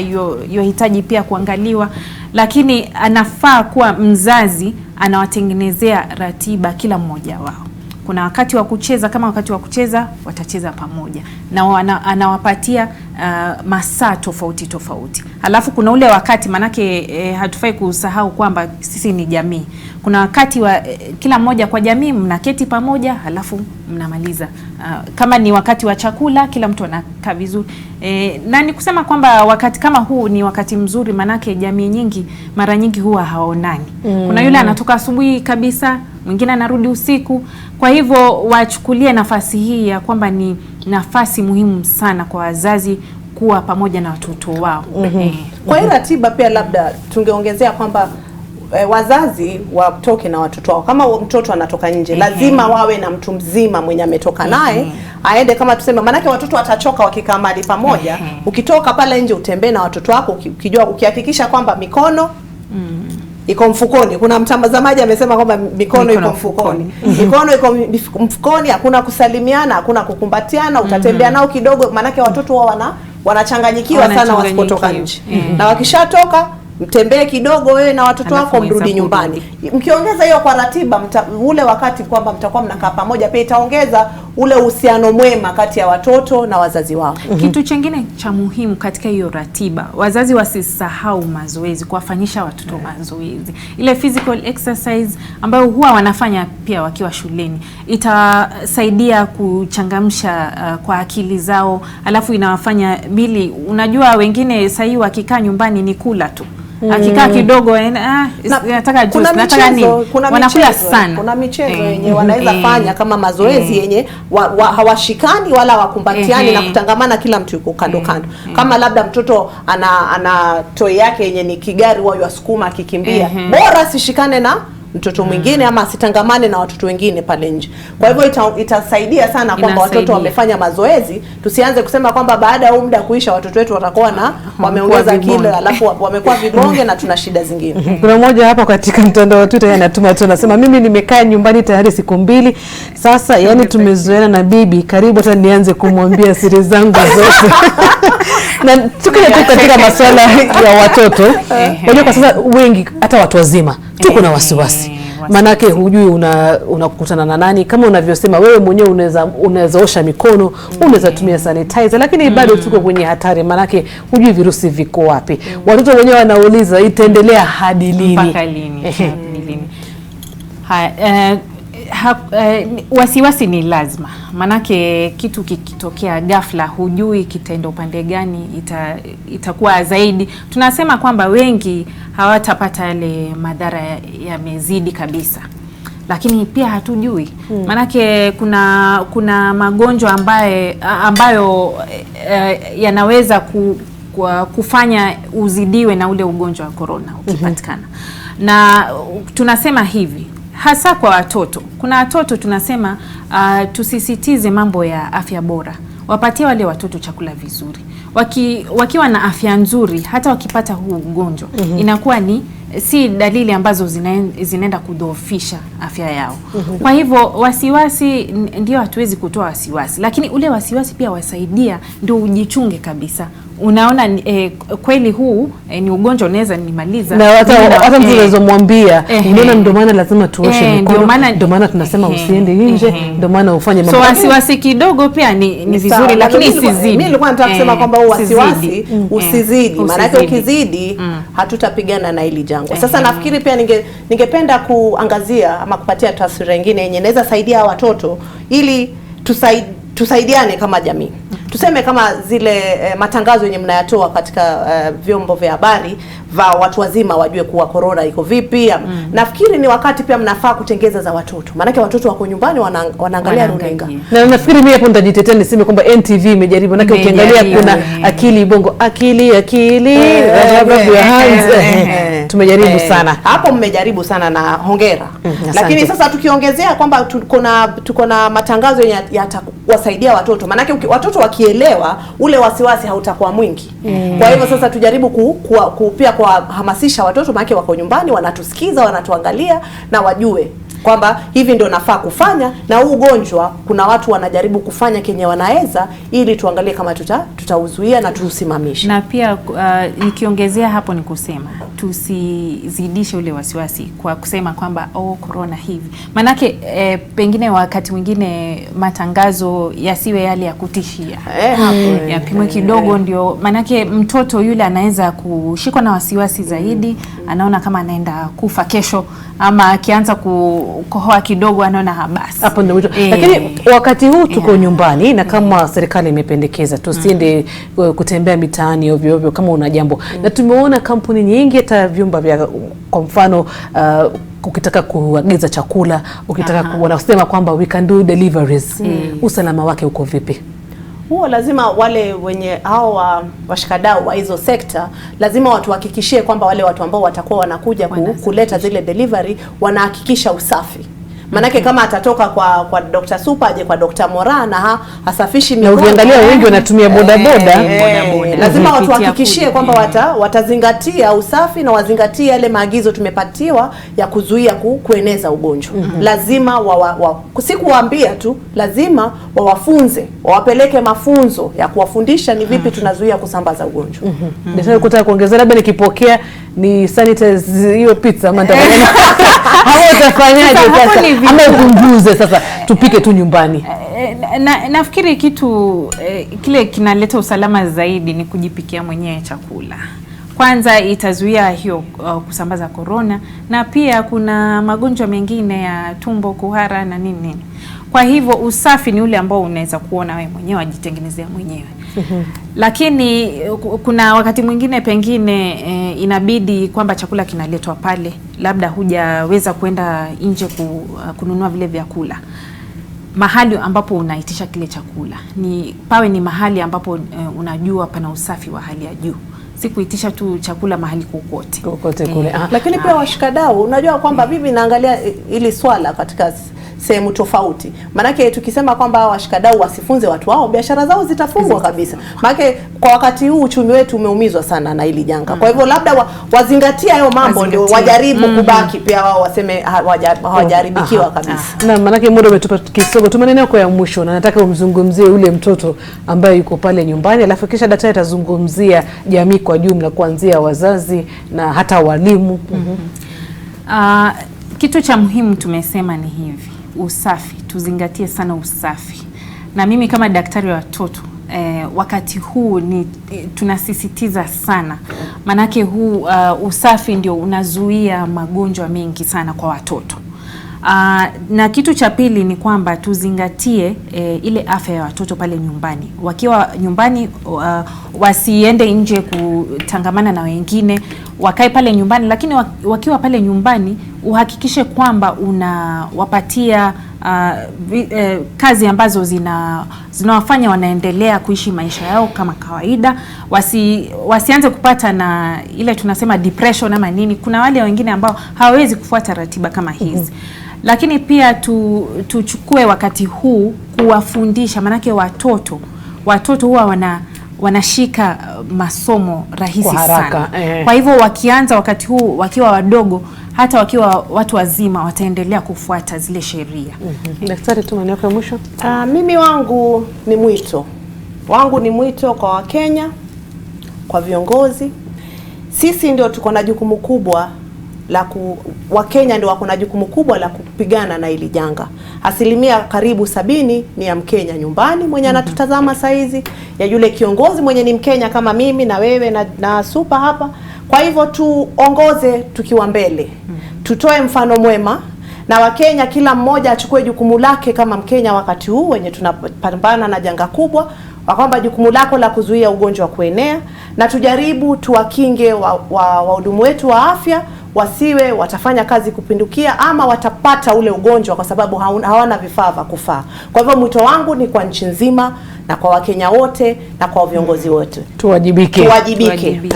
[SPEAKER 17] yohitaji pia kuangaliwa, lakini anafaa kuwa mzazi anawatengenezea ratiba kila mmoja wao. Kuna wakati wa kucheza, kama wakati wa kucheza watacheza pamoja, na anawapatia masaa tofauti tofauti. Halafu kuna ule wakati, manake hatufai kusahau kwamba sisi ni jamii. Kuna wakati wa kila mmoja kwa jamii mnaketi pamoja, halafu mnamaliza. Kama ni wakati wa chakula, kila mtu anakaa vizuri. Na ni kusema kwamba wakati kama huu ni wakati mzuri, manake jamii nyingi mara nyingi huwa haonani. Kuna yule anatoka asubuhi kabisa, mwingine anarudi usiku. Kwa hivyo wachukulie nafasi hii ya kwamba ni nafasi muhimu sana kwa wazazi kuwa pamoja na watoto wao.
[SPEAKER 3] Kwa hiyo ratiba pia labda tungeongezea kwamba wazazi watoke na watoto wao. Kama mtoto anatoka nje, lazima wawe na mtu mzima mwenye ametoka naye, aende kama tuseme, manake watoto watachoka wakikaa mahali pamoja. Ukitoka pale nje utembee na watoto wako, ukijua, ukihakikisha kwamba mikono iko mfukoni. Kuna mtazamaji amesema kwamba mikono iko mfukoni. Mikono iko mfukoni, hakuna kusalimiana, hakuna kukumbatiana, utatembea nao kidogo, manake watoto wao wanachanganyikiwa sana wasipotoka nje. Na wakishatoka mtembee kidogo wewe na watoto wako, mrudi nyumbani. Mkiongeza hiyo kwa ratiba, ule wakati kwamba mtakuwa mnakaa pamoja, pia itaongeza ule uhusiano mwema kati ya watoto na wazazi wao.
[SPEAKER 17] Kitu chengine cha muhimu katika hiyo ratiba, wazazi wasisahau mazoezi, kuwafanyisha watoto mazoezi. Ile physical exercise ambayo huwa wanafanya pia wakiwa shuleni, itasaidia kuchangamsha kwa akili zao, alafu inawafanya bili. Unajua wengine sahii wakikaa nyumbani ni kula tu. Akikaa kidogo nataka juice, nataka nini, wanakula sana.
[SPEAKER 3] Kuna michezo yenye wanaweza fanya kama mazoezi yenye hawashikani wala wakumbatiani na kutangamana, kila mtu yuko kando kando. Kama labda mtoto ana toy yake yenye ni kigari, wao wasukuma akikimbia, bora sishikane na mtoto mwingine ama asitangamane na watoto wengine pale nje. Kwa hivyo itasaidia sana kwamba watoto wamefanya mazoezi. Tusianze kusema kwamba baada ya muda kuisha watoto wetu watakuwa na wameongeza kilo, alafu wamekuwa vibonge na tuna shida zingine.
[SPEAKER 15] Kuna mmoja hapa katika mtandao wa Twitter anatuma tu, anasema mimi nimekaa nyumbani tayari siku 2 sasa, yani tumezoeana na bibi, karibu hata nianze kumwambia siri zangu zote. Na tukija tu katika masuala ya watoto, unajua kwa sasa wengi hata watu wazima tuko na wasiwasi. Manake hujui unakutana na nani. Kama unavyosema wewe mwenyewe, unaweza osha mikono, unaweza tumia sanitizer, lakini bado tuko kwenye hatari, manake hujui virusi viko wapi. Watoto wenyewe wanauliza itaendelea hadi lini?
[SPEAKER 17] Mpaka lini? wasiwasi ni lazima, manake kitu kikitokea ghafla hujui kitaenda upande gani, itakuwa zaidi. Tunasema kwamba wengi hawatapata yale madhara yamezidi kabisa, lakini pia hatujui. Manake kuna magonjwa ambayo yanaweza kufanya uzidiwe na ule ugonjwa wa corona ukipatikana. Na tunasema hivi hasa kwa watoto. Kuna watoto tunasema tusisitize mambo ya afya bora. Wapatie wale watoto chakula vizuri. Wakiwa na afya nzuri, hata wakipata huu ugonjwa inakuwa si dalili ambazo zinaenda kudhoofisha afya yao. Kwa hivyo wasiwasi ndio hatuwezi kutoa wasiwasi, lakini ule wasiwasi pia wasaidia ndio ujichunge kabisa. Unaona kweli huu ni ugonjwa unaweza nimaliza.
[SPEAKER 15] Na hata mtu unazomwambia unaona ndio maana lazima tuoshe mikono, ndio maana tunasema usiende nje, ndio maana ufanye mambo.
[SPEAKER 17] So wasiwasi kidogo pia ni vizuri, lakini isizidi.
[SPEAKER 3] Mimi nilikuwa nataka kusema kwamba wasiwasi usizidi, maana yake ukizidi hatutapigana na hili jangwa. Sasa nafikiri pia ningependa kuangazia ama kupatia taswira nyingine yenye inaweza saidia watoto ili tusaidiane kama jamii. Tuseme kama zile matangazo yenye mnayatoa katika vyombo vya habari watu wazima wajue kuwa corona iko vipi. Nafikiri ni wakati pia mnafaa kutengeza za watoto. Maana watoto wako nyumbani wanaangalia runinga.
[SPEAKER 15] Na nafikiri mimi hapo nitajitetea niseme kwamba NTV imejaribu. Maana ukiangalia kuna akili bongo, akili tumejaribu sana.
[SPEAKER 3] Hapo mmejaribu sana na hongera. Lakini sasa tukiongezea kwamba tuko na matangazo yenye yatawasaidia watoto. Maana watoto wakielewa ule wasiwasi hautakuwa mwingi. Kwa hivyo sasa tujaribu pia kuhamasisha watoto, maana wako nyumbani wanatusikiza, wanatuangalia na wajue kwamba hivi ndio nafaa kufanya, na huu ugonjwa kuna watu wanajaribu kufanya kenye wanaweza ili tuangalie kama tutauzuia na tuusimamishe.
[SPEAKER 17] Na pia nikiongezea hapo ni kusema tusizidishe ule wasiwasi kwa kusema kwamba corona hivi. Manake pengine wakati mwingine matangazo yasiwe yale ya kutishia. Yapimwe kidogo ndio, manake mtoto yule anaweza kushikwa na wasiwasi zaidi, anaona kama anaenda kufa kesho, ama akianza kukohoa kidogo anaona basi.
[SPEAKER 15] Hapo ndio mwisho. Lakini wakati huu tuko nyumbani na kama serikali imependekeza tusiende kutembea mitaani ovyo ovyo kama una jambo. Na tumeona kampuni nyingi hata vyumba vya kwa mfano ukitaka kuagiza chakula, ukitaka wanasema kwamba we can do deliveries. Usalama wake uko vipi?
[SPEAKER 3] Huo lazima wale wenye hao washikadau wa hizo sekta lazima watuhakikishie kwamba wale watu ambao watakuwa wanakuja kuleta zile delivery wanahakikisha usafi. Manake kama atatoka kwa Dr. Super aje kwa Dr. Morana hasafishi mikono.
[SPEAKER 15] Na ukiangalia wengi wanatumia bodaboda.
[SPEAKER 3] Lazima watuhakikishie kwamba watazingatia usafi na wazingatie yale maagizo tumepatiwa ya kuzuia kueneza ugonjwa. Lazima kusikuambia tu, lazima wawafunze, wawapeleke mafunzo ya kuwafundisha ni vipi tunazuia kusambaza ugonjwa.
[SPEAKER 15] Nataka kutaka kuongezea labda nikipokea ni sanitize hiyo pizza ama ndabana. Hawa utafanyaje sasa? Ama upunguze sasa tupike tu nyumbani.
[SPEAKER 17] Nafikiri kitu kile kinaleta usalama zaidi ni kujipikia mwenyewe chakula. Kwanza itazuia hiyo kusambaza corona, na pia kuna magonjwa mengine ya tumbo, kuhara na nini. Kwa hivyo usafi ni ule ambao unaweza kuona wewe mwenyewe, ajitengenezea mwenyewe. Lakini kuna wakati mwingine pengine inabidi kwamba chakula kinaletwa pale, labda hujaweza kwenda nje kununua vile vyakula. Mahali ambapo unaitisha kile chakula pawe ni mahali ambapo unajua pana usafi wa hali ya juu. Si kuitisha tu chakula mahali kokote
[SPEAKER 3] kule. Lakini pia washikadau, unajua kwamba mimi naangalia ili swala katika sehemu tofauti. Manake tukisema kwamba washikadau wasifunze watu wao, biashara zao zitafungwa kabisa. Manake kwa wakati huu uchumi wetu umeumizwa sana na hili janga. Kwa hivyo labda wazingatia hayo mambo ndio wajaribu kubaki pia wao waseme hawajaribikiwa kabisa.
[SPEAKER 15] Na manake muda umetupa kisogo. Tumaneno yako ya mwisho na nataka umzungumzie ule mtoto ambaye yuko pale nyumbani, alafu kisha daktari atazungumzia jamii kwa jumla kuanzia wazazi na hata walimu.
[SPEAKER 17] Kitu cha muhimu tumesema ni hivi. Usafi, tuzingatie sana usafi. Na mimi kama daktari wa watoto wakati huu tunasisitiza sana. Manake huu usafi ndio unazuia magonjwa mengi sana kwa watoto. Na kitu cha pili ni kwamba tuzingatie ile afya ya watoto pale nyumbani. Wakiwa nyumbani wasiende nje kutangamana na wengine, wakae pale nyumbani, lakini wakiwa pale nyumbani uhakikishe kwamba unawapatia kazi ambazo zinawafanya wanaendelea kuishi maisha yao kama kawaida. Wasianze kupata na ile tunasema depression ama nini. Kuna wale wengine ambao hawawezi kufuata ratiba kama hizi. Lakini pia tuchukue wakati huu kuwafundisha, manake watoto huwa wanashika masomo rahisi sana. Kwa hivyo wakianza wakati huu wakiwa wadogo, hata wakiwa watu wazima wataendelea kufuata zile sheria.
[SPEAKER 15] Daktari, tu maneno ya mwisho.
[SPEAKER 3] Mimi wangu ni mwito kwa Wakenya, kwa viongozi. Sisi ndio tuko na jukumu kubwa Wakenya ndio wako na jukumu kubwa la kupigana na hili janga. Asilimia karibu 70 ni ya Mkenya nyumbani mwenye anatutazama saizi, ya yule kiongozi mwenye ni Mkenya kama mimi na wewe na Super hapa. Kwa hivyo tuongoze tukiwa mbele. Tutoe mfano mwema na Wakenya kila mmoja achukue jukumu lake kama Mkenya wakati huu wenye tunapambana na janga kubwa, kwamba jukumu lako la kuzuia ugonjwa wa kuenea, na tujaribu tuwakinge wahudumu wetu wa afya wasiwe watafanya kazi kupindukia ama watapata ule ugonjwa kwa sababu hawana vifaa vya kufaa. Kwa hivyo mwito wangu ni kwa nchi nzima na kwa Wakenya wote na kwa viongozi wote.
[SPEAKER 15] Tuwajibike.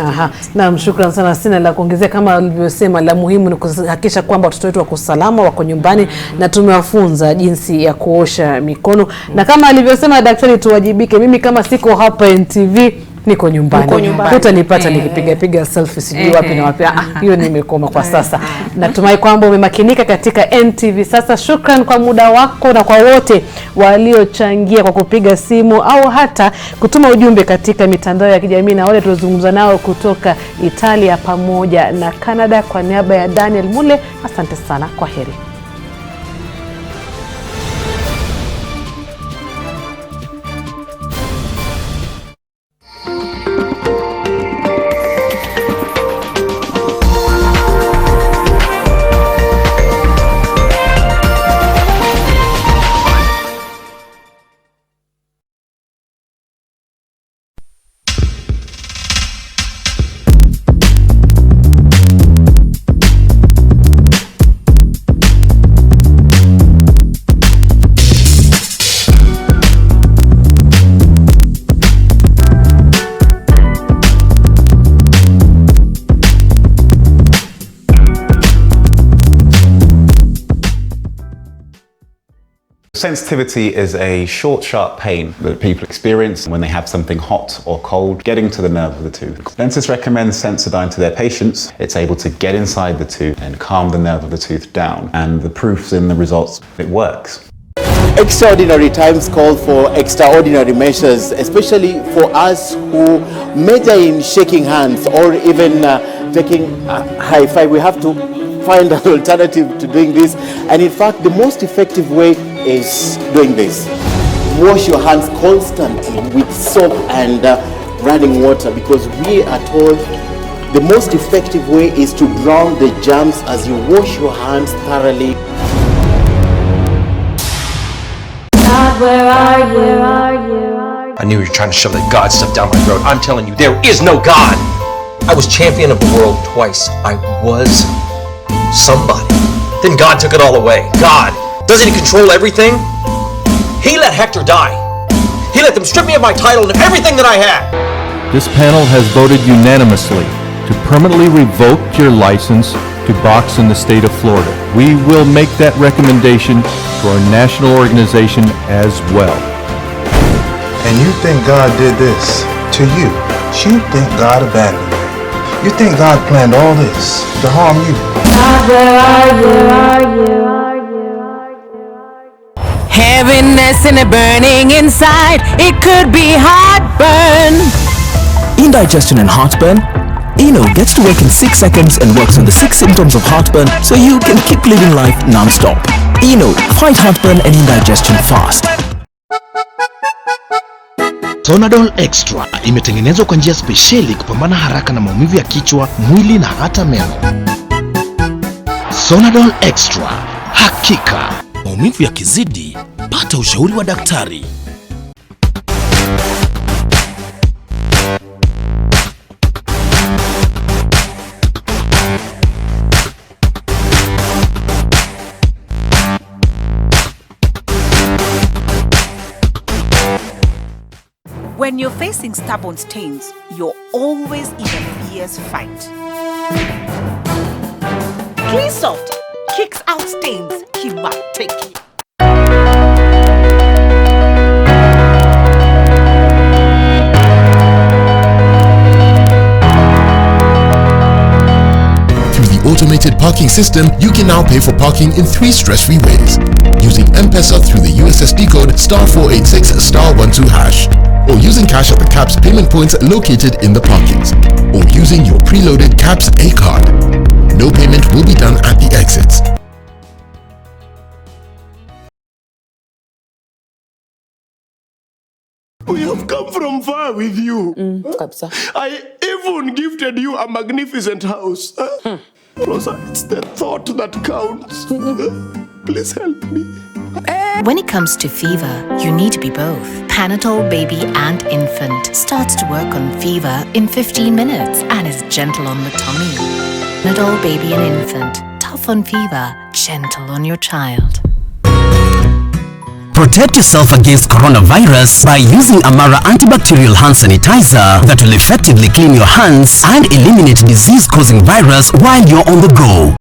[SPEAKER 3] Aha.
[SPEAKER 15] Naam, shukrani sana. Sina la kuongezea, kama ulivyosema, la muhimu ni kuhakikisha kwamba watoto wetu wako salama, wako nyumbani na tumewafunza jinsi ya kuosha mikono. Na kama alivyosema daktari, tuwajibike. Mimi kama siko hapa NTV, niko nyumbani. Utanipata nikipiga selfie sijui wapi na wapi. Hiyo nimekoma kwa sasa. Natumai kwamba umemakinika katika NTV. Sasa shukran kwa muda wako na kwa wote waliochangia kwa kupiga simu au hata kutuma ujumbe katika mitandao ya kijamii, na wale tulizungumza nao kutoka Italia pamoja na Canada. Kwa niaba ya Daniel Mule, asante sana. Kwa heri.
[SPEAKER 9] Sensitivity is a short, sharp pain that people experience when they have something hot or cold getting to the nerve of the tooth. Dentists recommend Sensodyne to their patients. It's able to get inside the tooth and calm the nerve of the tooth down. And the proof's in the results. It works.
[SPEAKER 10] Extraordinary times call for extraordinary measures, especially for us who major in shaking hands or even taking a high five. We have to find an alternative to doing this, and in fact the most effective way is doing this. Wash your hands constantly with soap and running water, because we are told the most effective way is to drown the germs as you wash your hands thoroughly.
[SPEAKER 20] God, where are you?
[SPEAKER 14] I knew you were trying to shove that God stuff down my throat. I'm telling you, there is no God. I was champion of the world twice. I was somebody. Then God took it all away. God, doesn't he control everything? He let Hector die. He let them strip me of my title and everything that I had.
[SPEAKER 16] This panel has voted unanimously to permanently revoke your license to box in the state of Florida. We will make that recommendation to our national organization as well.
[SPEAKER 18] And you think God did this to you? You think God abandoned you? You think God planned all this to harm you?
[SPEAKER 20] God, where are you?
[SPEAKER 4] Heaviness and a burning inside, it could be heartburn.
[SPEAKER 19] Indigestion and heartburn? Eno gets to work in 6 seconds and works on the 6 symptoms of heartburn so you can keep living life non-stop. Eno, fight heartburn and indigestion fast.
[SPEAKER 21] Sonadol Extra imetengenezwa kwa njia spesheli kupambana haraka na maumivu ya kichwa, mwili na hata meno. Sonadol Extra Hakika, maumivu yakizidi, pata ushauri wa daktari.
[SPEAKER 2] When you're facing stubborn stains, you're always in a fierce fight. Clean Soft kicks out stains. Kimateki.
[SPEAKER 5] Through the automated parking system, you can now pay for parking in 3 stress-free ways. Using M-Pesa through the USSD code *486*12#, or using cash at the CAPS payment points located in the parkings, or using your preloaded CAPS A card. No payment will be done at the exits.
[SPEAKER 6] We have come from far with you. I even gifted you a magnificent house. Rosa, it's the thought that counts. Please help me.
[SPEAKER 7] When it comes to fever, you need to be both. Panadol Baby and Infant starts to work on fever in 15 minutes and is gentle on the tummy. Panadol Baby and Infant, tough on fever, gentle on your child.
[SPEAKER 22] Protect yourself against coronavirus by using Amara antibacterial hand sanitizer that will effectively clean your hands and eliminate disease-causing virus while you're on the go.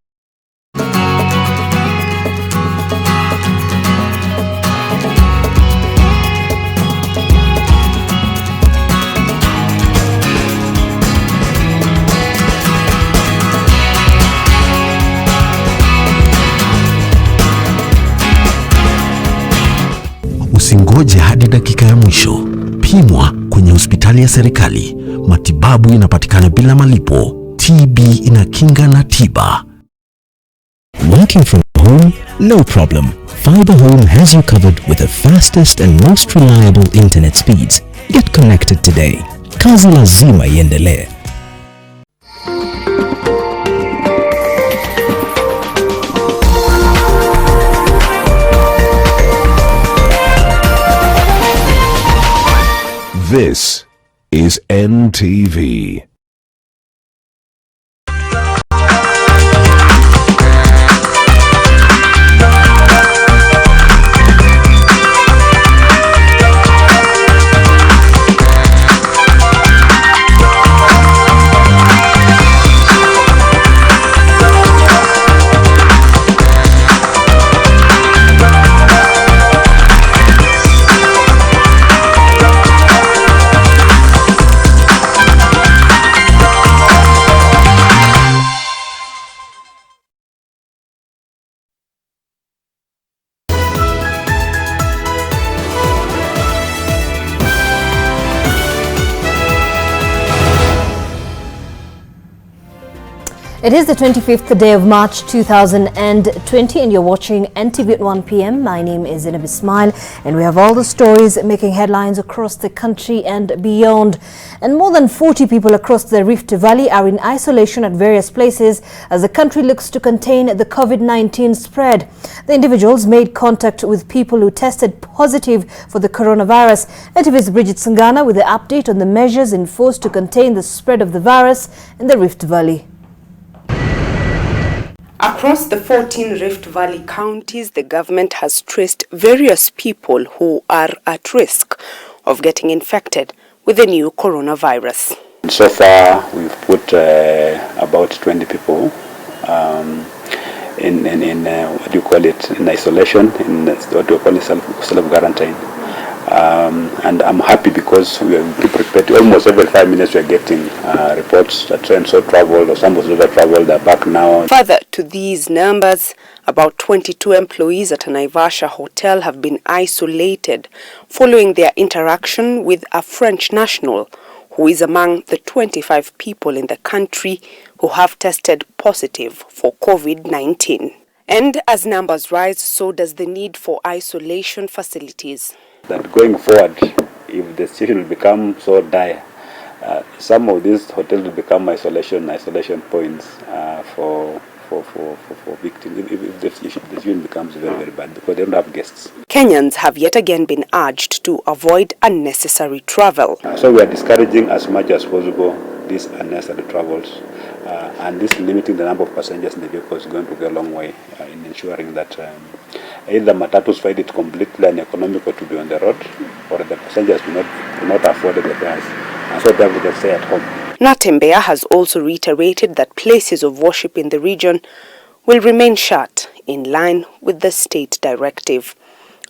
[SPEAKER 22] Usingoje hadi dakika ya mwisho. Pimwa kwenye hospitali ya serikali. Matibabu inapatikana bila malipo. TB inakinga na tiba.
[SPEAKER 19] Working from home? No problem. Fiber Home has you covered with the fastest and most reliable internet speeds. Get connected today. Kazi lazima iendelee.
[SPEAKER 23] This is NTV.
[SPEAKER 27] It is the 25th day of March 2020 and you're watching NTV at 1 p.m. My name is Zainab Ismail and we have all the stories making headlines across the country and beyond. And more than 40 people across the Rift Valley are in isolation at various places as the country looks to contain the COVID-19 spread. The individuals made contact with people who tested positive for the coronavirus. NTV's Bridget Sangana with the update on the measures enforced to contain the spread of the virus in the Rift Valley.
[SPEAKER 28] Across the 14 Rift Valley counties, the government has traced various people who are at risk of getting infected with the new coronavirus.
[SPEAKER 29] So far, we've put about 20 people in what do you call it, in isolation, in what do you call it, self-quarantine. And I'm happy because we are prepared. Almost every 5 minutes we are getting reports that so-and-so traveled or someone who's ever traveled, they're back now.
[SPEAKER 28] Further to these numbers, about 22 employees at a Naivasha hotel have been isolated following their interaction with a French national who is among the 25 people in the country who have tested positive for COVID-19. And as numbers rise, so does the need for isolation facilities.
[SPEAKER 29] That going forward, if the situation will become so dire, some of these hotels will become isolation points for victims if the situation becomes very, very bad, because they don't have guests.
[SPEAKER 28] Kenyans have yet again been urged to avoid unnecessary travel.
[SPEAKER 29] So we are discouraging as much as possible these unnecessary travels, and this limiting the number of passengers in the vehicle is going to go a long way in ensuring that either matatus find it completely uneconomical to be on the road, or the passengers do not afford the fares, and so they have to stay at home.
[SPEAKER 28] Natembeya has also reiterated that places of worship in the region will remain shut in line with the state directive.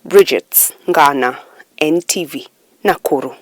[SPEAKER 28] Bridget Ngana, NTV, Nakuru.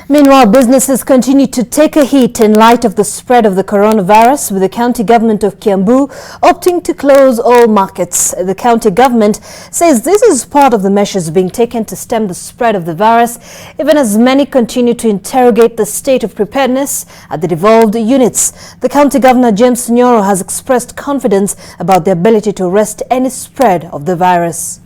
[SPEAKER 27] Meanwhile, businesses continue to take a hit in light of the spread of the coronavirus, with the county government of Kiambu opting to close all markets. The county government says this is part of the measures being taken to stem the spread of the virus, even as many continue to interrogate the state of preparedness at the devolved units. The county governor, James Nyoro, has expressed confidence about the ability to arrest any spread of the virus.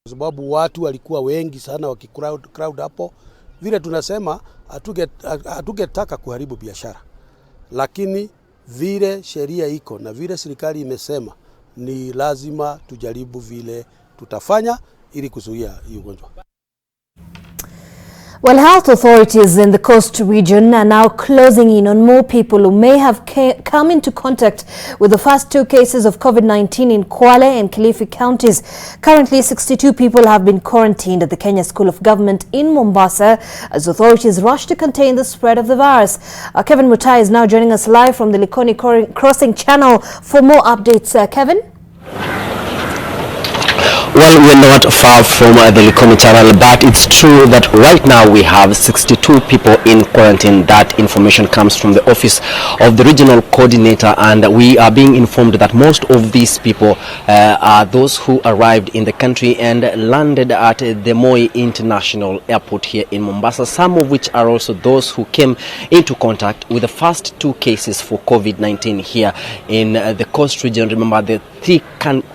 [SPEAKER 1] Sababu watu walikuwa wengi sana crowd hapo, vile tunasema hatugetaka kuharibu biashara, lakini vile sheria iko na vile serikali imesema ni lazima tujaribu vile tutafanya ili kuzuia hii ugonjwa.
[SPEAKER 27] Well, health authorities in the coast region are now closing in on more people who may have come into contact with the first 2 cases of COVID-19 in Kwale and Kilifi counties. Currently, 62 people have been quarantined at the Kenya School of Government in Mombasa as authorities rush to contain the spread of the virus. Kevin Mutai is now joining us live from the Likoni Crossing Channel for more updates. Kevin?
[SPEAKER 8] Well, we're not far from the Likoni Channel, but it's true that right now we have 62 people in quarantine. That information comes from the office of the regional coordinator, and we are being informed that most of these people are those who arrived in the country and landed at the Moi International Airport here in Mombasa, some of which are also those who came into contact with the first 2 cases for COVID-19 here in the coast region. Remember, the 3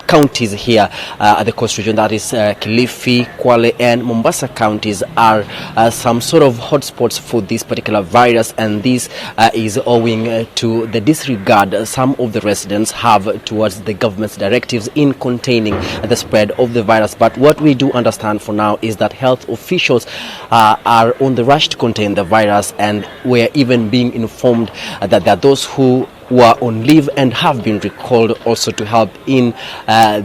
[SPEAKER 8] counties here at the coast region, that is Kilifi, Kwale and Mombasa counties, are some sort of hotspots for this particular virus, and this is owing to the disregard some of the residents have towards the government's directives in containing the spread of the virus. But what we do understand for now is that health officials are on the rush to contain the virus, and we're even being informed that there are those who were on leave and have been recalled also to help in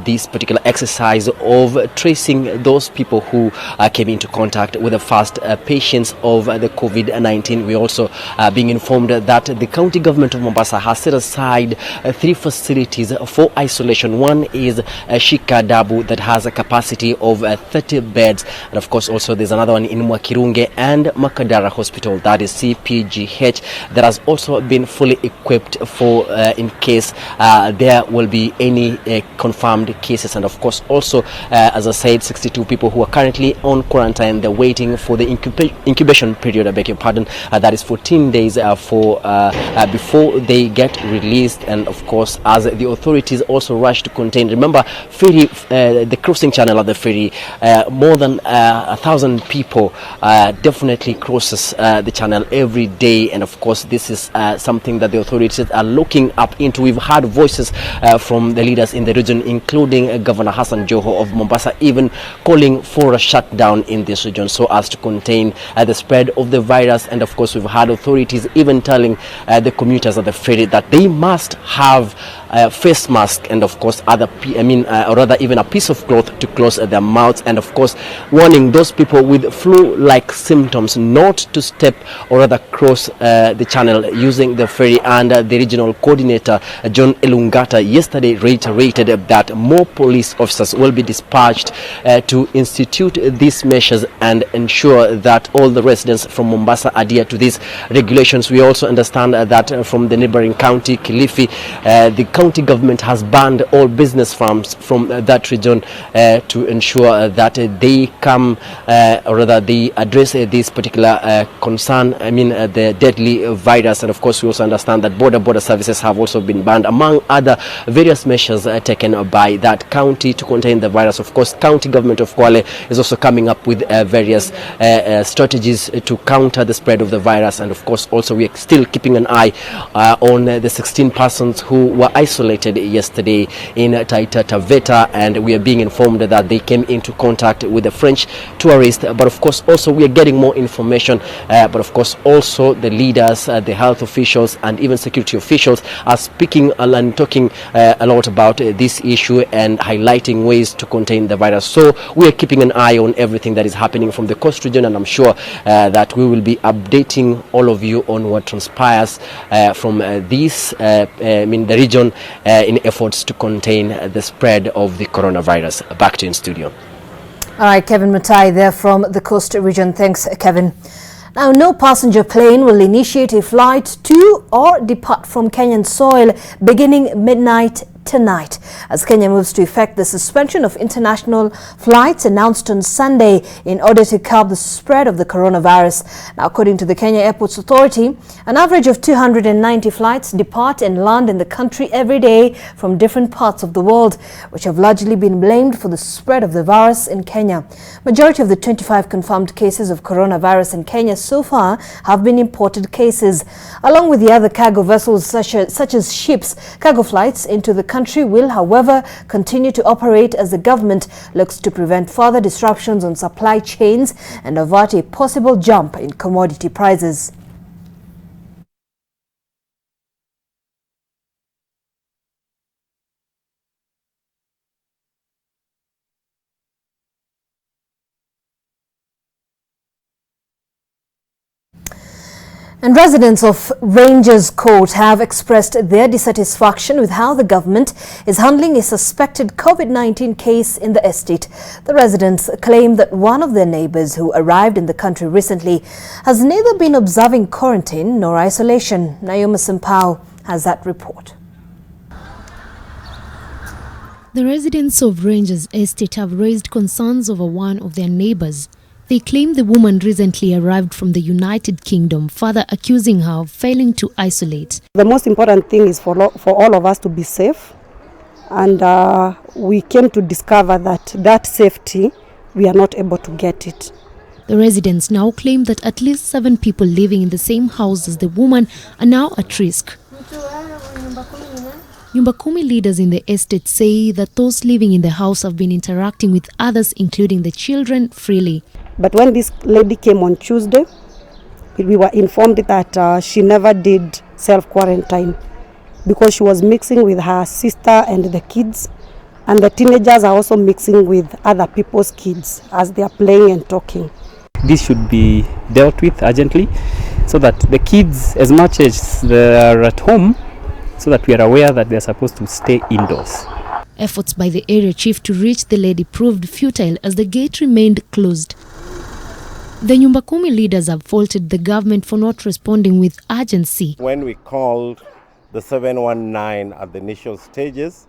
[SPEAKER 8] this particular exercise of tracing those people who came into contact with the first patients of the COVID-19. We also being informed that the county government of Mombasa has set aside 3 facilities for isolation. One is Shika Dabu that has a capacity of 30 beds, and of course also there's another one in Mwakirunge and Makadara Hospital, that is CPGH, that has also been fully equipped for in case there will be any confirmed cases. And of course also as I said, 62 people who are currently on quarantine. They're waiting for the incubation period, I beg your pardon, that is 14 days for before they get released. And of course, as the authorities also rush to contain, remember ferry, the crossing channel of the ferry, more than 1,000 people definitely crosses the channel every day. And of course this is something that the authorities are looking up into. We've heard voices from the leaders in the region, including Governor Hassan Joho of Mombasa, even calling for a shutdown in this region so as to contain the spread of the virus. And of course we've had authorities even telling the commuters at the ferry that they must have face mask and of course other or rather even a piece of cloth to close their mouths, and of course warning those people with flu-like symptoms not to step or rather cross the channel using the ferry. And the regional coordinator John Elungata yesterday reiterated that more police officers will be dispatched to institute these measures and ensure that all the residents from Mombasa adhere to these regulations. We also understand that from the neighboring county Kilifi, the county government has banned all business farms from that region to ensure that they come, or rather they address this particular concern, the deadly virus. And of course, we also understand that border services have also been banned, among other various measures taken by that county to contain the virus. Of course, county government of Kwale is also coming up with various strategies to counter the spread of the virus. And of course, also we are still keeping an eye on the 16 persons who were isolated yesterday in Taita Taveta, and we are being informed that they came into contact with the French tourists. But of course, also we are getting more information, but of course also the leaders, the health officials and even security officials are speaking and talking a lot about this issue and highlighting ways to contain the virus. So we are keeping an eye on everything that is happening from the coast region, and I'm sure that we will be updating all of you on what transpires from this the region in efforts to contain the spread of the coronavirus. Back to you in studio.
[SPEAKER 27] All right, Kevin Mutai there from the coast region. Thanks, Kevin. Now, no passenger plane will initiate a flight to or depart from Kenyan soil beginning midnight tonight, as Kenya moves to effect the suspension of international flights announced on Sunday in order to curb the spread of the coronavirus. Now, according to the Kenya Airports Authority, an average of 290 flights depart and land in the country every day from different parts of the world, which have largely been blamed for the spread of the virus in Kenya. Majority of the 25 confirmed cases of coronavirus in Kenya so far have been imported cases. Along with the other cargo vessels such as ships, cargo flights into the country will, however, continue to operate as the government looks to prevent further disruptions on supply chains and avert a possible jump in commodity prices. And residents of Rangers Court have expressed their dissatisfaction with how the government is handling a suspected COVID-19 case in the estate. The residents claim that one of their neighbors who arrived in the country recently has neither been observing quarantine nor isolation. Naomi Sampao has that report.
[SPEAKER 3] The residents of Rangers Estate have raised concerns over one of their neighbors. They claim the woman recently arrived from the United Kingdom, further accusing her of failing to isolate.
[SPEAKER 11] The most important thing is for all of us to be safe, and we came to discover that safety, we are not able to get it.
[SPEAKER 3] The residents now claim that at least 7 people living in the same house as the woman are now at risk. Nyumba Kumi leaders in the estate say that those living in the house have been interacting with others, including the children, freely.
[SPEAKER 11] But when this lady came on Tuesday, we were informed that she never did self-quarantine because she was mixing with her sister and the kids, and the teenagers are also mixing with other people's kids as they are playing and talking.
[SPEAKER 12] This should be dealt with urgently so that the kids, as much as they are at home, so that we are aware that they are supposed to stay indoors.
[SPEAKER 3] Efforts by the area chief to reach the lady proved futile as the gate remained closed. The Nyumba Kumi leaders have faulted the government for not responding with urgency.
[SPEAKER 13] When we called the 719 at the initial stages,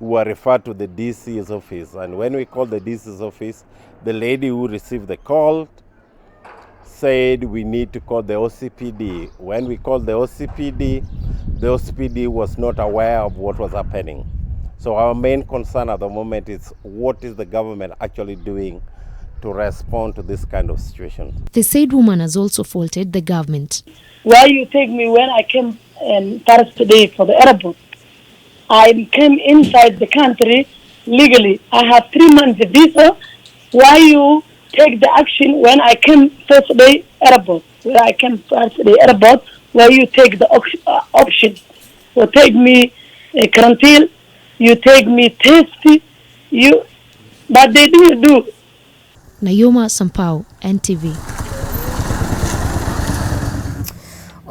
[SPEAKER 13] we were referred to the DC's office. And when we called the DC's office, the lady who received the call said we need to call the OCPD. When we called the OCPD was not aware of what was happening. So our main concern at the moment is what is the government actually doing to respond to this kind of situation.
[SPEAKER 3] The said woman has also faulted the government.
[SPEAKER 15] Why you take me when I came Paris today for the airport? I came inside the country legally. I have 3 months visa. Why you take the action when I came first day airport? When I came first day airport, why you take the option? You take me quarantine, you take me test, but they didn't do.
[SPEAKER 3] Nayoma Sampao, NTV.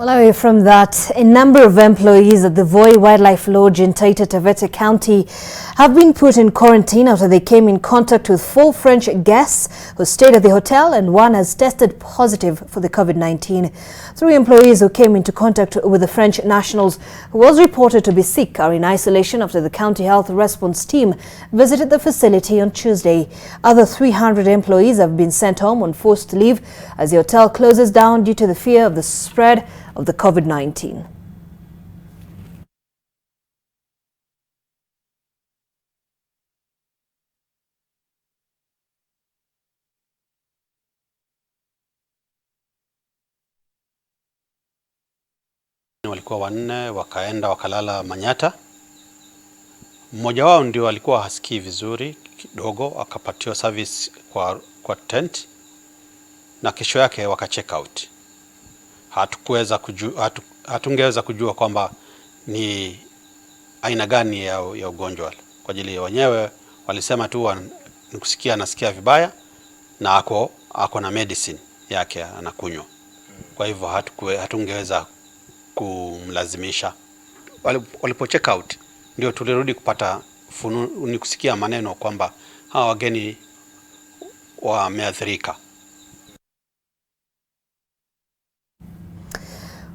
[SPEAKER 27] Well, away from that, a number of employees at the Voi Wildlife Lodge in Taita Taveta County have been put in quarantine after they came in contact with 4 French guests who stayed at the hotel, and 1 has tested positive for the COVID-19. 3 employees who came into contact with the French nationals who was reported to be sick are in isolation after the county health response team visited the facility on Tuesday. Other 300 employees have been sent home on forced leave as the hotel closes down due to the fear of the spread of the COVID-19.
[SPEAKER 1] Walikuwa 4 wakaenda wakalala Manyata. Mmoja wao ndio alikuwa hasikii vizuri kidogo, akapatiwa service kwa tent na kesho yake waka check out. Hatungeweza kujua kwamba ni aina gani ya ugonjwa, kwa ajili wenyewe walisema tu nikusikia anasikia vibaya na ako na medicine yake anakunywa. Kwa hivyo hatungeweza kumlazimisha. Walipo check out ndio tulirudi kupata ni kusikia maneno kwamba hawa wageni wameathirika.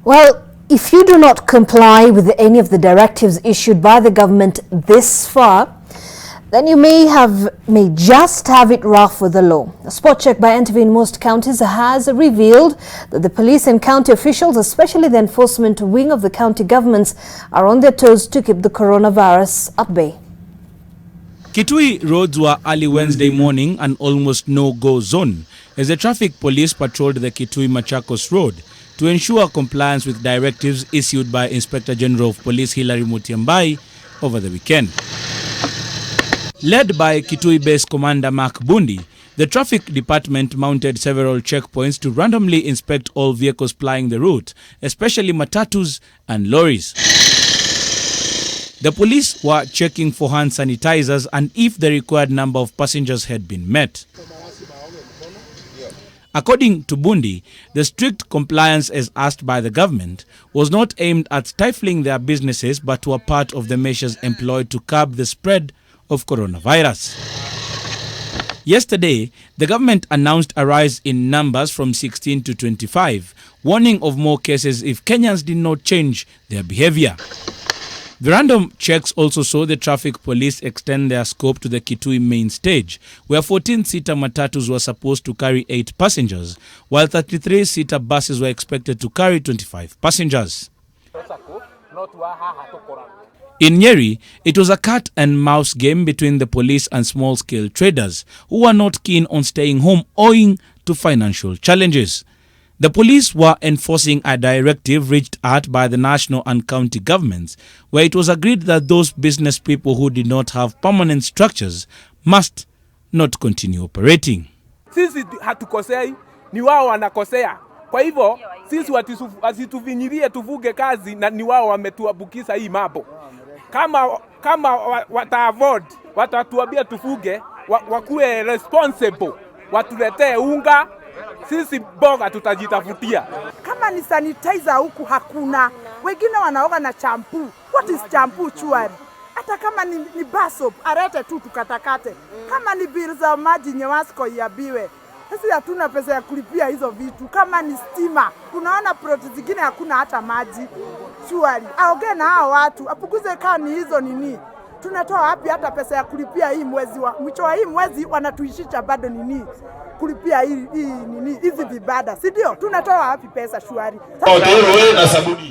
[SPEAKER 27] Well, if you do not comply with any of the directives issued by the government this far, then you may just have it rough with the law. A spot check by NTV in most counties has revealed that the police and county officials, especially the enforcement wing of the county governments, are on their toes to keep the coronavirus at bay.
[SPEAKER 9] Kitui roads were early Wednesday morning an almost no-go zone as the traffic police patrolled the Kitui-Machakos road to ensure compliance with directives issued by Inspector General of Police Hilary Mutiambai over the weekend. Led by Kitui-based Commander Mark Bundi, the traffic department mounted several checkpoints to randomly inspect all vehicles plying the route, especially matatus and lorries. The police were checking for hand sanitizers and if the required number of passengers had been met. According to Bundi, the strict compliance as asked by the government was not aimed at stifling their businesses but were part of the measures employed to curb the spread of coronavirus. Yesterday, the government announced a rise in numbers from 16 to 25, warning of more cases if Kenyans did not change their behavior. The random checks also saw the traffic police extend their scope to the Kitui main stage, where 14-seater matatus were supposed to carry 8 passengers, while 33-seater buses were expected to carry 25 passengers. In Nyeri, it was a cat and mouse game between the police and small-scale traders who were not keen on staying home owing to financial challenges. The police were enforcing a directive reached out by the national and county governments, where it was agreed that those business people who did not have permanent structures must not continue operating.
[SPEAKER 10] Sisi hatukosei, ni wao wanakosea. Kwa hivyo, sisi wasituvinyirie tuvuge kazi na ni wao wametuabukisa hii mambo. Kama wata-avoid, watatuambia tufuge, wakuwe responsible, watuletee unga, sisi boga tutajitafutia.
[SPEAKER 14] Kama ni sanitizer huku hakuna, wengine wanaoga na shampoo. What is shampoo chuari? Hata kama ni baso, arete tu tukatakate. Kama ni bill za maji Nyewasko iabiwe. Sisi hatuna pesa ya kulipia hizo vitu. Kama ni stima, unaona ploti zingine hakuna hata maji. Chuari, aongee na hao watu, apukuze kani hizo nini. Tunatoa wapi hata pesa ya kulipia hii mwezi mwisho wa hii mwezi wanatuishisha bado nini? Kulipia hii nini hizi vibada. Si ndio? Tunatoa wapi pesa shuari?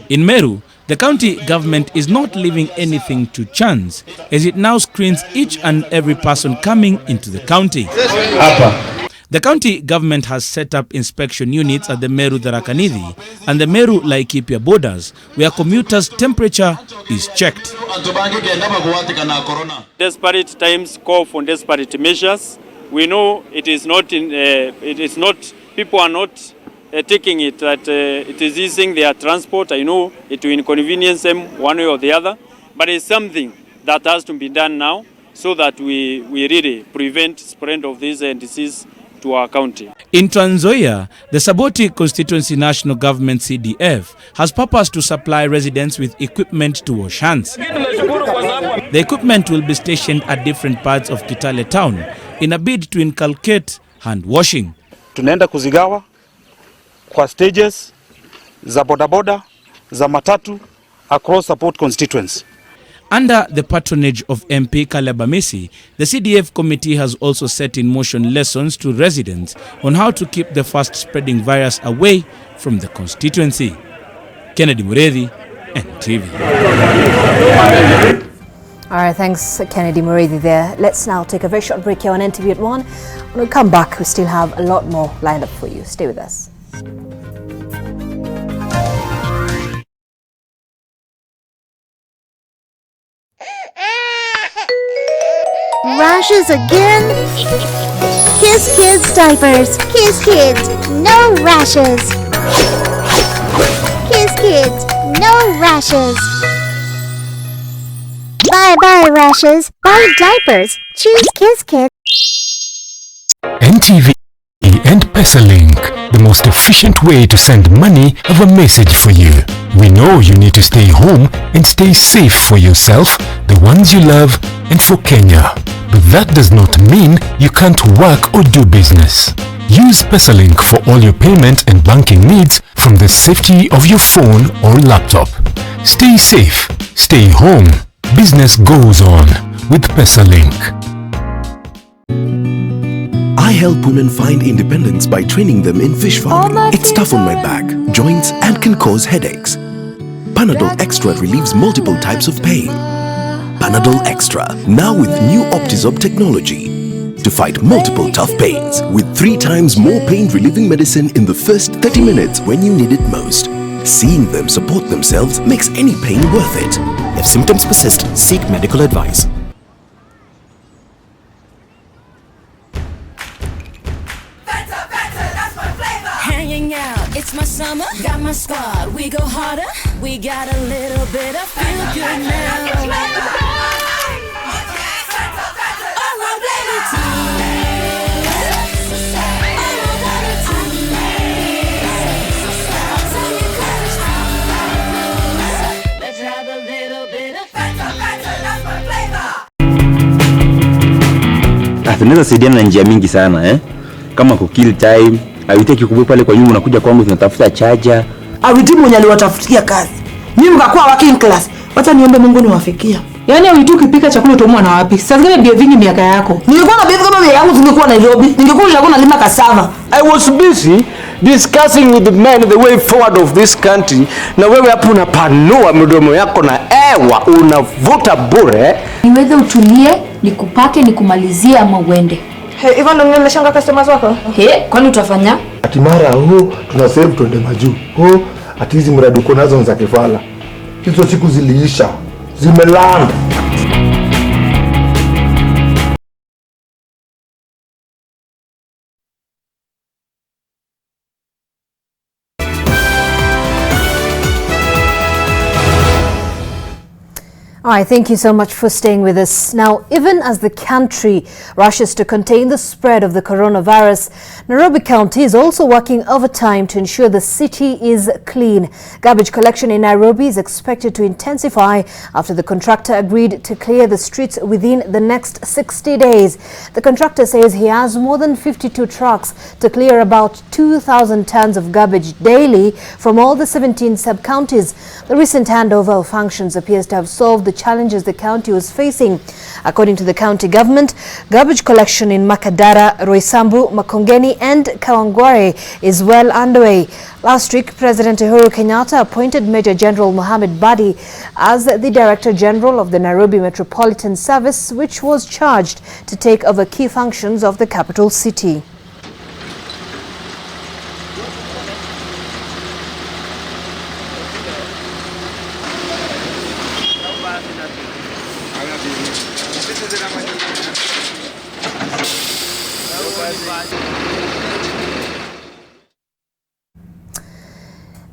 [SPEAKER 9] In Meru, the county government is not leaving anything to chance as it now screens each and every person coming into the county. The county government has set up inspection units at the Meru-Tharaka-Nithi and the Meru-Laikipia borders where commuters' temperature is checked.
[SPEAKER 16] Desperate times call for desperate measures. We know it is not people are not taking it that it is easing their transport. I know it will inconvenience them one way or the other, but it's something that has to be done now so that we really prevent spread of this disease to to our county.
[SPEAKER 9] In Trans Nzoia, the Saboti Constituency National Government CDF has purposed to supply residents with equipment to wash hands. The equipment will be stationed at different parts of Kitale town in a bid to inculcate hand washing.
[SPEAKER 2] Tunaenda kuzigawa kwa stages za bodaboda, za matatu across support constituents.
[SPEAKER 9] Under the patronage of MP Caleb Amisi, the CDF committee has also set in motion lessons to residents on how to keep the fast-spreading virus away from the constituency. Kennedy Muredi, NTV.
[SPEAKER 27] All right, thanks Kennedy Muredi there. Let's now take a very short break here on NTV at 1. When we come back, we still have a lot more lined up for you. Stay with us.
[SPEAKER 4] Rashes again? Kiss Kids diapers. Kiss Kids, no rashes. Kiss Kids, no rashes. Bye-bye rashes. Buy diapers. Choose Kiss Kids.
[SPEAKER 17] NTV and PesaLink, the most efficient way to send money, have a message for you. We know you need to stay home and stay safe for yourself, the ones you love, and for Kenya. But that does not mean you can't work or do business. Use PesaLink for all your payment and banking needs from the safety of your phone or laptop. Stay safe, stay home. Business goes on with PesaLink.
[SPEAKER 18] I help women find independence by training them in fish farming. It's tough on my back, joints, and can cause headaches. Panadol Extra relieves multiple types of pain. Panadol Extra, now with new Optizorb technology to fight multiple tough pains with 3 times more pain-relieving medicine in the first 30 minutes when you need it most. Seeing them support themselves makes any pain worth it. If symptoms persist, seek medical advice.
[SPEAKER 20] Hanging out, it's my summer, got my squad, we go harder, we got a little bit of feel good now.
[SPEAKER 21] Tunaweza saidiana na njia mingi sana kama kukill time. Hawitaki kubwe pale kwa nyumba, unakuja kwangu tunatafuta charger.
[SPEAKER 24] Awiti mwenye aliwatafutia kazi. Mimi mkakuwa working class. Wacha niombe Mungu niwafikia. Yaani Awiti ukipika chakula utomwa na wapi? Sasa zingine bevingi miaka yako. Ningekuwa na bevingi kama miaka yangu tungekuwa Nairobi. Ningekuwa nilikuwa nalima cassava.
[SPEAKER 25] I was busy discussing with the men the way forward of this country. Na wewe hapo unapanua mdomo yako na ewa unavuta bure.
[SPEAKER 26] Niweze utulie, nikupake, nikumalizie ama uende.
[SPEAKER 24] Hivyo ndo nilishanga customers wako?
[SPEAKER 26] Kwani utafanya?
[SPEAKER 30] Ati mara tuna save tuende majuu. Ati hizi mradi uko nazo za kifala. Hizo siku ziliisha. Zimelanda.
[SPEAKER 27] All right, thank you so much for staying with us. Now, even as the country rushes to contain the spread of the coronavirus, Nairobi County is also working overtime to ensure the city is clean. Garbage collection in Nairobi is expected to intensify after the contractor agreed to clear the streets within the next 60 days. The contractor says he has more than 52 trucks to clear about 2,000 tons of garbage daily from all the 17 sub-counties. The recent handover of functions appears to have solved the challenges the county was facing. According to the county government, garbage collection in Makadara, Roysambu, Makongeni and Kawangware is well underway. Last week, President Uhuru Kenyatta appointed Major General Mohammed Badi as the Director General of the Nairobi Metropolitan Service, which was charged to take over key functions of the capital city.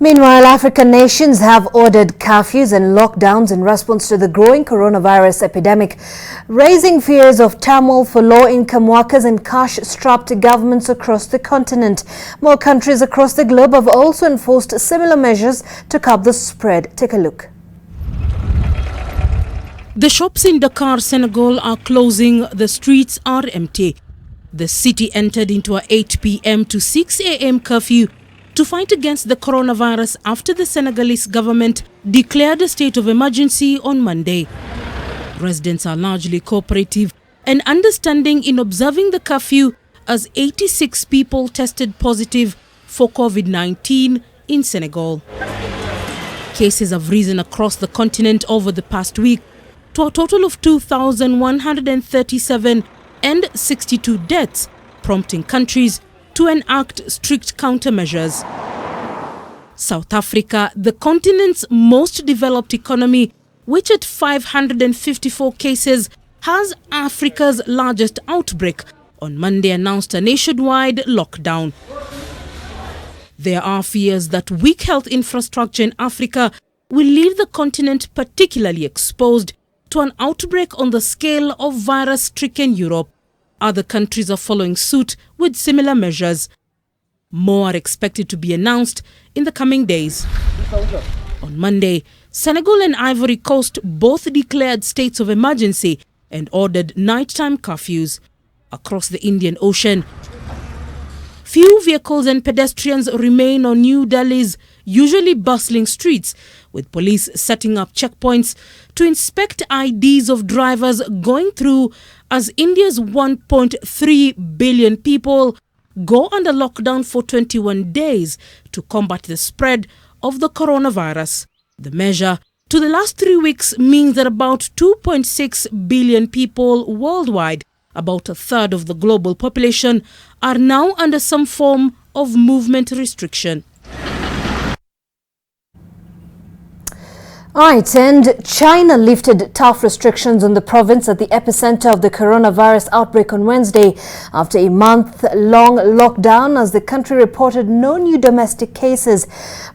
[SPEAKER 27] Meanwhile, African nations have ordered curfews and lockdowns in response to the growing coronavirus epidemic, raising fears of turmoil for low-income workers and cash-strapped governments across the continent. More countries across the globe have also enforced similar measures to curb the spread. Take a look.
[SPEAKER 5] The shops in Dakar, Senegal are closing, the streets are empty. The city entered into a 8 p.m. to 6 a.m. curfew to fight against the coronavirus after the Senegalese government declared a state of emergency on Monday. Residents are largely cooperative and understanding in observing the curfew as 86 people tested positive for COVID-19 in Senegal. Cases have risen across the continent over the past week to a total of 2,137 and 62 deaths, prompting countries to enact strict countermeasures. South Africa, the continent's most developed economy, which at 554 cases has Africa's largest outbreak, on Monday announced a nationwide lockdown. There are fears that weak health infrastructure in Africa will leave the continent particularly exposed to an outbreak on the scale of virus-stricken Europe. Other countries are following suit with similar measures. More are expected to be announced in the coming days. On Monday, Senegal and Ivory Coast both declared states of emergency and ordered nighttime curfews. Across the Indian Ocean, few vehicles and pedestrians remain on New Delhi's usually bustling streets, with police setting up checkpoints to inspect IDs of drivers going through as India's 1.3 billion people go under lockdown for 21 days to combat the spread of the coronavirus. The measure to the last 3 weeks means that about 2.6 billion people worldwide, about a third of the global population, are now under some form of movement restriction.
[SPEAKER 27] Right, and China lifted tough restrictions on the province at the epicenter of the coronavirus outbreak on Wednesday after a month-long lockdown as the country reported no new domestic cases.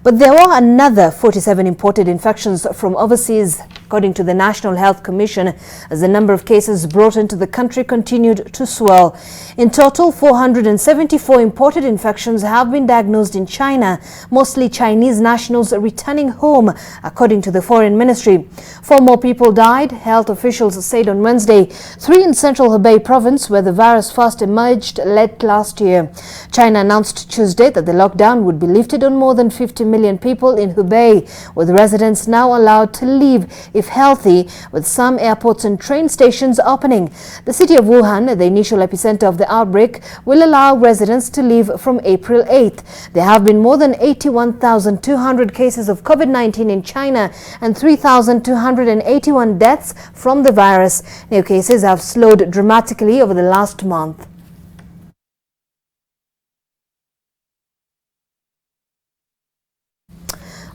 [SPEAKER 27] But there were another 47 imported infections from overseas, according to the National Health Commission, as the number of cases brought into the country continued to swell. In total, 474 imported infections have been diagnosed in China, mostly Chinese nationals returning home, according to the Foreign Ministry. 4 more people died, health officials said on Wednesday, 3 in central Hubei province, where the virus first emerged late last year. China announced Tuesday that the lockdown would be lifted on more than 50 million people in Hubei, with residents now allowed to leave if healthy, with some airports and train stations opening. The city of Wuhan, the initial epicenter of the outbreak, will allow residents to leave from April 8th. There have been more than 81,200 cases of COVID-19 in China and 3,281 deaths from the virus. New cases have slowed dramatically over the last month.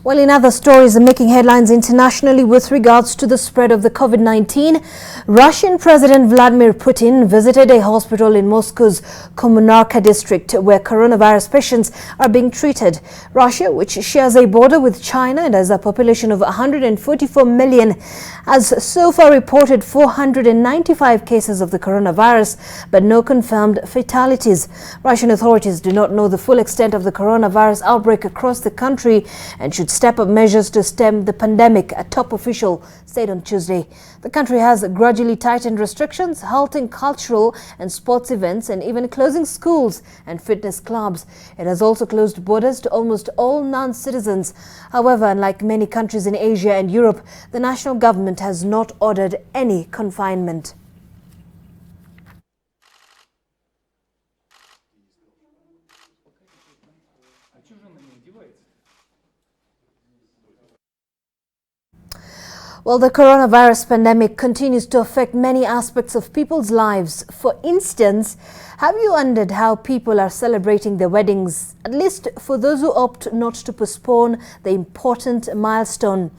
[SPEAKER 27] Well, in other stories making headlines internationally with regards to the spread of the COVID-19, Russian President Vladimir Putin visited a hospital in Moscow's Kommunarka district where coronavirus patients are being treated. Russia, which shares a border with China and has a population of 144 million, has so far reported 495 cases of the coronavirus, but no confirmed fatalities. Russian authorities do not know the full extent of the coronavirus outbreak across the country and should step up measures to stem the pandemic, a top official said on Tuesday. The country has gradually tightened restrictions, halting cultural and sports events and even closing schools and fitness clubs. It has also closed borders to almost all non-citizens. However, unlike many countries in Asia and Europe, the national government has not ordered any confinement. Well, the coronavirus pandemic continues to affect many aspects of people's lives. For instance, have you wondered how people are celebrating their weddings, at least for those who opt not to postpone the important milestone?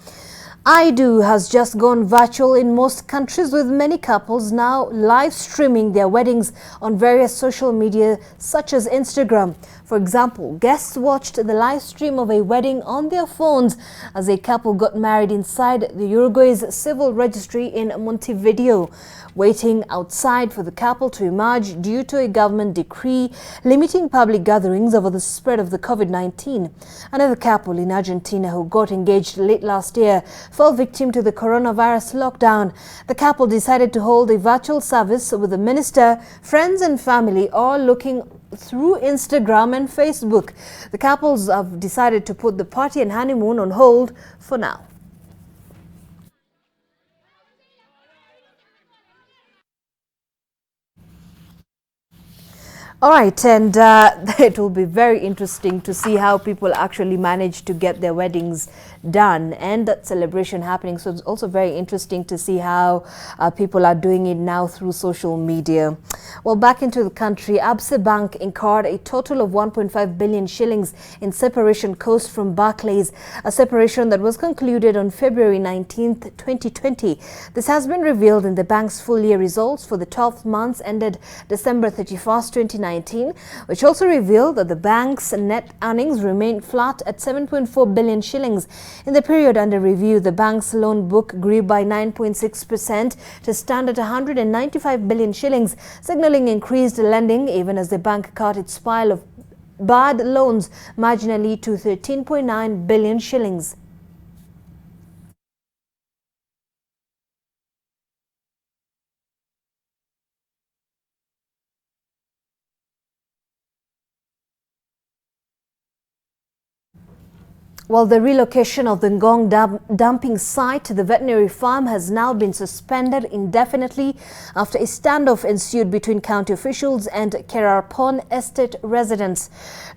[SPEAKER 27] I Do has just gone virtual in most countries, with many couples now live streaming their weddings on various social media such as Instagram. For example, guests watched the live stream of a wedding on their phones as a couple got married inside the Uruguay's civil registry in Montevideo, waiting outside for the couple to emerge due to a government decree limiting public gatherings over the spread of the COVID-19. Another couple in Argentina who got engaged late last year fell victim to the coronavirus lockdown. The couple decided to hold a virtual service with the minister, friends and family all looking through Instagram and Facebook. The couples have decided to put the party and honeymoon on hold for now. All right, and it will be very interesting to see how people actually manage to get their weddings done and that celebration happening. So it's also very interesting to see how people are doing it now through social media. Well, back into the country, Absa Bank incurred a total of 1.5 billion shillings in separation costs from Barclays, a separation that was concluded on February 19th, 2020. This has been revealed in the bank's full year results for the 12 months ended December 31st, 2019, which also revealed that the bank's net earnings remained flat at 7.4 billion shillings. In the period under review, the bank's loan book grew by 9.6% to stand at 195 billion shillings, signaling increased lending even as the bank cut its pile of bad loans marginally to 13.9 billion shillings. Well, the relocation of the Ngong dumping site to the veterinary farm has now been suspended indefinitely after a standoff ensued between county officials and Kerarpon estate residents.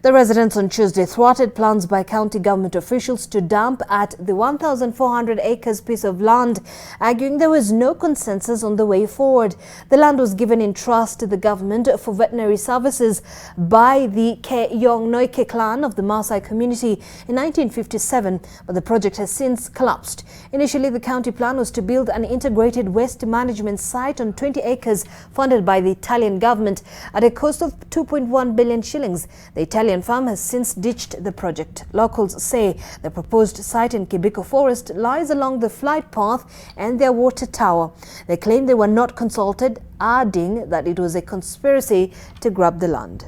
[SPEAKER 27] The residents on Tuesday thwarted plans by county government officials to dump at the 1,400 acres piece of land, arguing there was no consensus on the way forward. The land was given in trust to the government for veterinary services by the Yong Noike clan of the Maasai community in 1957, but the project has since collapsed. Initially, the county plan was to build an integrated waste management site on 20 acres funded by the Italian government at a cost of 2.1 billion shillings. The Italian farm has since ditched the project. Locals say the proposed site in Kibiko Forest lies along the flight path and their water tower. They claim they were not consulted, adding that it was a conspiracy to grab the land.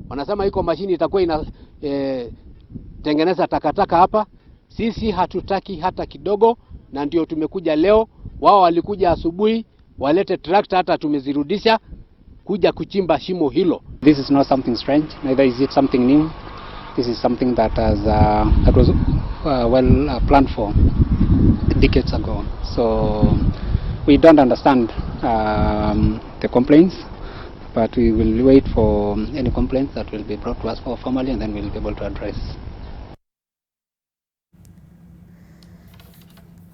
[SPEAKER 6] Wanasema iko mashini itakuwa ina tengeneza takataka hapa. Sisi hatutaki hata kidogo, na ndio tumekuja leo. Wao walikuja asubuhi walete tractor, hata tumezirudisha kuja kuchimba shimo hilo.
[SPEAKER 7] This is not something strange, neither is it something new. This is something that has that was well planned for decades ago. So we don't understand the complaints, but we will wait for any complaints that will be brought to us formally, and then we'll be able to address.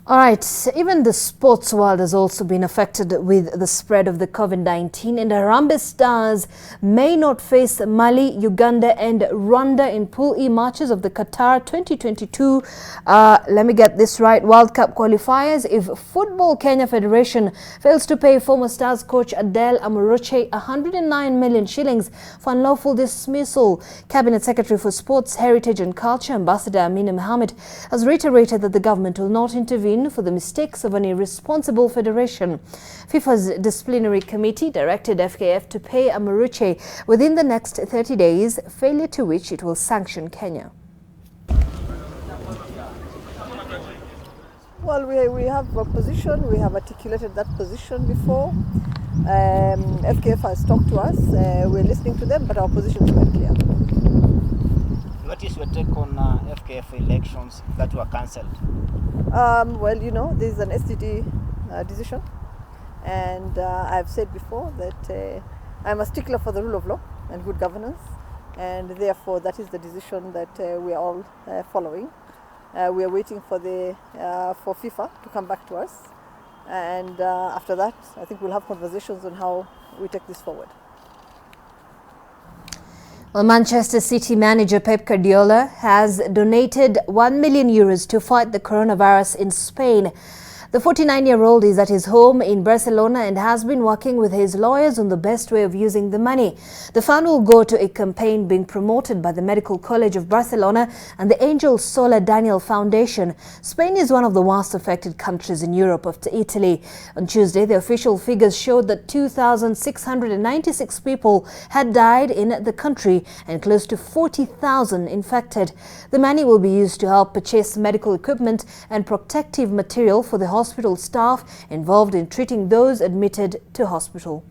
[SPEAKER 27] All right, even the sports world has also been affected with the spread of the COVID-19, and Harambee Stars may not face Mali, Uganda and Rwanda in Pool E matches of the Qatar 2022, let me get this right, World Cup qualifiers if Football Kenya Federation fails to pay former Stars coach Adel Amuroche 109 million shillings for unlawful dismissal. Cabinet Secretary for Sports, Heritage and Culture, Ambassador Amina Mohamed, has reiterated that the government will not intervene for the mistakes of an irresponsible federation. FIFA's disciplinary committee directed FKF to pay Amuroche within the next 30 days, failure to which it will sanction Kenya.
[SPEAKER 8] Well, we have a position, we have articulated that position before. FKF has talked to us, we're listening to them, but our position is very clear.
[SPEAKER 11] What is your take on FKF elections that were cancelled?
[SPEAKER 8] Well, you know, this is an STD decision, and I've said before that I'm a stickler for the rule of law and good governance, and therefore that is the decision that we are all following. We are waiting for for FIFA to come back to us, and after that I think we'll have conversations on how we take this forward.
[SPEAKER 27] Well, Manchester City manager Pep Guardiola has donated €1 million to fight the coronavirus in Spain. The 49-year-old is at his home in Barcelona and has been working with his lawyers on the best way of using the money. The fund will go to a campaign being promoted by the Medical College of Barcelona and the Angel Sola Daniel Foundation. Spain is one of the worst affected countries in Europe after Italy. On Tuesday, the official figures showed that 2,696 people had died in the country and close to 40,000 infected. The money will be used to help purchase medical equipment and protective material for the hospital staff involved in treating those admitted to hospital.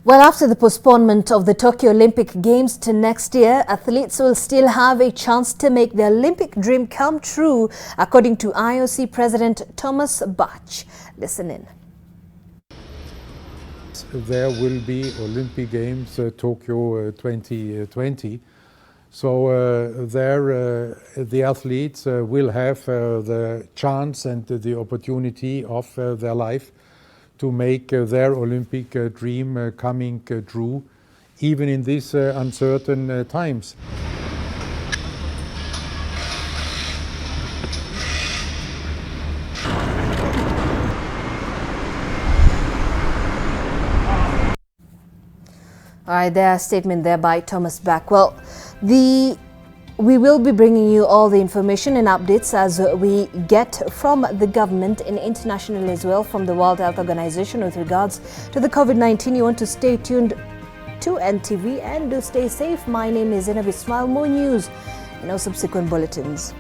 [SPEAKER 27] Well, after the postponement of the Tokyo Olympic Games to next year, athletes will still have a chance to make the Olympic dream come true, according to IOC President Thomas Bach. Listen in.
[SPEAKER 1] There will be Olympic Games Tokyo 2020. So the athletes will have the chance and the opportunity of their life to make their Olympic dream coming true, even in these uncertain times.
[SPEAKER 27] All right, their statement there by Thomas Bach. Well, we will be bringing you all the information and updates as we get from the government and internationally as well from the World Health Organization with regards to the COVID-19. You want to stay tuned to NTV and do stay safe. My name is Zainab Ismail. More news in our subsequent bulletins.